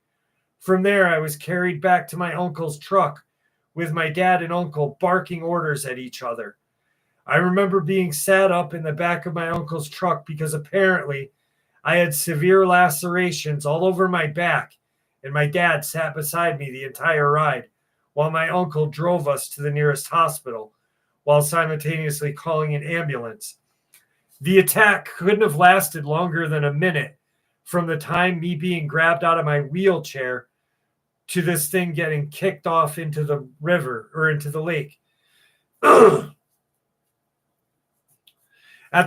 From there, I was carried back to my uncle's truck with my dad and uncle barking orders at each other. I remember being sat up in the back of my uncle's truck because apparently I had severe lacerations all over my back, and my dad sat beside me the entire ride while my uncle drove us to the nearest hospital while simultaneously calling an ambulance. The attack couldn't have lasted longer than a minute from the time me being grabbed out of my wheelchair to this thing getting kicked off into the river or into the lake. At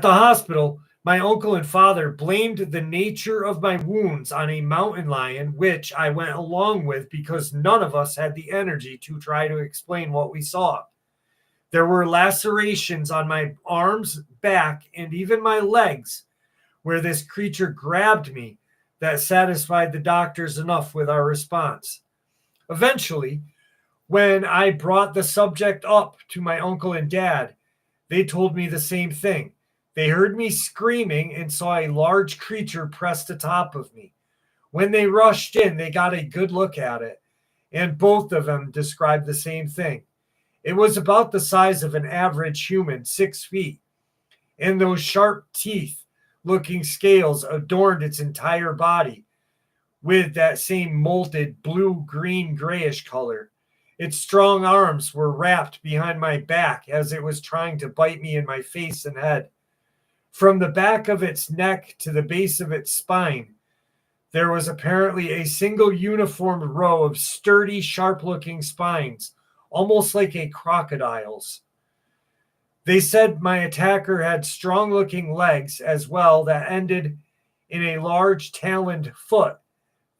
the hospital, my uncle and father blamed the nature of my wounds on a mountain lion, which I went along with because none of us had the energy to try to explain what we saw. There were lacerations on my arms, back, and even my legs where this creature grabbed me that satisfied the doctors enough with our response. Eventually, when I brought the subject up to my uncle and dad, they told me the same thing. They heard me screaming and saw a large creature pressed atop of me. When they rushed in, they got a good look at it, and both of them described the same thing. It was about the size of an average human, 6 feet. and those sharp teeth looking scales adorned its entire body with that same molted blue, green, grayish color. Its strong arms were wrapped behind my back as it was trying to bite me in my face and head. From the back of its neck to the base of its spine, there was apparently a single uniform row of sturdy, sharp-looking spines, almost like a crocodile's. They said my attacker had strong-looking legs as well that ended in a large taloned foot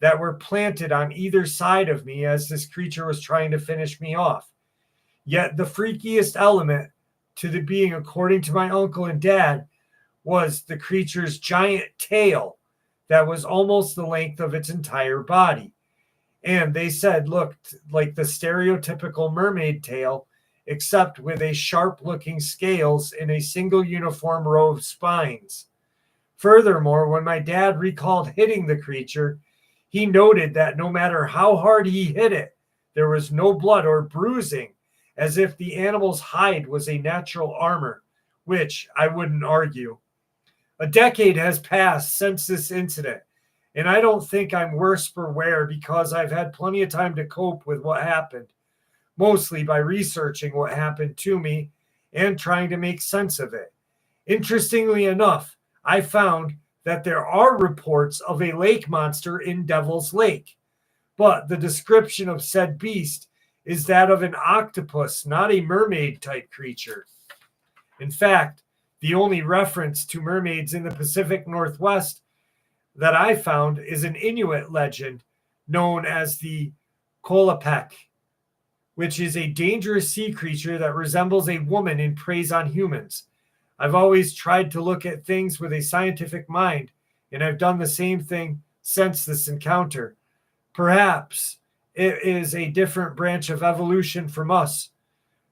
that were planted on either side of me as this creature was trying to finish me off. Yet the freakiest element to the being, according to my uncle and dad, was the creature's giant tail that was almost the length of its entire body. And they said looked like the stereotypical mermaid tail, except with a sharp-looking scales and a single uniform row of spines. Furthermore, when my dad recalled hitting the creature, he noted that no matter how hard he hit it, there was no blood or bruising, as if the animal's hide was a natural armor, which I wouldn't argue. A decade has passed since this incident, and I don't think I'm worse for wear because I've had plenty of time to cope with what happened, mostly by researching what happened to me and trying to make sense of it. Interestingly enough, I found that there are reports of a lake monster in Devil's Lake, but the description of said beast is that of an octopus, not a mermaid-type creature. In fact, the only reference to mermaids in the Pacific Northwest that I found is an Inuit legend known as the Kolapek, which is a dangerous sea creature that resembles a woman and preys on humans. I've always tried to look at things with a scientific mind, and I've done the same thing since this encounter. Perhaps it is a different branch of evolution from us,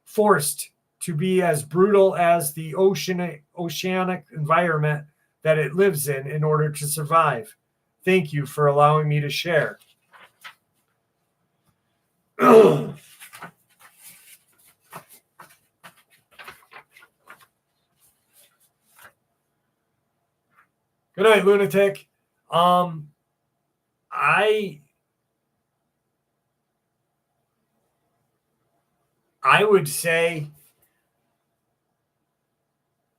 forced to be as brutal as the oceanic environment that it lives in order to survive. Thank you for allowing me to share. Good night, lunatic. I would say,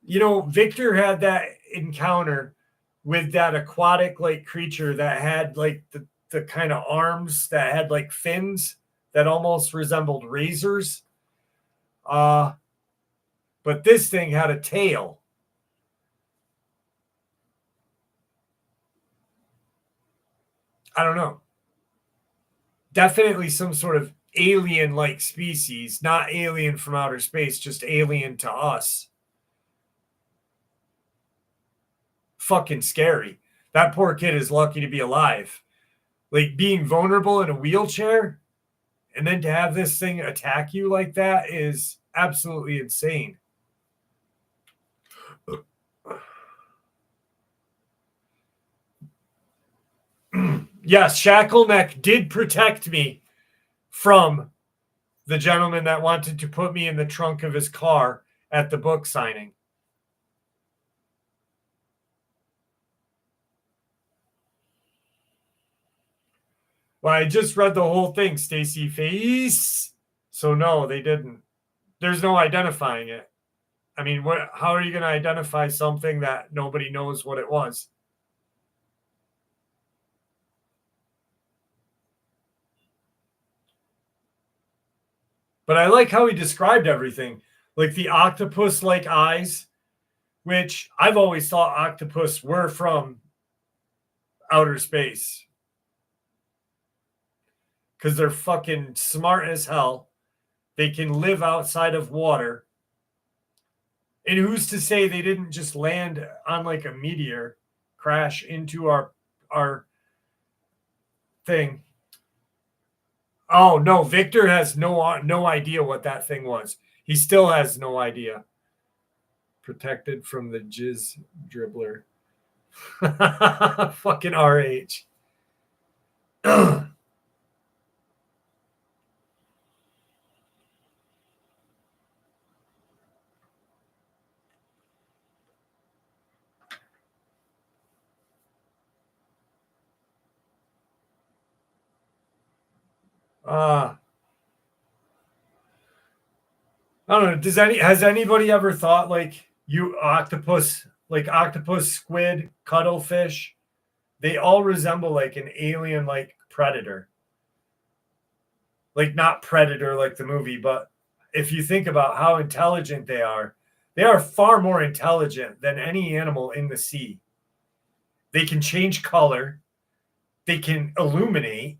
Victor had that encounter with that aquatic like creature that had like the kind of arms that had like fins that almost resembled razors. But this thing had a tail. I don't know. Definitely some sort of alien-like species, not alien from outer space, just alien to us. Fucking scary. That poor kid is lucky to be alive. Like being vulnerable in a wheelchair and then to have this thing attack you like that is absolutely insane. Yes, Shackleneck did protect me from the gentleman that wanted to put me in the trunk of his car at the book signing. Well, I just read the whole thing, Stacy Face. So no, they didn't. There's no identifying it. I mean, how are you going to identify something that nobody knows what it was? But I like how he described everything. Like the octopus-like eyes, which I've always thought octopus were from outer space. Because they're fucking smart as hell. They can live outside of water. And who's to say they didn't just land on like a meteor, crash into our thing? Oh no, Victor has no idea what that thing was. He still has no idea. Protected from the jizz dribbler. Fucking RH. I don't know. Has anybody ever thought like octopus, squid, cuttlefish? They all resemble like an alien like predator. Like not predator like the movie, but if you think about how intelligent they are far more intelligent than any animal in the sea. They can change color, they can illuminate,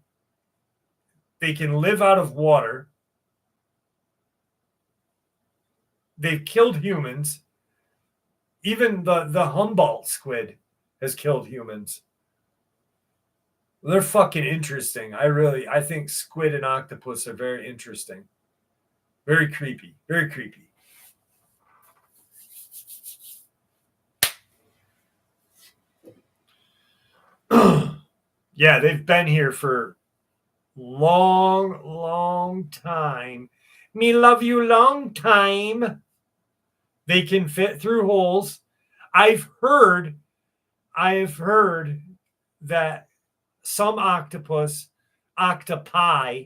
they can live out of water. They've killed humans. Even the Humboldt squid has killed humans. They're fucking interesting. I think squid and octopus are very interesting. Very creepy. Very creepy. Yeah, they've been here for long time. Me love you long time. They can fit through holes. I've heard that some octopi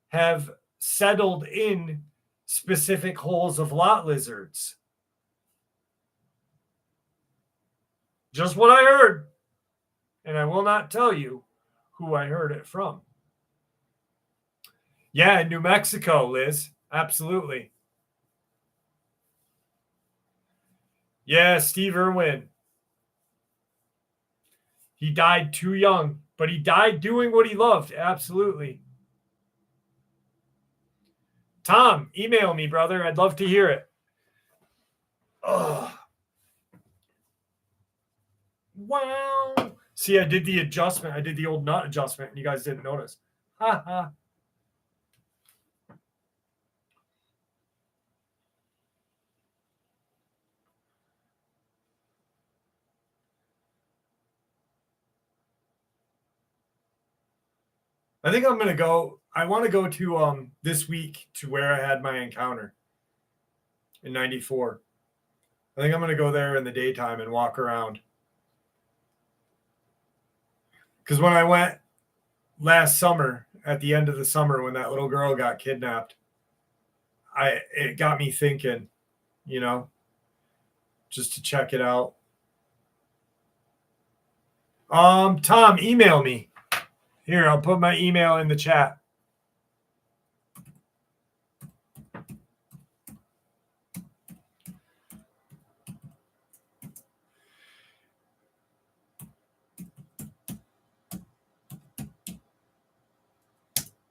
have settled in specific holes of lot lizards. Just what I heard. And I will not tell you who I heard it from. Yeah, in New Mexico, Liz. Absolutely. Yeah, Steve Irwin. He died too young, but he died doing what he loved. Absolutely. Tom, email me, brother. I'd love to hear it. Oh. Wow. See, I did the adjustment. I did the old nut adjustment, and you guys didn't notice. Ha ha. I think I'm going to go. I want to go to this week to where I had my encounter in 94. I think I'm going to go there in the daytime and walk around. Because when I went last summer, at the end of the summer, when that little girl got kidnapped, it got me thinking, just to check it out. Tom, email me. Here, I'll put my email in the chat.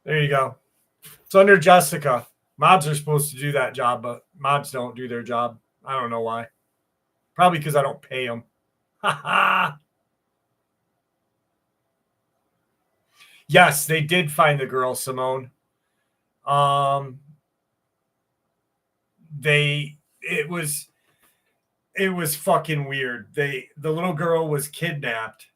There you go. It's under Jessica. Mods are supposed to do that job, but mods don't do their job. I don't know why. Probably because I don't pay them. Yes, they did find the girl, Simone. It was fucking weird. The little girl was kidnapped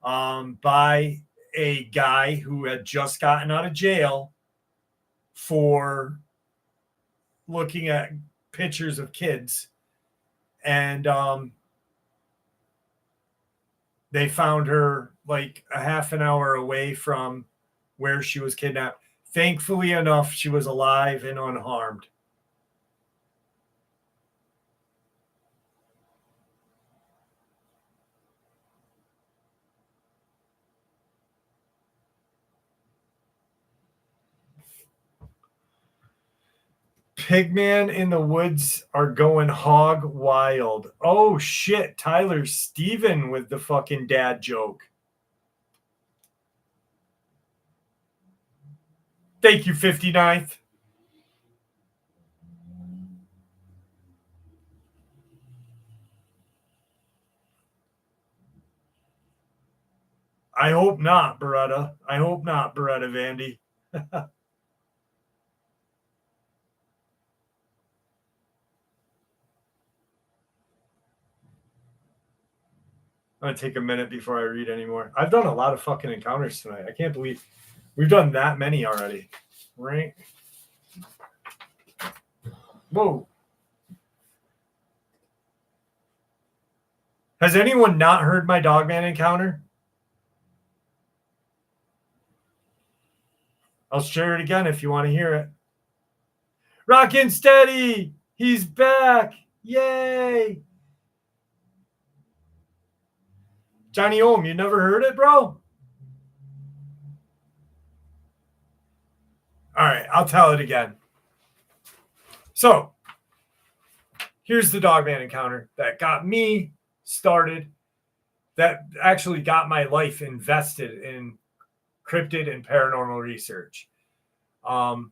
by a guy who had just gotten out of jail for looking at pictures of kids, and they found her like a half an hour away from where she was kidnapped. Thankfully enough, she was alive and unharmed. Pigman in the woods are going hog wild. Oh shit, Tyler Steven with the fucking dad joke. Thank you, 59th. I hope not, Beretta. I hope not, Beretta Vandy. I'm going to take a minute before I read anymore. I've done a lot of fucking encounters tonight. I can't believe we've done that many already. Right? Whoa. Has anyone not heard my Dogman encounter? I'll share it again if you want to hear it. Rockin' Steady! He's back! Yay! Johnny Ohm, you never heard it, bro? All right, I'll tell it again. So, here's the Dogman encounter that got me started, that actually got my life invested in cryptid and paranormal research. The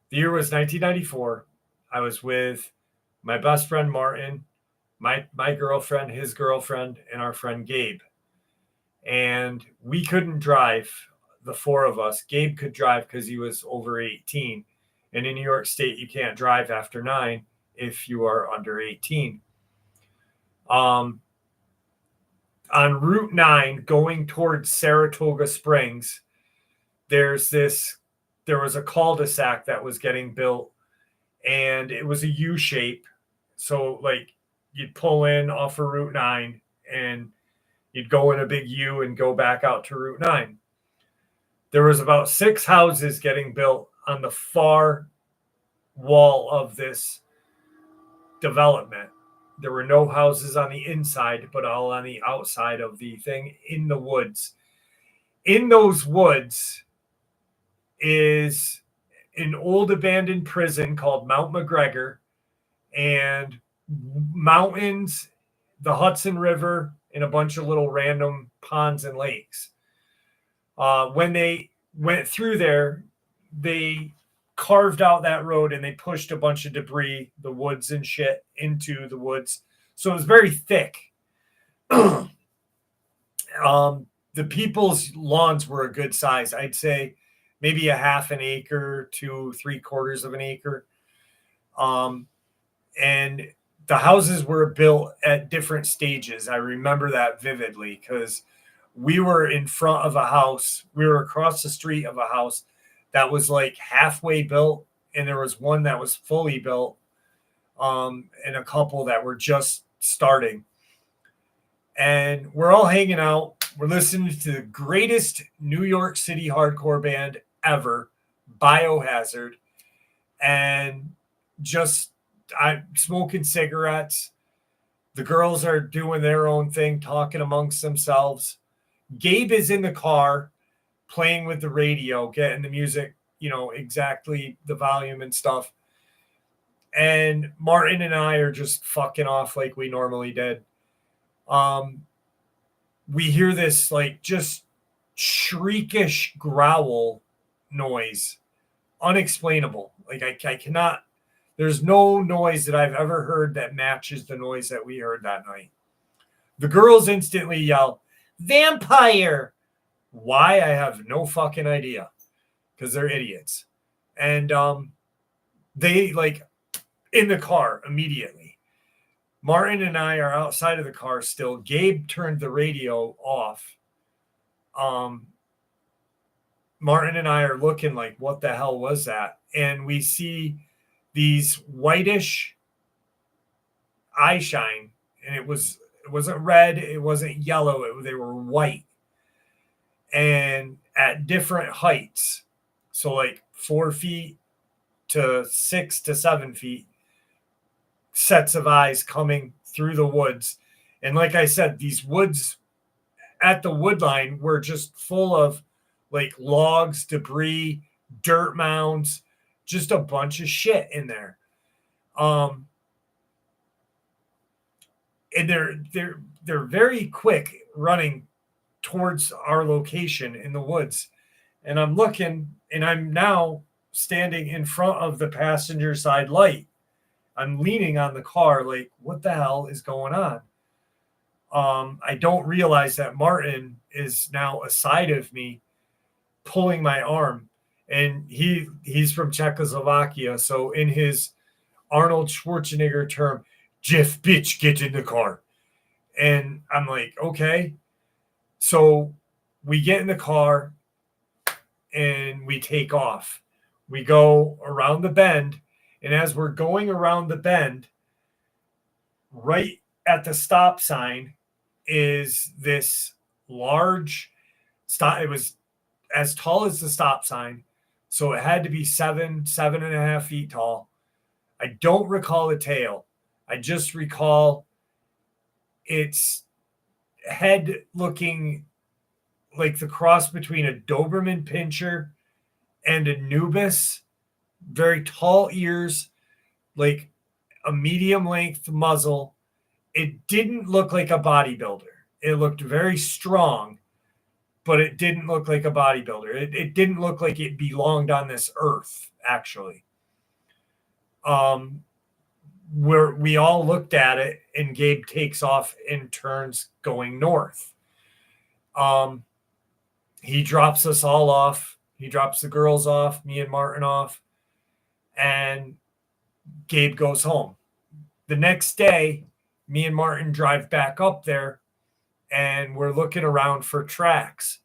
year was 1994. I was with my best friend Martin, my girlfriend, his girlfriend, and our friend Gabe. And we couldn't drive, the four of us. Gabe could drive because he was over 18. And in New York State, you can't drive after 9 if you are under 18. On Route 9 going towards Saratoga Springs, there was a cul-de-sac that was getting built, and it was a U shape. So like you'd pull in off of Route 9 and you'd go in a big U and go back out to Route 9. There was about 6 houses getting built on the far wall of this development. There were no houses on the inside, but all on the outside of the thing in the woods. In those woods is an old abandoned prison called Mount McGregor, and mountains, the Hudson River, and a bunch of little random ponds and lakes. When they went through there, they carved out that road and they pushed a bunch of debris, the woods and shit, into the woods. So it was very thick. The people's lawns were a good size. I'd say maybe a half an acre to 3/4 of an acre. And the houses were built at different stages. I remember that vividly because we were in front of a house. We were across the street of a house that was like halfway built, and there was one that was fully built, and a couple that were just starting. And we're all hanging out. We're listening to the greatest New York City hardcore band ever, Biohazard, and just I'm smoking cigarettes. The girls are doing their own thing, talking amongst themselves. Gabe is in the car playing with the radio, getting the music, exactly the volume and stuff. And Martin and I are just fucking off like we normally did. We hear this like just shriekish growl noise, unexplainable. Like I cannot. There's no noise that I've ever heard that matches the noise that we heard that night. The girls instantly yell, "Vampire!" Why? I have no fucking idea, because they're idiots. And they like in the car immediately. Martin and I are outside of the car still. Gabe turned the radio off. Martin and I are looking like, what the hell was that? And we see these whitish eye shine, and it wasn't red, it wasn't yellow, they were white, and at different heights. So like 4 feet to 6 to 7 feet, sets of eyes coming through the woods. And like I said, these woods at the wood line were just full of like logs, debris, dirt mounds, just a bunch of shit in there. And they're very quick running towards our location in the woods. And I'm looking, and I'm now standing in front of the passenger side light. I'm leaning on the car like, what the hell is going on? I don't realize that Martin is now aside of me, pulling my arm. And he's from Czechoslovakia. So in his Arnold Schwarzenegger term, "Jeff, bitch, get in the car." And I'm like, okay. So we get in the car and we take off. We go around the bend. And as we're going around the bend, right at the stop sign is this large stop. It was as tall as the stop sign. So it had to be 7.5 feet tall. I don't recall a tail. I just recall its head looking like the cross between a Doberman Pinscher and Anubis. Very tall ears, like a medium length muzzle. It didn't look like a bodybuilder. It looked very strong, but it didn't look like a bodybuilder. It didn't look like it belonged on this earth, actually. Where we all looked at it, and Gabe takes off and turns going north. He drops us all off. He drops the girls off, me and Martin off, and Gabe goes home. The next day, me and Martin drive back up there, and we're looking around for tracks.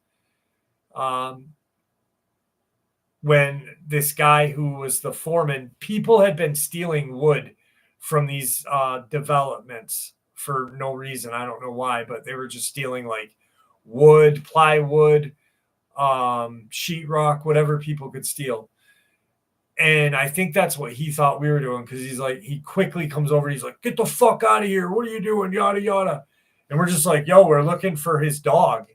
When this guy who was the foreman, people had been stealing wood from these developments for no reason. I don't know why, but they were just stealing like wood, plywood, sheetrock, whatever people could steal. And I think that's what he thought we were doing, because he's like, he quickly comes over. He's like, get the fuck out of here. What are you doing? Yada, yada. And we're just like, yo, we're looking for his dog.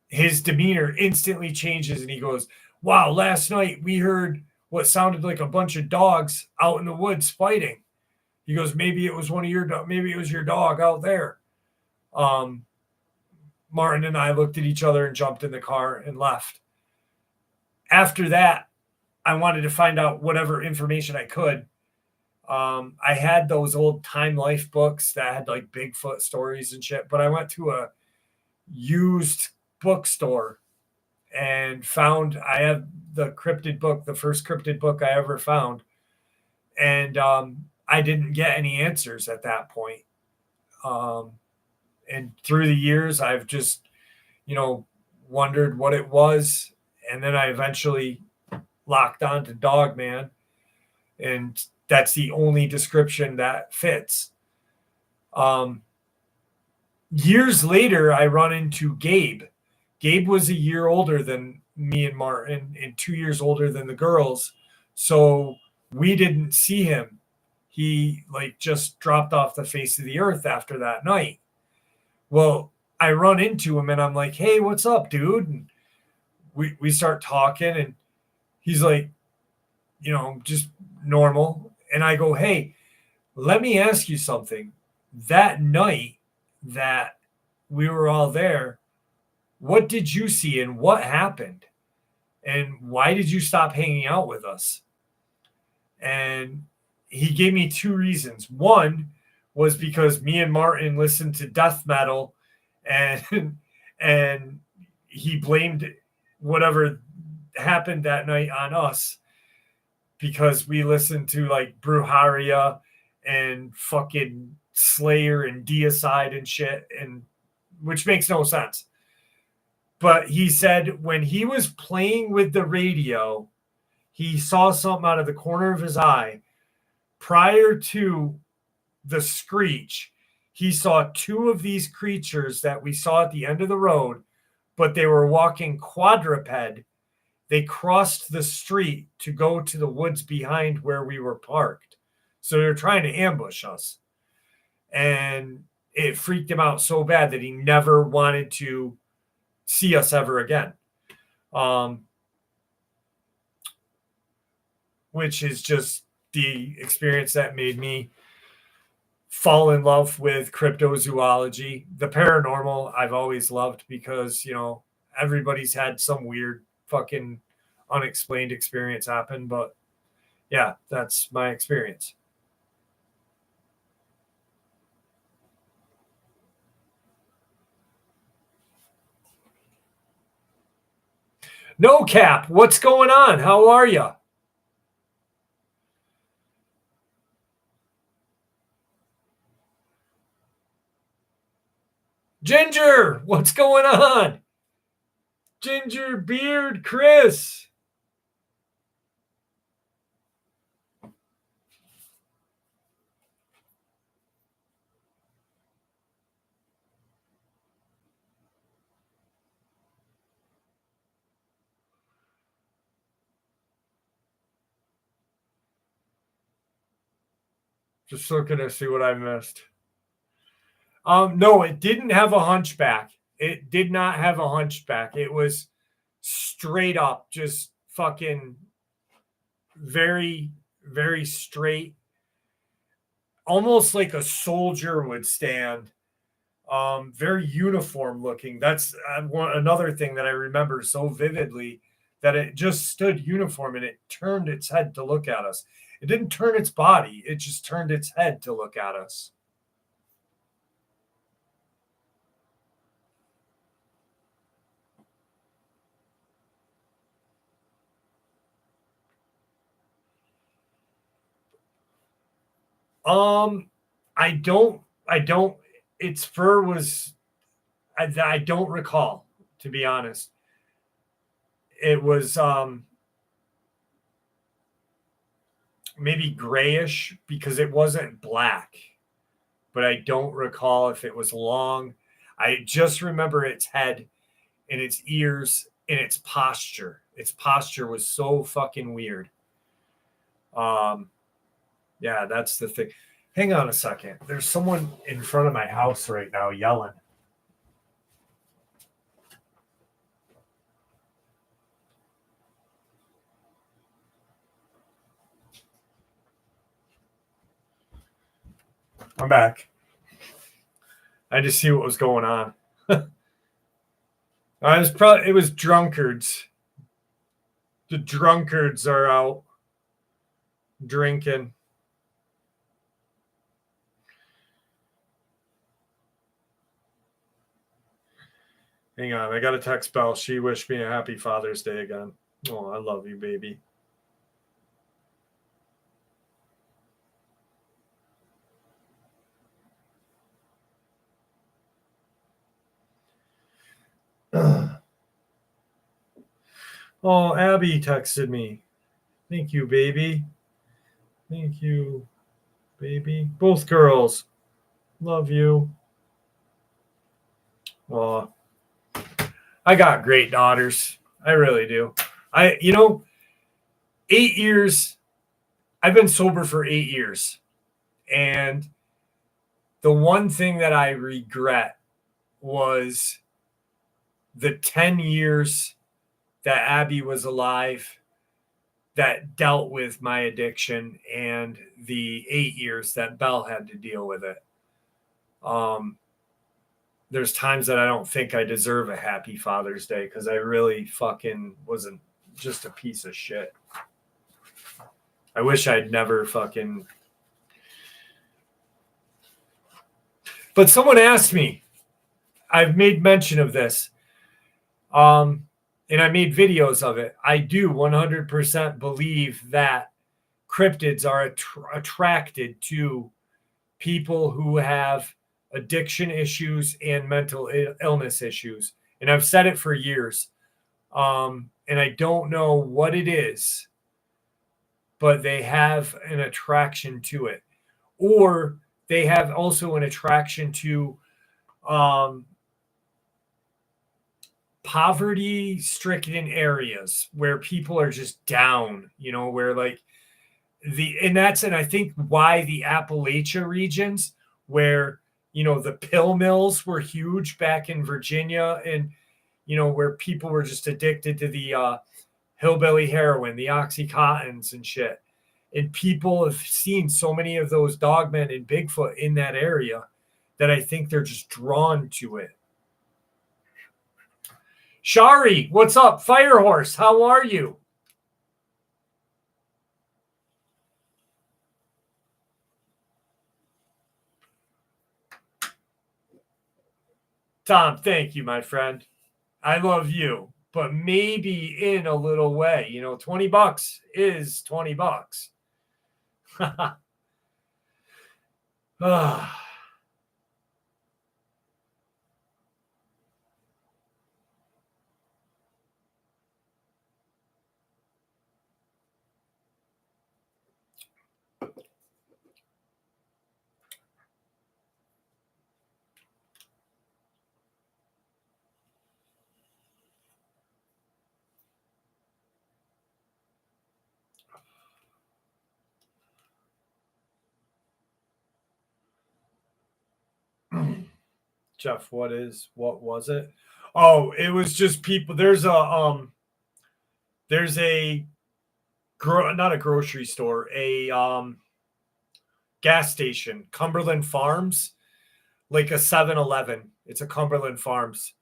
His demeanor instantly changes, and he goes, wow, last night we heard what sounded like a bunch of dogs out in the woods fighting. He goes, maybe it was maybe it was your dog out there. Martin and I looked at each other and jumped in the car and left. After that, I wanted to find out whatever information I could. I had those old Time Life books that had like Bigfoot stories and shit, but I went to a used bookstore and I have the cryptid book, the first cryptid book I ever found. And I didn't get any answers at that point. And through the years, I've just, wondered what it was. And then I eventually locked on to Dogman. And that's the only description that fits. Years later, I run into Gabe. Gabe was a year older than me and Martin and 2 years older than the girls. So we didn't see him. He just dropped off the face of the earth after that night. Well, I run into him and I'm like, hey, what's up, dude? And we start talking and he's like, just normal. And I go, hey, let me ask you something. That night that we were all there, what did you see and what happened? And why did you stop hanging out with us? And he gave me two reasons. One was because me and Martin listened to death metal, and he blamed whatever happened that night on us because we listened to like Bruharia and fucking Slayer and Deicide and shit, and which makes no sense. But he said when he was playing with the radio, he saw something out of the corner of his eye. Prior to the screech, he saw two of these creatures that we saw at the end of the road, but they were walking quadruped. They crossed the street to go to the woods behind where we were parked. So they're trying to ambush us. And it freaked him out so bad that he never wanted to see us ever again. Which is just the experience that made me fall in love with cryptozoology. The paranormal I've always loved because, everybody's had some weird fucking unexplained experience happen. But yeah, that's my experience. No Cap, what's going on? How are you? Ginger, what's going on? Ginger Beard Chris. Just looking to see what I missed. No, it didn't have a hunchback. It did not have a hunchback. It was straight up, just fucking very, very straight, almost like a soldier would stand. Very uniform looking. That's another thing that I remember so vividly, that it just stood uniform and it turned its head to look at us. It didn't turn its body, it just turned its head to look at us. I don't, its fur was, I don't recall, to be honest. It was maybe grayish because it wasn't black, but I don't recall if it was long. I just remember its head and its ears and its posture. Its posture was so fucking weird. Yeah, that's the thing. Hang on a second. There's someone in front of my house right now yelling. I'm back. I just see what was going on. It was drunkards. The drunkards are out drinking. Hang on, I got a text Belle. She wished me a happy Father's Day again. Oh, I love you, baby. Oh, Abby texted me. Thank you, baby. Thank you, baby. Both girls. Love you. Oh, I got great daughters. I really do. 8 years. I've been sober for 8 years. And the one thing that I regret was the 10 years that Abby was alive that dealt with my addiction, and the 8 years that Belle had to deal with it. There's times that I don't think I deserve a happy Father's Day because I really fucking wasn't just a piece of shit. I wish I'd never fucking. But someone asked me, I've made mention of this, and I made videos of it. I do 100% believe that cryptids are attracted to people who have addiction issues and mental illness issues. And I've said it for years. And I don't know what it is, but they have an attraction to it. Or they have also an attraction to poverty stricken areas where people are just down, where like and I think why the Appalachia regions where, the pill mills were huge back in Virginia, and, where people were just addicted to the hillbilly heroin, the Oxycontins and shit. And people have seen so many of those dogmen and Bigfoot in that area that I think they're just drawn to it. Shari, what's up? Firehorse, how are you? Tom, thank you, my friend. I love you, but maybe in a little way. $20 is $20. Jeff, what was it? Oh, it was just people. There's a not a grocery store, a gas station, Cumberland Farms, like a 7-Eleven. It's a Cumberland Farms,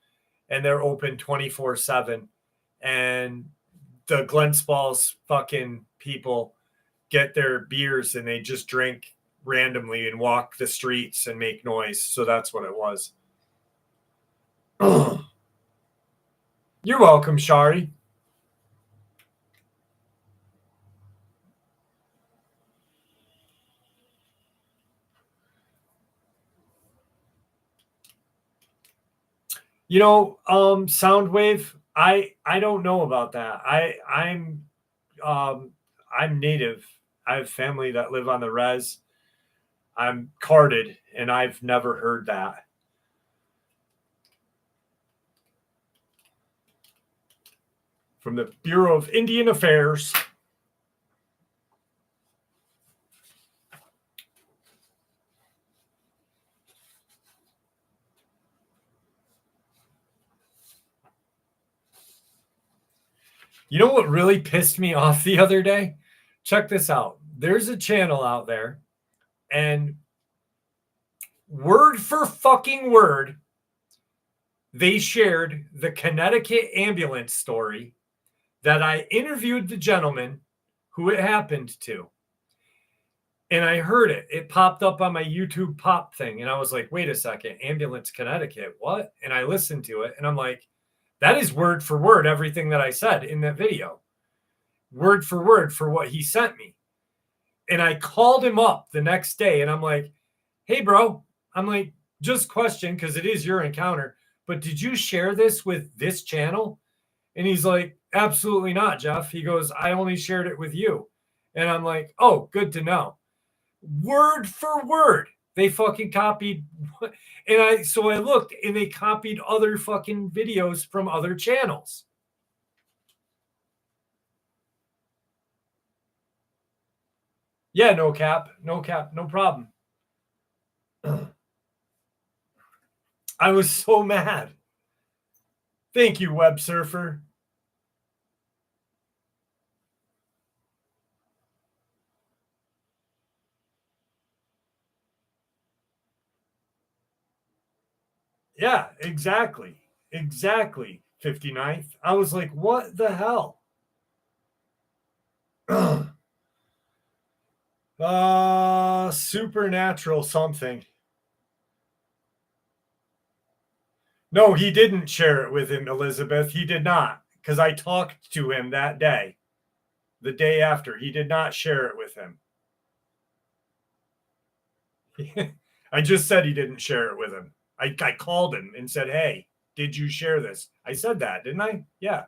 and they're open 24/7. And the Glen Spalls fucking people get their beers and they just drink randomly and walk the streets and make noise. So that's what it was. You're welcome, Shari. You know, Soundwave, I don't know about that. I'm native. I have family that live on the res. I'm carded and I've never heard that. From the Bureau of Indian Affairs. You know what really pissed me off the other day? Check this out. There's a channel out there, and word for fucking word, they shared the Connecticut ambulance story that I interviewed the gentleman who it happened to. And I heard it. It popped up on my YouTube pop thing. And I was like, wait a second, ambulance Connecticut, what? And I listened to it and I'm like, that is word for word everything that I said in that video. Word for what he sent me. And I called him up the next day and I'm like, hey, bro, I'm like, just question, because it is your encounter, but did you share this with this channel? And he's like, absolutely not, Jeff. He goes, I only shared it with you. And I'm like, oh, good to know. Word for word. They fucking copied. And I looked and they copied other fucking videos from other channels. Yeah, no cap, no problem. I was so mad. Thank you, Web Surfer. Yeah, exactly. 59th. I was like, what the hell? Supernatural something. No, he didn't share it with him, Elizabeth. He did not, because I talked to him that day. The day after, he did not share it with him. I just said he didn't share it with him. I called him and said, hey, did you share this? I said that, didn't I? Yeah.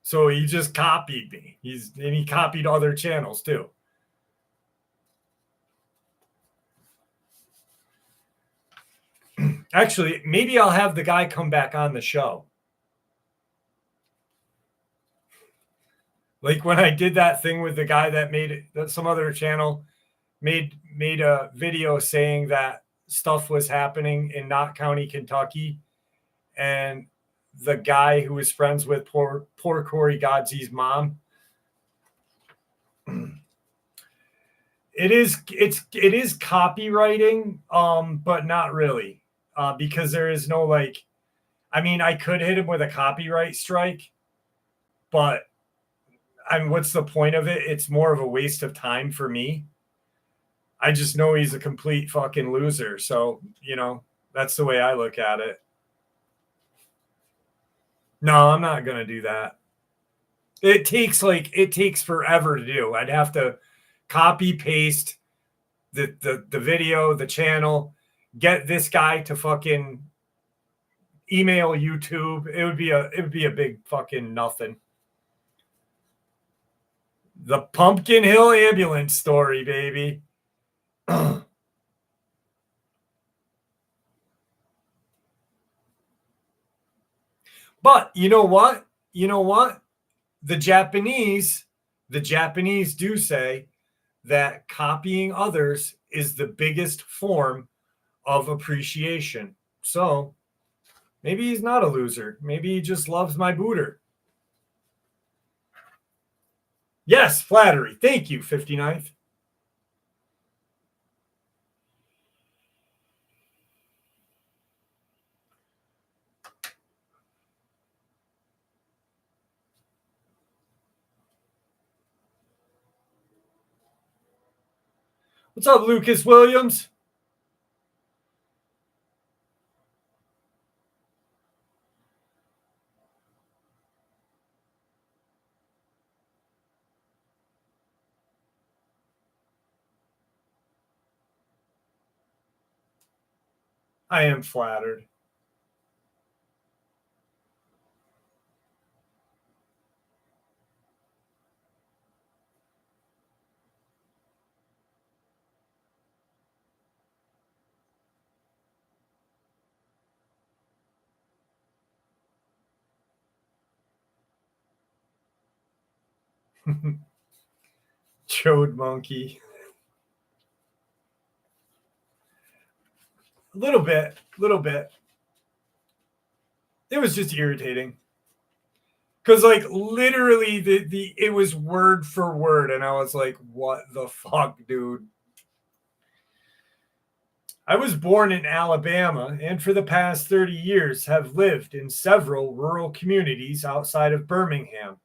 So he just copied me. And he copied other channels too. Actually, maybe I'll have the guy come back on the show. Like when I did that thing with the guy that made it, that some other channel made a video saying that stuff was happening in Knott County, Kentucky, and the guy who was friends with poor Corey Godsey's mom. It is copywriting, but not really, because there is no like. I mean, I could hit him with a copyright strike, but I mean, what's the point of it? It's more of a waste of time for me. I just know he's a complete fucking loser. So, that's the way I look at it. No, I'm not going to do that. It takes forever to do. I'd have to copy paste the video, the channel, get this guy to fucking email YouTube. It would be a big fucking nothing. The Pumpkin Hill ambulance story, baby. But you know what? You know what? The Japanese do say that copying others is the biggest form of appreciation. So maybe he's not a loser. Maybe he just loves my booter. Yes, flattery. Thank you, 59th. What's up, Lucas Williams? I am flattered. Chode monkey. A little bit. It was just irritating. Because like literally the it was word for word, and I was like, what the fuck, dude? I was born in Alabama and for the past 30 years have lived in several rural communities outside of Birmingham.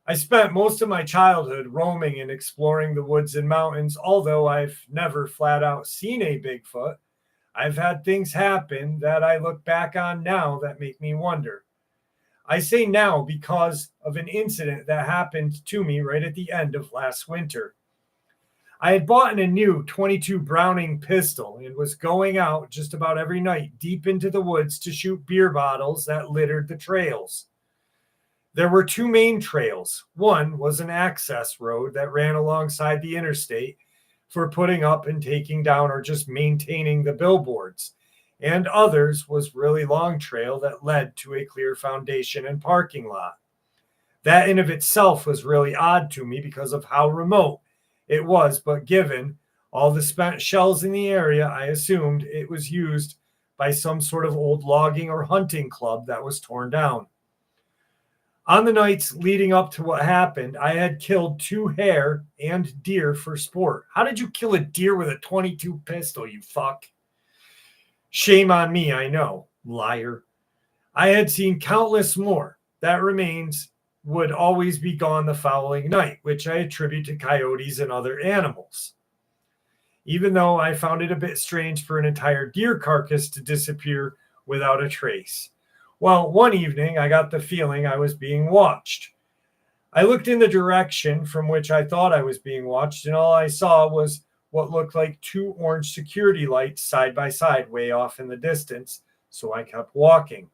I spent most of my childhood roaming and exploring the woods and mountains, although I've never flat out seen a Bigfoot. I've had things happen that I look back on now that make me wonder. I say now because of an incident that happened to me right at the end of last winter. I had bought a new 22 Browning pistol and was going out just about every night deep into the woods to shoot beer bottles that littered the trails. There were two main trails. One was an access road that ran alongside the interstate for putting up and taking down or just maintaining the billboards, and others was really long trail that led to a clear foundation and parking lot. That in of itself was really odd to me because of how remote it was, but given all the spent shells in the area, I assumed it was used by some sort of old logging or hunting club that was torn down. On the nights leading up to what happened, I had killed 2 hare and deer for sport. How did you kill a deer with a 22 pistol, you fuck? Shame on me, I know, liar. I had seen countless more. That remains would always be gone the following night, which I attribute to coyotes and other animals. Even though I found it a bit strange for an entire deer carcass to disappear without a trace. Well, one evening I got the feeling I was being watched. I looked in the direction from which I thought I was being watched, and all I saw was what looked like 2 orange security lights side by side way off in the distance, so I kept walking.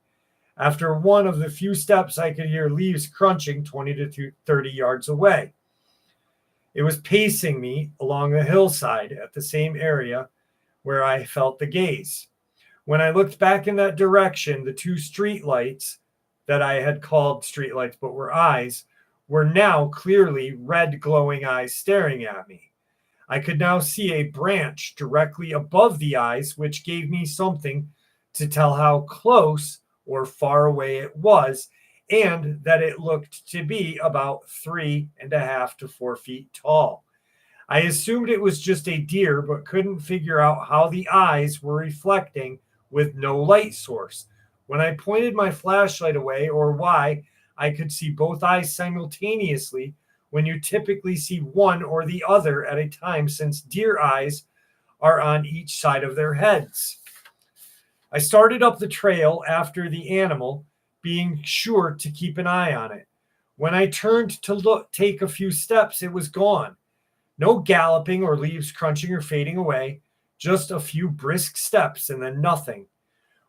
After one of the few steps, I could hear leaves crunching 20 to 30 yards away. It was pacing me along the hillside at the same area where I felt the gaze. When I looked back in that direction, the 2 street lights that I had called street lights but were eyes were now clearly red glowing eyes staring at me. I could now see a branch directly above the eyes, which gave me something to tell how close or far away it was, and that it looked to be about 3.5 to 4 feet tall. I assumed it was just a deer, but couldn't figure out how the eyes were reflecting with no light source. When I pointed my flashlight away, or why, I could see both eyes simultaneously when you typically see one or the other at a time, since deer eyes are on each side of their heads. I started up the trail after the animal, being sure to keep an eye on it. When I turned to take a few steps, it was gone. No galloping or leaves crunching or fading away, just a few brisk steps and then nothing.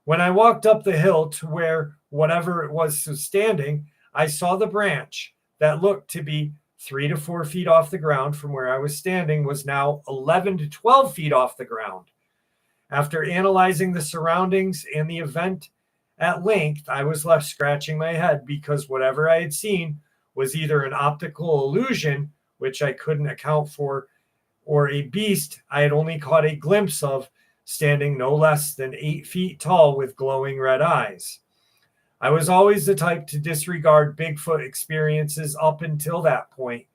When I walked up the hill to where whatever it was standing, I saw the branch that looked to be 3 to 4 feet off the ground from where I was standing was now 11 to 12 feet off the ground. After analyzing the surroundings and the event At length, I was left scratching my head because whatever I had seen was either an optical illusion, which I couldn't account for, or a beast I had only caught a glimpse of, standing no less than 8 feet tall with glowing red eyes. I was always the type to disregard Bigfoot experiences up until that point,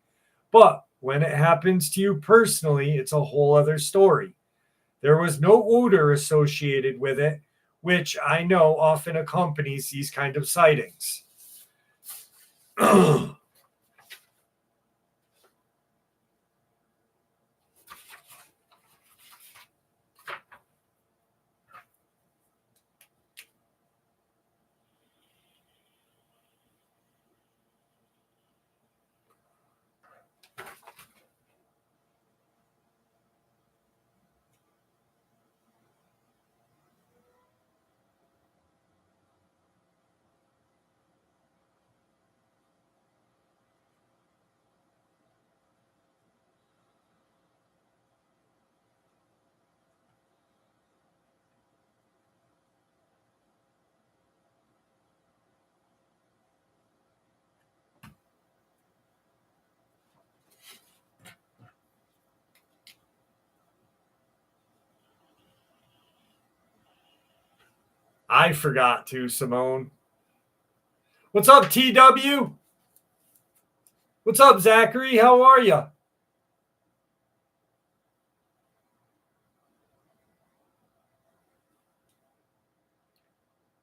but when it happens to you personally, it's a whole other story. There was no odor associated with it, which I know often accompanies these kind of sightings. I forgot to, Simone. What's up, TW? What's up, Zachary? How are you?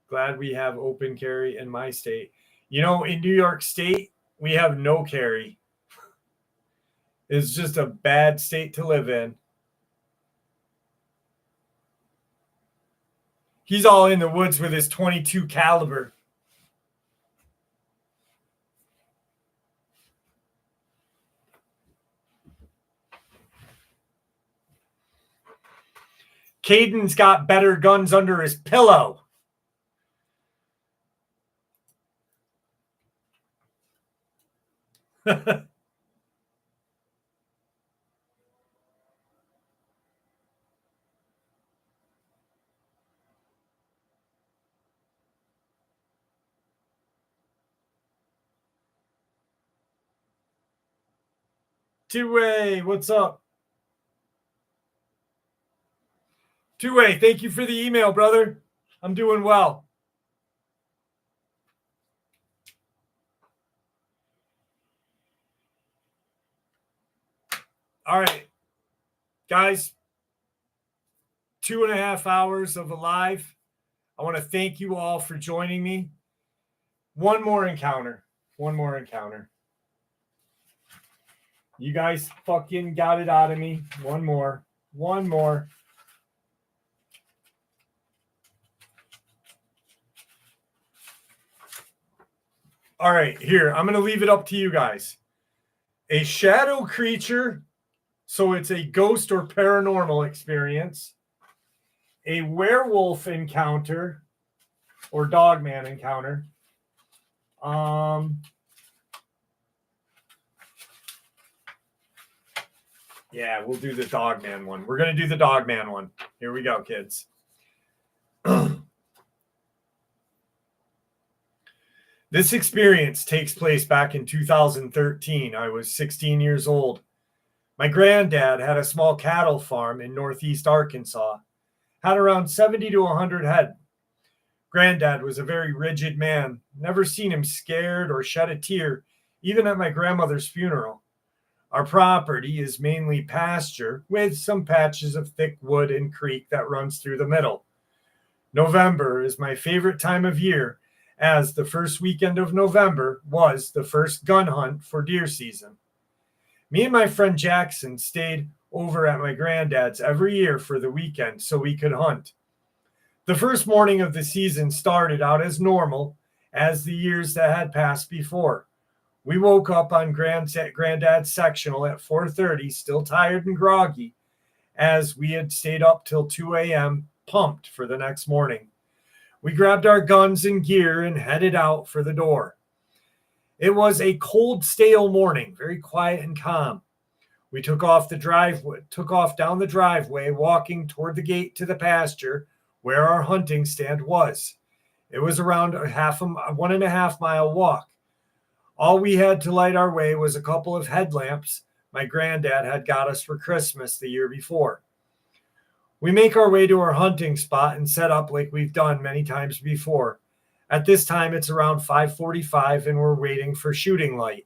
Glad we have open carry in my state. You know, in New York State, we have no carry. It's just a bad state to live in. He's all in the woods with his .22 caliber. Caden's got better guns under his pillow. Two-way, what's up? Two-way, thank you for the email, brother. I'm doing well. All right, guys, 2.5 hours of a live. I want to thank you all for joining me. One more encounter. You guys fucking got it out of me. One more. All right, here. I'm going to leave it up to you guys. A shadow creature, so it's a ghost or paranormal experience. A werewolf encounter or dogman encounter. Yeah, we'll do the dogman one. We're going to do the dogman one. Here we go, kids. This experience takes place back in 2013. I was 16 years old. My granddad had a small cattle farm in northeast Arkansas, had around 70 to 100 head. Granddad was a very rigid man, never seen him scared or shed a tear, even at my grandmother's funeral. Our property is mainly pasture with some patches of thick wood and creek that runs through the middle. November is my favorite time of year, as the first weekend of November was the first gun hunt for deer season. Me and my friend Jackson stayed over at my granddad's every year for the weekend so we could hunt. The first morning of the season started out as normal as the years that had passed before. We woke up on granddad's sectional at 4:30, still tired and groggy, as we had stayed up till 2 a.m., pumped for the next morning. We grabbed our guns and gear and headed out for the door. It was a cold, stale morning, very quiet and calm. We took off down the driveway, walking toward the gate to the pasture where our hunting stand was. It was around a 1.5 mile walk. All we had to light our way was a couple of headlamps my granddad had got us for Christmas the year before. We make our way to our hunting spot and set up like we've done many times before. At this time, it's around 5:45 and we're waiting for shooting light.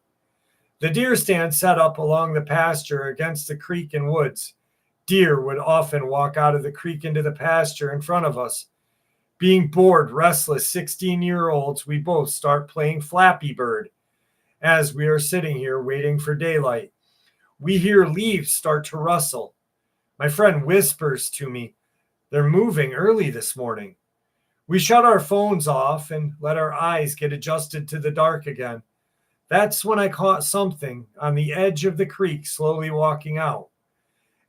The deer stand set up along the pasture against the creek and woods. Deer would often walk out of the creek into the pasture in front of us. Being bored, restless 16-year-olds, we both start playing Flappy Bird. As we are sitting here waiting for daylight, we hear leaves start to rustle. My friend whispers to me, "They're moving early this morning." We shut our phones off and let our eyes get adjusted to the dark again. That's when I caught something on the edge of the creek slowly walking out.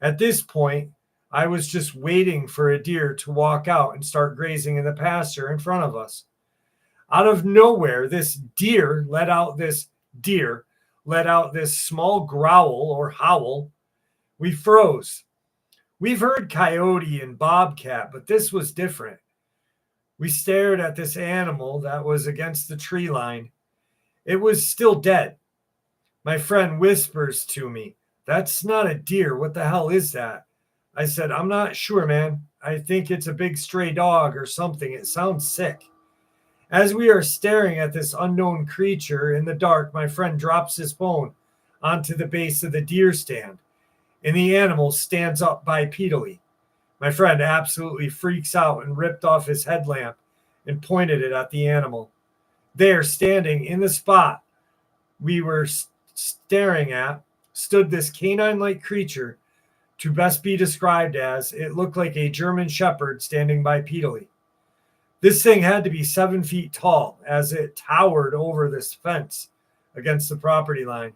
At this point, I was just waiting for a deer to walk out and start grazing in the pasture in front of us. Out of nowhere, this deer let out this small growl or howl. We froze. We've heard coyote and bobcat, but this was different. We stared at this animal that was against the tree line. It was still dead. My friend whispers to me, "That's not a deer. What the hell is that?" I said, "I'm not sure, man. I think it's a big stray dog or something. It sounds sick." As we are staring at this unknown creature in the dark, my friend drops his phone onto the base of the deer stand, and the animal stands up bipedally. My friend absolutely freaks out and ripped off his headlamp and pointed it at the animal. There, standing in the spot we were staring at, stood this canine-like creature, to best be described as, it looked like a German shepherd standing bipedally. This thing had to be 7 feet tall, as it towered over this fence against the property line.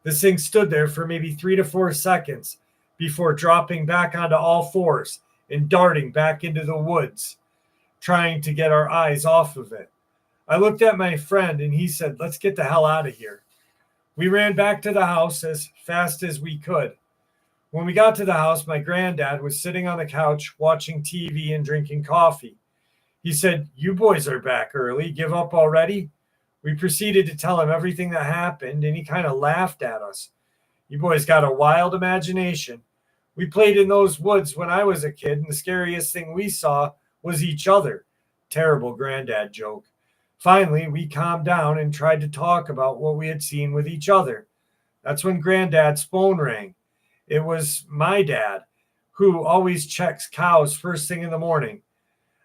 This thing stood there for maybe 3 to 4 seconds before dropping back onto all fours and darting back into the woods, trying to get our eyes off of it. I looked at my friend and he said, "Let's get the hell out of here." We ran back to the house as fast as we could. When we got to the house, my granddad was sitting on the couch watching TV and drinking coffee. He said, "You boys are back early. Give up already?" We proceeded to tell him everything that happened, and he kind of laughed at us. "You boys got a wild imagination. We played in those woods when I was a kid, and the scariest thing we saw was each other." Terrible granddad joke. Finally, we calmed down and tried to talk about what we had seen with each other. That's when granddad's phone rang. It was my dad, who always checks cows first thing in the morning.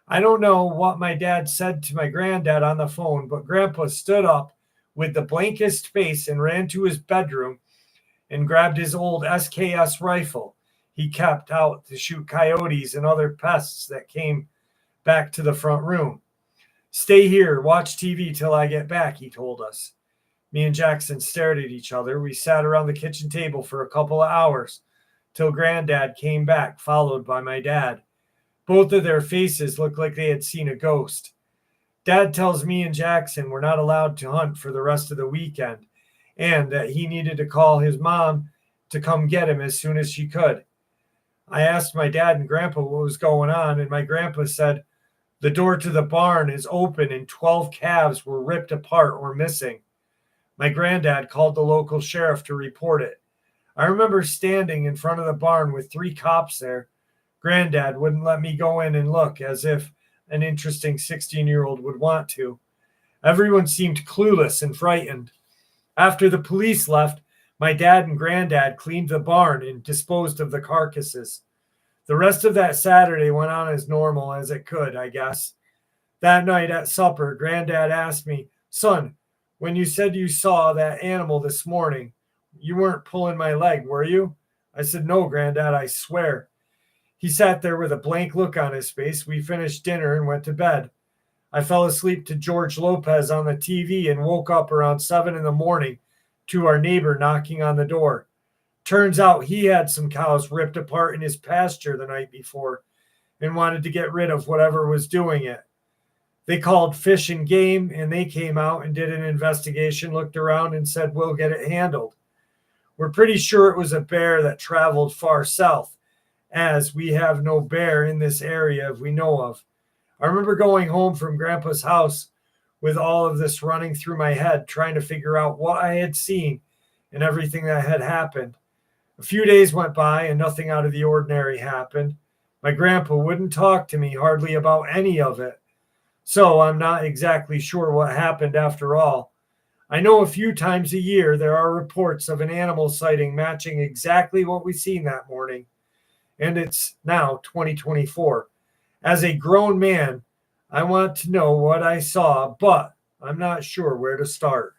I don't know what my dad said to my granddad on the phone, but Grandpa stood up with the blankest face and ran to his bedroom and grabbed his old SKS rifle he kept out to shoot coyotes and other pests that came back to the front room. "Stay here, watch TV till I get back," he told us. Me and Jackson stared at each other. We sat around the kitchen table for a couple of hours till Granddad came back, followed by my dad. Both of their faces looked like they had seen a ghost. Dad tells me and Jackson we're not allowed to hunt for the rest of the weekend and that he needed to call his mom to come get him as soon as she could. I asked my dad and Grandpa what was going on, and my grandpa said, "The door to the barn is open and 12 calves were ripped apart or missing." My granddad called the local sheriff to report it. I remember standing in front of the barn with 3 cops there. Granddad wouldn't let me go in and look, as if an interesting 16-year-old would want to. Everyone seemed clueless and frightened. After the police left, my dad and granddad cleaned the barn and disposed of the carcasses. The rest of that Saturday went on as normal as it could, I guess. That night at supper, Granddad asked me, "Son, when you said you saw that animal this morning, you weren't pulling my leg, were you?" I said, "No, Granddad, I swear." He sat there with a blank look on his face. We finished dinner and went to bed. I fell asleep to George Lopez on the TV and woke up around 7 in the morning to our neighbor knocking on the door. Turns out he had some cows ripped apart in his pasture the night before and wanted to get rid of whatever was doing it. They called Fish and Game, and they came out and did an investigation, looked around, and said, "We'll get it handled." We're pretty sure it was a bear that traveled far south, as we have no bear in this area we know of. I remember going home from Grandpa's house with all of this running through my head, trying to figure out what I had seen and everything that had happened. A few days went by and nothing out of the ordinary happened. My grandpa wouldn't talk to me hardly about any of it. So I'm not exactly sure what happened after all. I know a few times a year there are reports of an animal sighting matching exactly what we seen that morning. And it's now 2024. As a grown man, I want to know what I saw, but I'm not sure where to start.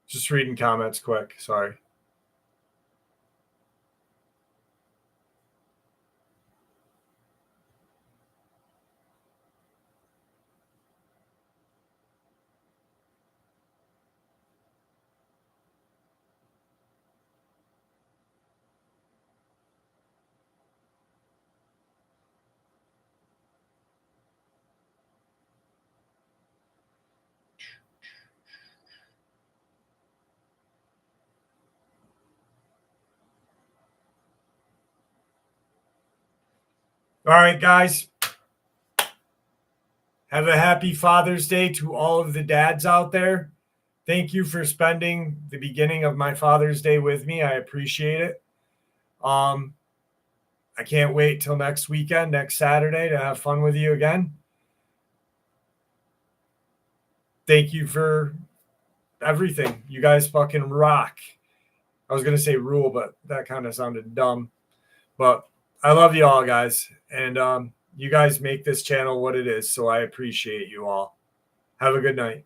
Just reading comments quick. Sorry. All right, guys. Have a happy Father's Day to all of the dads out there. Thank you for spending the beginning of my Father's Day with me. I appreciate it. I can't wait till next weekend, next Saturday, to have fun with you again. Thank you for everything. You guys fucking rock. I was going to say rule, but that kind of sounded dumb. But I love you all, guys. And you guys make this channel what it is. So I appreciate you all. Have a good night.